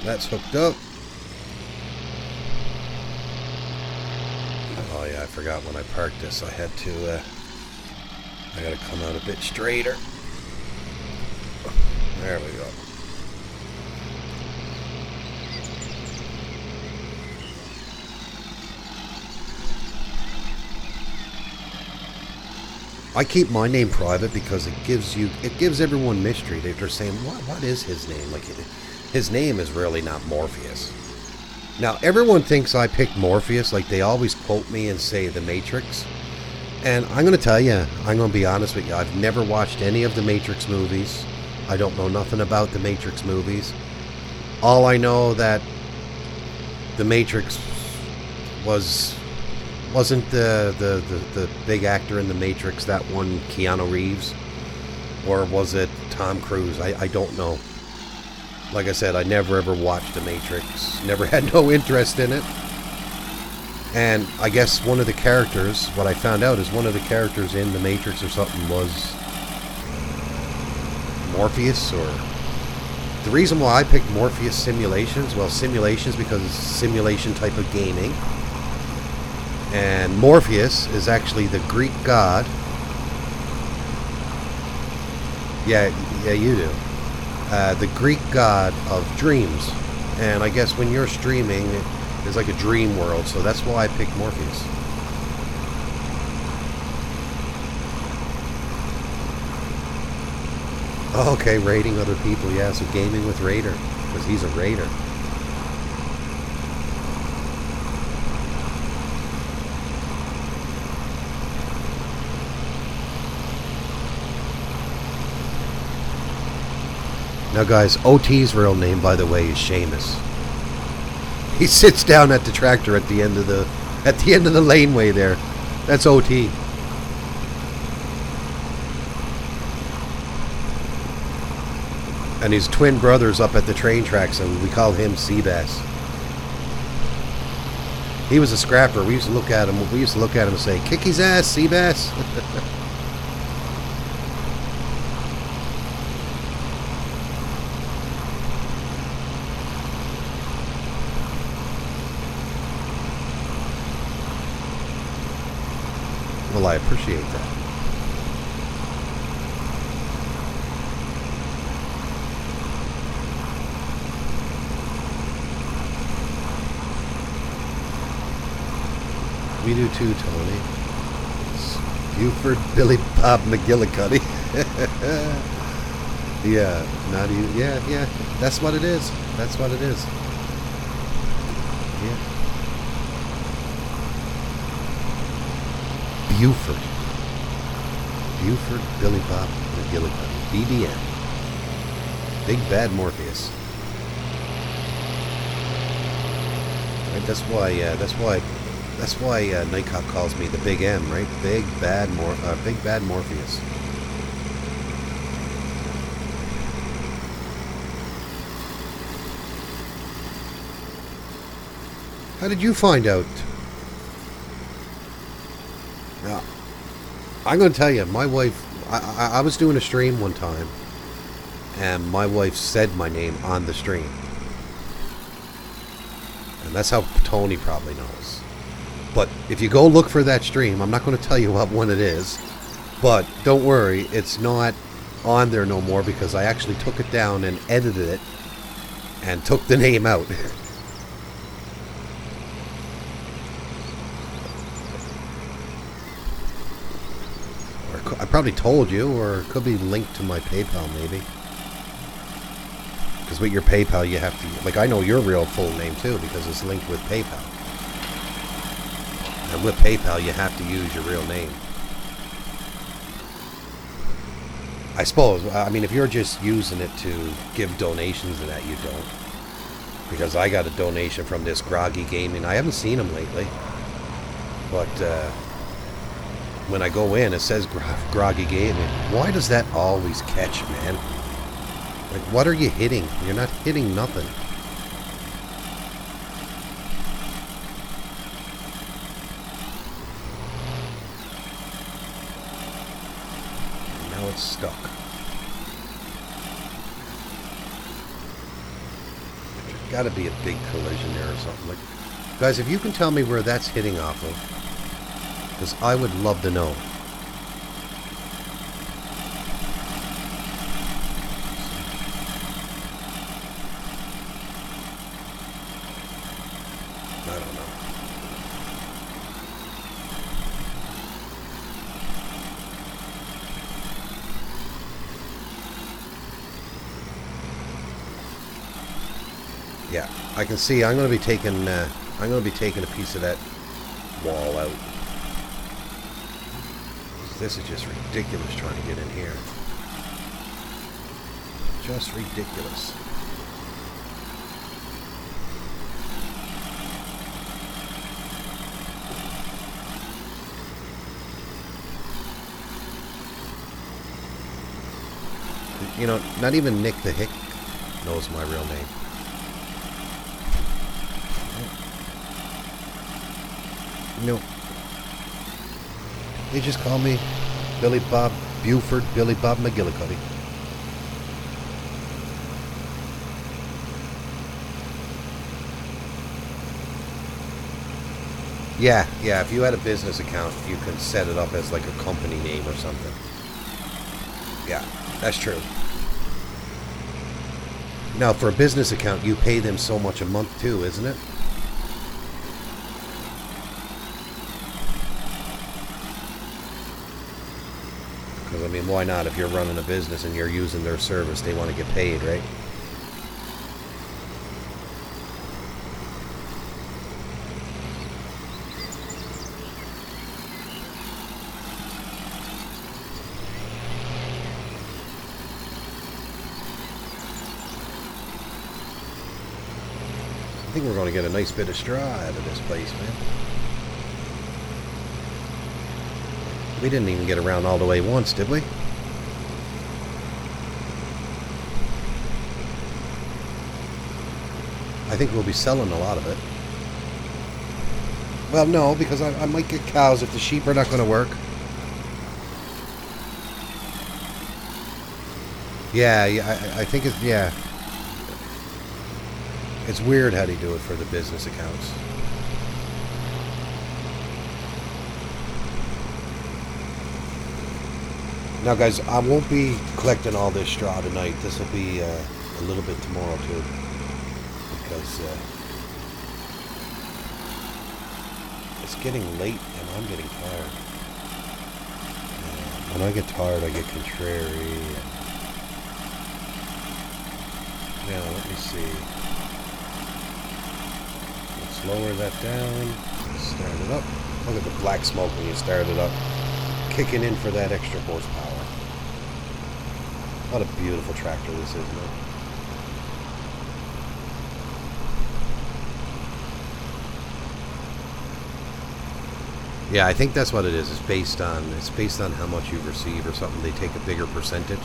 That's hooked up. Oh yeah, I forgot when I parked this. I had to, I gotta come out a bit straighter. There we go. I keep my name private because it gives everyone mystery. They're saying, what is his name? Like, his name is really not Morpheus. Now, everyone thinks I picked Morpheus. Like, they always quote me and say The Matrix. And I'm going to tell you, I'm going to be honest with you, I've never watched any of the Matrix movies. I don't know nothing about the Matrix movies. All I know that the Matrix wasn't the big actor in the Matrix, that one Keanu Reeves, or was it Tom Cruise? I don't know. Like I said, I never ever watched the Matrix, never had no interest in it. And I guess one of the characters, what I found out is one of the characters in the Matrix or something was Morpheus. Or the reason why I picked Morpheus Simulations, well, Simulations because it's simulation type of gaming. And Morpheus is actually the Greek god. Yeah, you do. The Greek god of dreams. And I guess when you're streaming, it's like a dream world, so that's why I picked Morpheus. Okay, raiding other people, yeah, so gaming with Raider, because he's a raider. Now guys, OT's real name, by the way, is Seamus. He sits down at the tractor at the end of the laneway there. That's OT. And his twin brothers up at the train tracks, and we called him Seabass. He was a scrapper. We used to look at him. We used to look at him and say, "Kick his ass, Seabass." Well, I appreciate that. We do too, Tony. It's Buford, Billy Bob McGillicuddy. Yeah, not you. Yeah. That's what it is. That's what it is. Yeah. Buford, Billy Bob McGillicuddy. BBM. Big Bad Morpheus. Right, that's why Nightcop calls me the Big M, right? Big Bad Morpheus. How did you find out? Now, I'm going to tell you, my wife, I was doing a stream one time, and my wife said my name on the stream. And that's how Tony probably knows. But if you go look for that stream, I'm not going to tell you what one it is, but don't worry, it's not on there no more because I actually took it down and edited it and took the name out. I probably told you, or it could be linked to my PayPal maybe. Because with your PayPal you have to, like, I know your real full name too because it's linked with PayPal. And with PayPal you have to use your real name. I suppose, I mean, if you're just using it to give donations and that, you don't. Because I got a donation from this Groggy Gaming. I haven't seen him lately. But, when I go in, it says Groggy Gaming. Why does that always catch, man? Like, what are you hitting? You're not hitting nothing. Now it's stuck. There's got to be a big collision there or something. Like, guys, if you can tell me where that's hitting off of, because I would love to know. I don't know. Yeah, I can see. I'm going to be taking a piece of that wall out. This is just ridiculous trying to get in here. Just ridiculous. You know, not even Nick the Hick knows my real name. No. They just call me Billy Bob Buford, Billy Bob McGillicuddy. Yeah, if you had a business account, you can set it up as like a company name or something. Yeah, that's true. Now, for a business account, you pay them so much a month too, isn't it? I mean, why not? If you're running a business and you're using their service, they want to get paid, right? I think we're going to get a nice bit of straw out of this place, man. We didn't even get around all the way once, did we? I think we'll be selling a lot of it. Well, no, because I might get cows if the sheep are not going to work. Yeah, I think it's, yeah. It's weird how they do it for the business accounts. Now, guys, I won't be collecting all this straw tonight. This will be a little bit tomorrow, too. Because it's getting late and I'm getting tired. When I get tired, I get contrary. Now, let me see. Let's lower that down. Start it up. Look at the black smoke when you start it up. Kicking in for that extra horsepower. What a beautiful tractor this is, man. Yeah, I think that's what it is. It's based on how much you receive or something. They take a bigger percentage.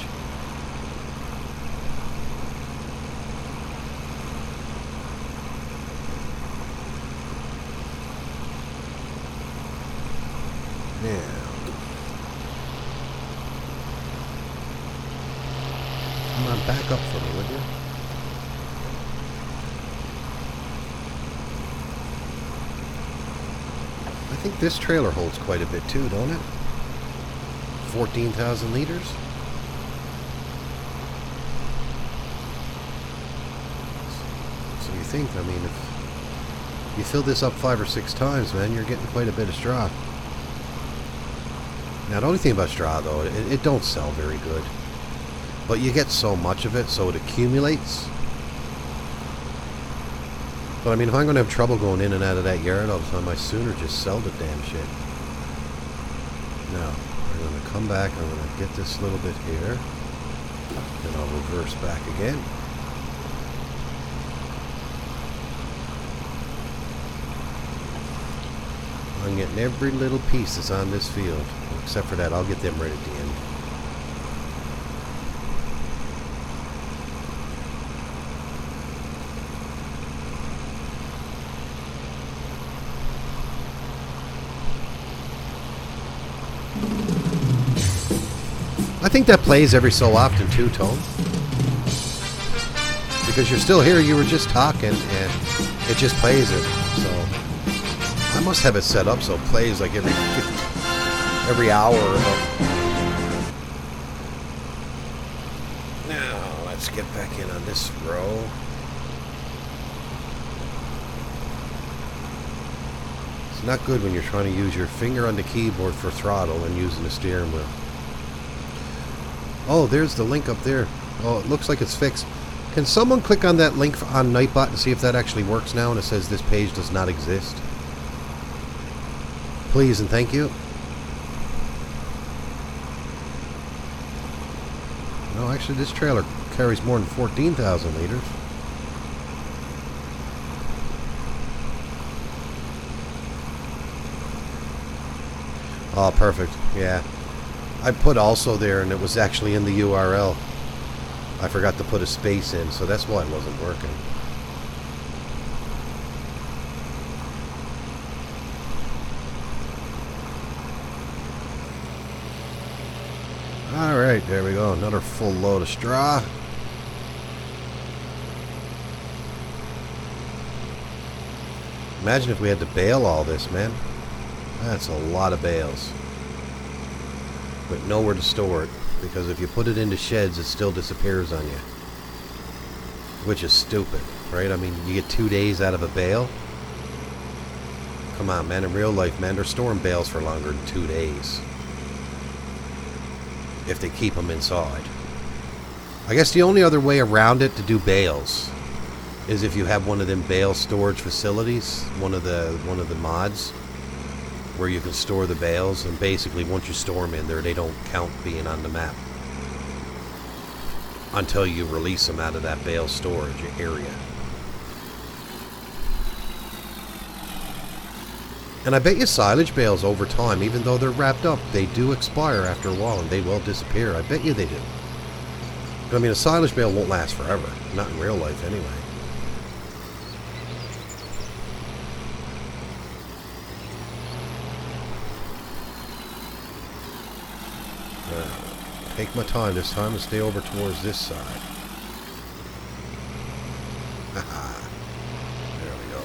Yeah. Come on, back up for me, would you? I think this trailer holds quite a bit too, don't it? 14,000 liters? So you think, I mean, if you fill this up 5 or 6 times, man, you're getting quite a bit of straw. Now, the only thing about straw, though, it don't sell very good. But you get so much of it, so it accumulates. But I mean, if I'm going to have trouble going in and out of that yard all the time, I sooner just sell the damn shit. Now, I'm going to come back, I'm going to get this little bit here. Then I'll reverse back again. I'm getting every little piece that's on this field. Except for that, I'll get them right at the end. I think that plays every so often too, Tone. Because you're still here, you were just talking, and it just plays it. So I must have it set up so it plays like every hour or so. Now let's get back in on this row. It's not good when you're trying to use your finger on the keyboard for throttle and using the steering wheel. Oh, there's the link up there. Oh, it looks like it's fixed. Can someone click on that link on Nightbot and see if that actually works now and it says this page does not exist? Please and thank you. No, actually this trailer carries more than 14,000 liters. Oh, perfect. Yeah. I put also there, and it was actually in the URL. I forgot to put a space in, so that's why it wasn't working. Alright, there we go. Another full load of straw. Imagine if we had to bale all this, man. That's a lot of bales. But nowhere to store it, because if you put it into sheds, it still disappears on you. Which is stupid, right? I mean, you get 2 days out of a bale. Come on, man, in real life, man, they're storing bales for longer than 2 days. If they keep them inside. I guess the only other way around it to do bales is if you have one of them bale storage facilities, one of the mods, where you can store the bales, and basically once you store them in there, they don't count being on the map until you release them out of that bale storage area. And I bet you silage bales over time, even though they're wrapped up, they do expire after a while and they will disappear. I bet you they do. But I mean, a silage bale won't last forever. Not in real life anyway. Take my time this time and stay over towards this side. Haha. There we go.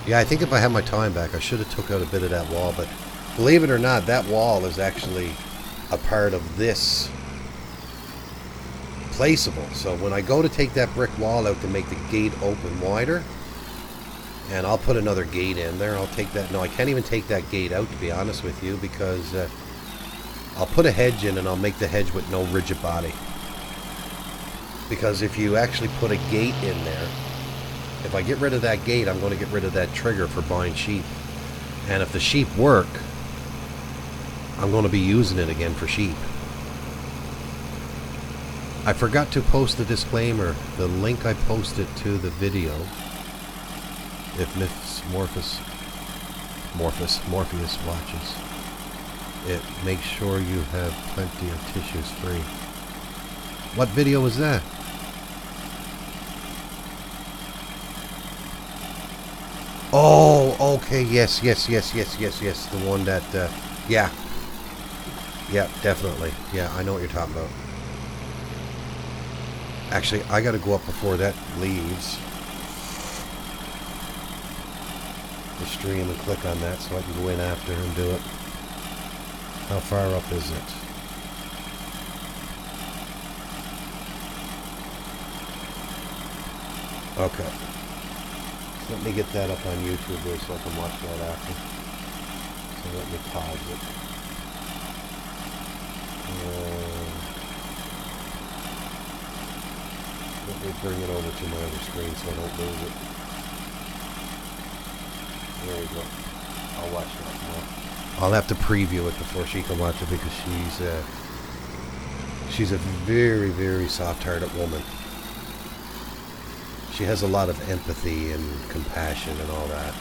Yeah, I think if I had my time back, I should have took out a bit of that wall, but believe it or not, that wall is actually a part of this placeable. So when I go to take that brick wall out to make the gate open wider, and I'll put another gate in there, I'll take that. No, I can't even take that gate out, to be honest with you, because I'll put a hedge in and I'll make the hedge with no rigid body. Because if you actually put a gate in there, if I get rid of that gate, I'm going to get rid of that trigger for buying sheep. And if the sheep work, I'm going to be using it again for sheep. I forgot to post the disclaimer, the link I posted to the video. If Miss Morpheus watches it, make sure you have plenty of tissues free. What video was that? Oh, okay, yes. The one that, yeah. Yeah, definitely. Yeah, I know what you're talking about. Actually, I gotta go up before that leaves the stream and click on that so I can go in after and do it. How far up is it? Okay. So let me get that up on YouTube there so I can watch that after. So let me pause it. Let me bring it over to my other screen so I don't lose it. There we go. I'll watch that more. I'll have to preview it before she can watch it because she's a very, very soft-hearted woman. She has a lot of empathy and compassion and all that.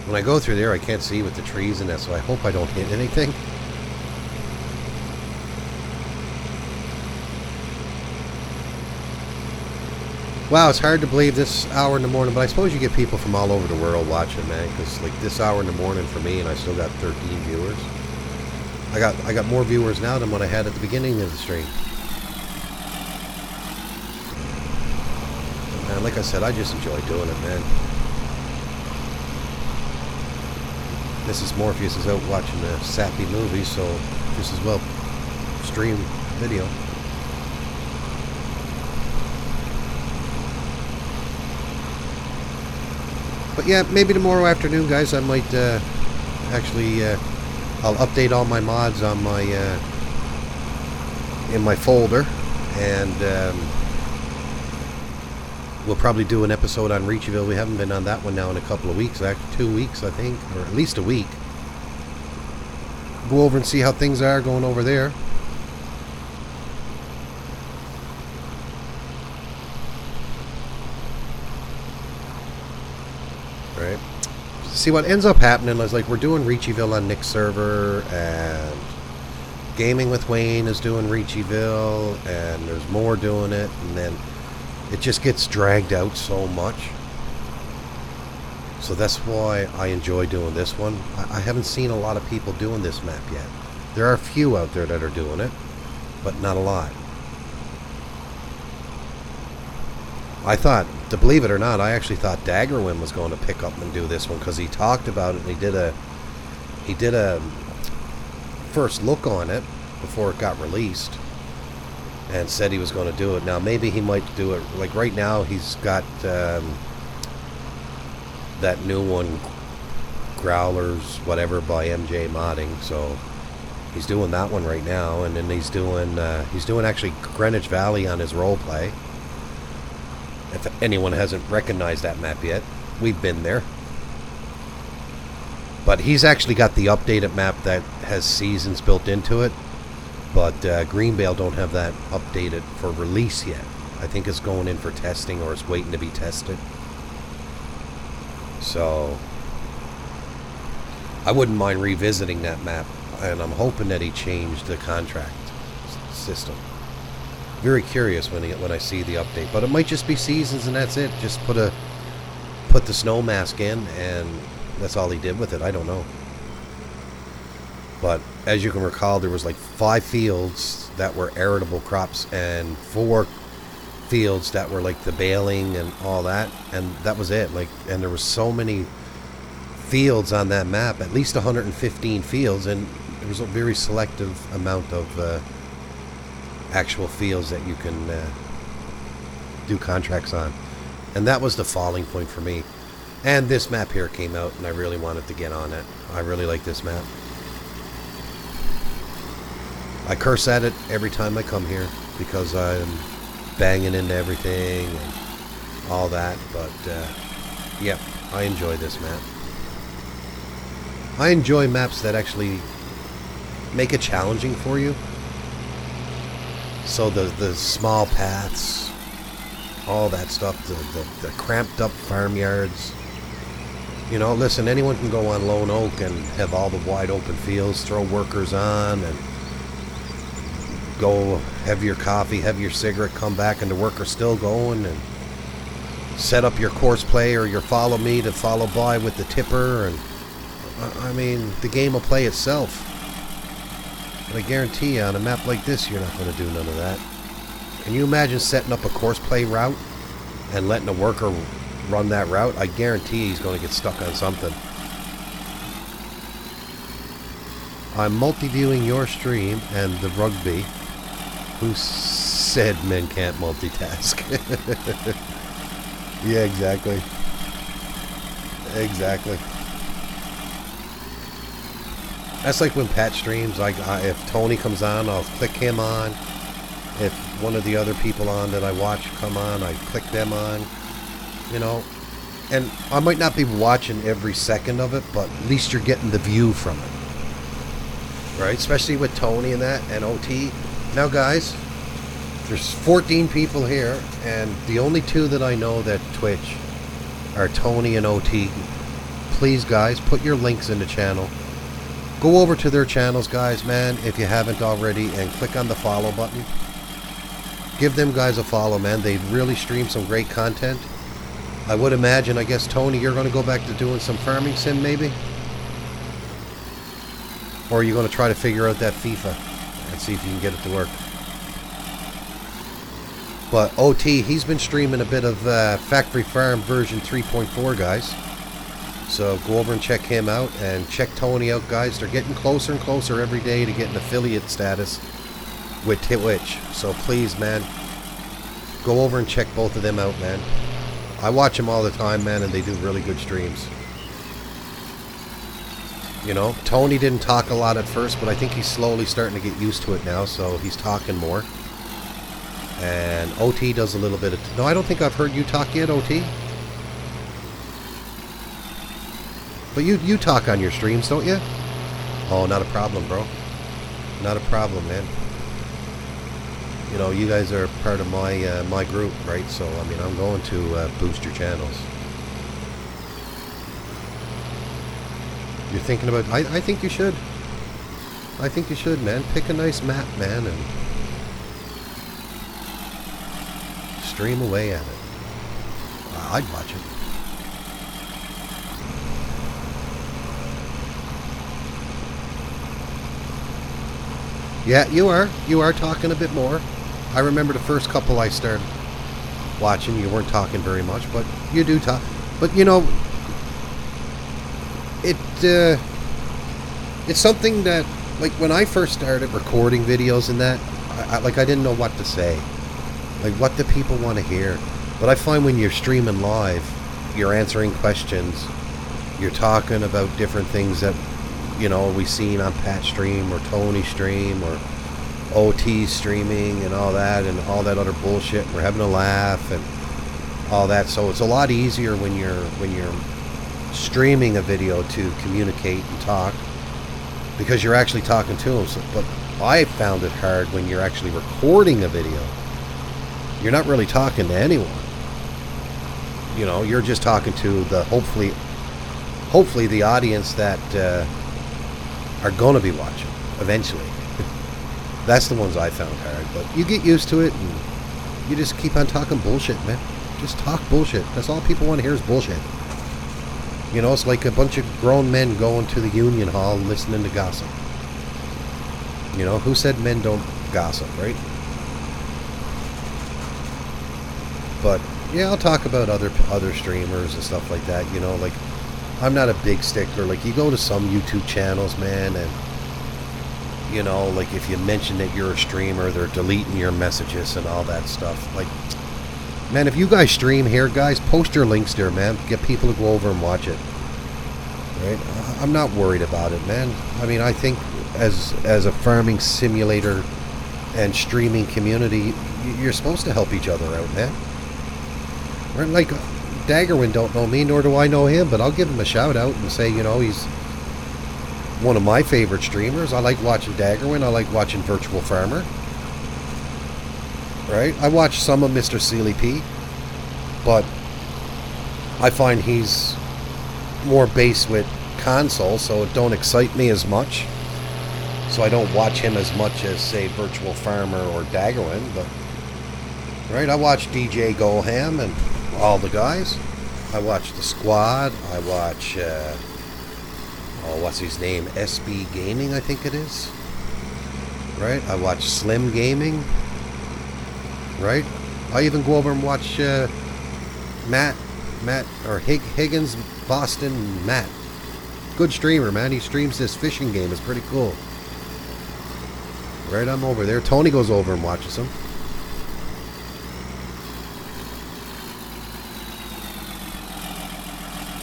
When I go through there, I can't see with the trees and that, so I hope I don't hit anything. Wow, it's hard to believe this hour in the morning, but I suppose you get people from all over the world watching, man, because like this hour in the morning for me, and I still got 13 viewers. I got more viewers now than what I had at the beginning of the stream. And like I said, I just enjoy doing it, man. Mrs. Morpheus is out watching a sappy movie, so just as well stream video. But yeah, maybe tomorrow afternoon, guys, I might actually I'll update all my mods on my in my folder, and we'll probably do an episode on Reachville. We haven't been on that one now in a couple of weeks, actually 2 weeks, I think, or at least a week. Go over and see how things are going over there. Right. See what ends up happening is like we're doing Reachville on Nick's server, and Gaming with Wayne is doing Reachville, and there's more doing it, and then it just gets dragged out so much. So that's why I enjoy doing this one. I haven't seen a lot of people doing this map yet. There are a few out there that are doing it, but not a lot. I thought, to believe it or not, I actually thought Daggerwin was going to pick up and do this one because he talked about it and he did a first look on it before it got released and said he was going to do it. Now maybe he might do it, like right now he's got that new one, Growlers whatever by MJ Modding, so he's doing that one right now, and then he's doing actually Greenwich Valley on his roleplay. If anyone hasn't recognized that map yet, we've been there. But he's actually got the updated map that has seasons built into it. But Greenbale don't have that updated for release yet. I think it's going in for testing, or it's waiting to be tested. So I wouldn't mind revisiting that map, and I'm hoping that he changed the contract system. Very curious when I see the update, but it might just be seasons and that's it. Just put the snow mask in, and that's all he did with it. I don't know. But as you can recall, there was like 5 fields that were arable crops and 4 fields that were like the baling and all that, and that was it. Like, and there was so many fields on that map, at least 115 fields, and there was a very selective amount of actual fields that you can do contracts on, and that was the falling point for me. And this map here came out, and I really wanted to get on it. I really like this map. I curse at it every time I come here because I'm banging into everything and all that, but yeah, I enjoy this map. I enjoy maps that actually make it challenging for you. So the small paths, all that stuff, the cramped up farmyards. You know, listen, anyone can go on Lone Oak and have all the wide open fields, throw workers on, and go have your coffee, have your cigarette, come back, and the worker's still going, and set up your course play or your follow me to follow by with the tipper, and I mean, the game will play itself. But I guarantee you, on a map like this, you're not going to do none of that. Can you imagine setting up a course play route and letting a worker run that route? I guarantee he's going to get stuck on something. I'm multi-viewing your stream and the rugby. Who said men can't multitask? Yeah, exactly. Exactly. That's like when Pat streams. If Tony comes on, I'll click him on. If one of the other people on that I watch come on, I click them on. You know, and I might not be watching every second of it, but at least you're getting the view from it, right? Especially with Tony and that, and OT. Now, guys, there's 14 people here, and the only 2 that I know that Twitch are Tony and OT. Please, guys, put your links in the channel. Go over to their channels, guys, man, if you haven't already, and click on the follow button. Give them guys a follow, man. They really stream some great content. I would imagine, I guess, Tony, you're going to go back to doing some farming sim, maybe? Or are you going to try to figure out that FIFA and see if you can get it to work? But OT, he's been streaming a bit of Factory Farm version 3.4, guys. So go over and check him out, and check Tony out, guys. They're getting closer and closer every day to getting affiliate status with Twitch. So please, man, go over and check both of them out, man. I watch them all the time, man, and they do really good streams. You know, Tony didn't talk a lot at first, but I think he's slowly starting to get used to it now, so he's talking more. And OT does a little bit of... No, I don't think I've heard you talk yet, OT. But you talk on your streams, don't you? Oh, not a problem, bro. Not a problem, man. You know, you guys are part of my my group, right? So, I mean, I'm going to boost your channels. You're thinking about... I think you should. I think you should, man. Pick a nice map, man, and stream away at it. I'd watch it. Yeah, you are. You are talking a bit more. I remember the first couple I started watching, you weren't talking very much, but you do talk. But, you know, it's something that, like, when I first started recording videos and that, I didn't know what to say. Like, what do people want to hear? But I find when you're streaming live, you're answering questions, you're talking about different things that, you know, we seen on Pat stream or Tony stream or OT streaming and all that other bullshit. We're having a laugh, and all that. So it's a lot easier when you're streaming a video to communicate and talk, because you're actually talking to them. So, but I found it hard when you're actually recording a video. You're not really talking to anyone. You know, you're just talking to the hopefully the audience that are going to be watching eventually. That's the ones I found hard. But you get used to it, and you just keep on talking bullshit, man. Just talk bullshit. That's all people want to hear is bullshit. You know, it's like a bunch of grown men going to the union hall and listening to gossip. You know, who said men don't gossip, right? But yeah, I'll talk about other streamers and stuff like that. You know, like, I'm not a big stickler. Like, you go to some YouTube channels, man, and you know, like, if you mention that you're a streamer, they're deleting your messages and all that stuff. Like, man, if you guys stream here, guys, post your links there, man. Get people to go over and watch it. Right? I'm not worried about it, man. I mean, I think as a farming simulator and streaming community, you're supposed to help each other out, man. Right? Like, Daggerwin don't know me, nor do I know him, but I'll give him a shout out and say, you know, he's one of my favorite streamers. I like watching Daggerwin. I like watching Virtual Farmer. Right? I watch some of Mr. Sealy P, but I find he's more based with console, so it don't excite me as much. So I don't watch him as much as, say, Virtual Farmer or Daggerwin. But right, I watch DJ Goham and all the guys. I watch the squad. I watch what's his name? SB Gaming, I think it is. Right? I watch Slim Gaming. Right? I even go over and watch Matt or Higgins Boston Matt. Good streamer, man. He streams this fishing game. It's pretty cool. Right? I'm over there. Tony goes over and watches him.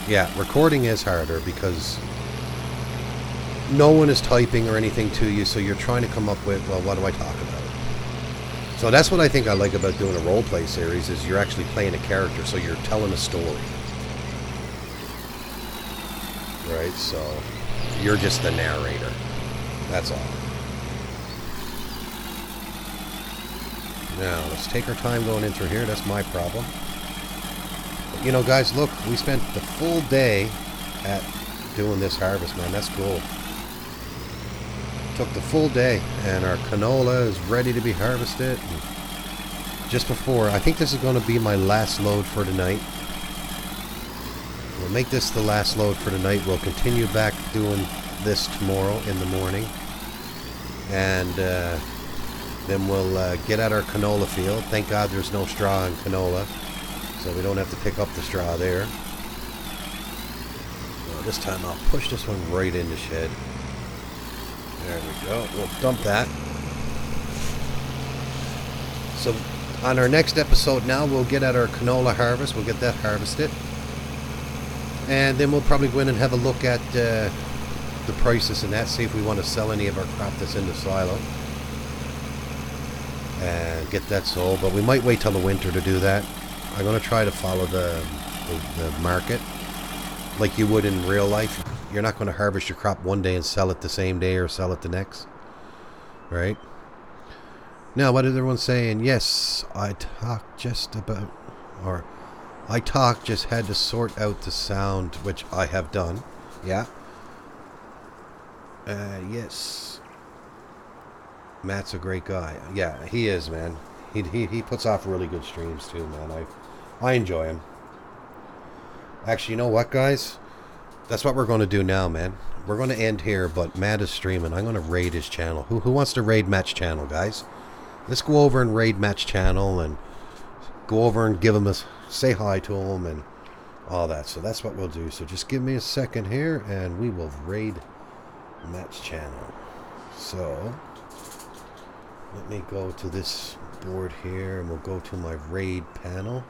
Yeah, recording is harder because no one is typing or anything to you, so you're trying to come up with, well, what do I talk about? So that's what I think I like about doing a roleplay series, is you're actually playing a character, so you're telling a story. Right, so you're just the narrator. That's all. Now, let's take our time going in through here. That's my problem. But, you know, guys, look, we spent the full day at doing this harvest, man. That's cool. Took the full day, and our canola is ready to be harvested. And just before, I think this is going to be my last load for tonight. We'll make this the last load for tonight. We'll continue back doing this tomorrow in the morning, and then we'll get at our canola field. Thank God there's no straw in canola, so we don't have to pick up the straw there. So this time I'll push this one right in the shed. There we go. We'll dump that. So on our next episode now, we'll get at our canola harvest. We'll get that harvested. And then we'll probably go in and have a look at the prices and that, see if we want to sell any of our crop that's in the silo. And get that sold. But we might wait till the winter to do that. I'm going to try to follow the market like you would in real life. You're not going to harvest your crop one day and sell it the same day or sell it the next. Right? Now, what is everyone saying? Yes, I talk just about... Or, I talk, just had to sort out the sound, which I have done. Yeah. Yes. Matt's a great guy. Yeah, he is, man. He puts off really good streams, too, man. I enjoy him. Actually, you know what, guys? That's what we're going to do now, man. We're going to end here, but Matt is streaming. I'm going to raid his channel. Who wants to raid Matt's channel, guys? Let's go over and raid Matt's channel and go over and give him a... say hi to him and all that. So that's what we'll do. So just give me a second here and we will raid Matt's channel. So let me go to this board here and we'll go to my raid panel.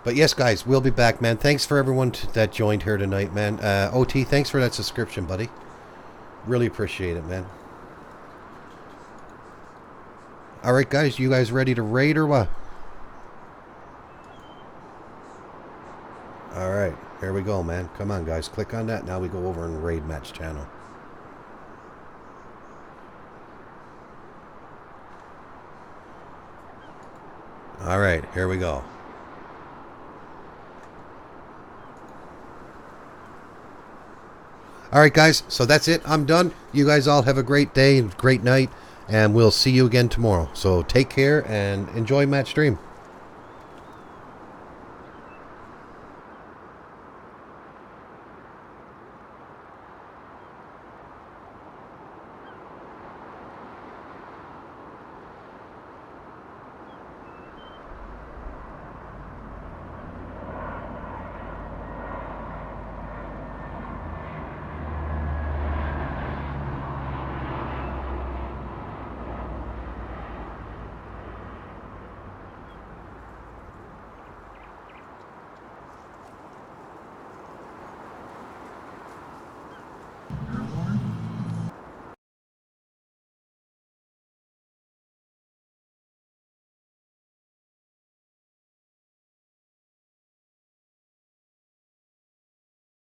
But yes, guys, we'll be back, man. Thanks for everyone that joined here tonight, man. OT, thanks for that subscription, buddy. Really appreciate it, man. Alright, guys, you guys ready to raid or what? Alright, here we go, man. Come on, guys. Click on that. Now we go over and raid Matt's channel. Alright, here we go. Alright, guys. So that's it. I'm done. You guys all have a great day and great night. And we'll see you again tomorrow. So take care and enjoy Matt's stream.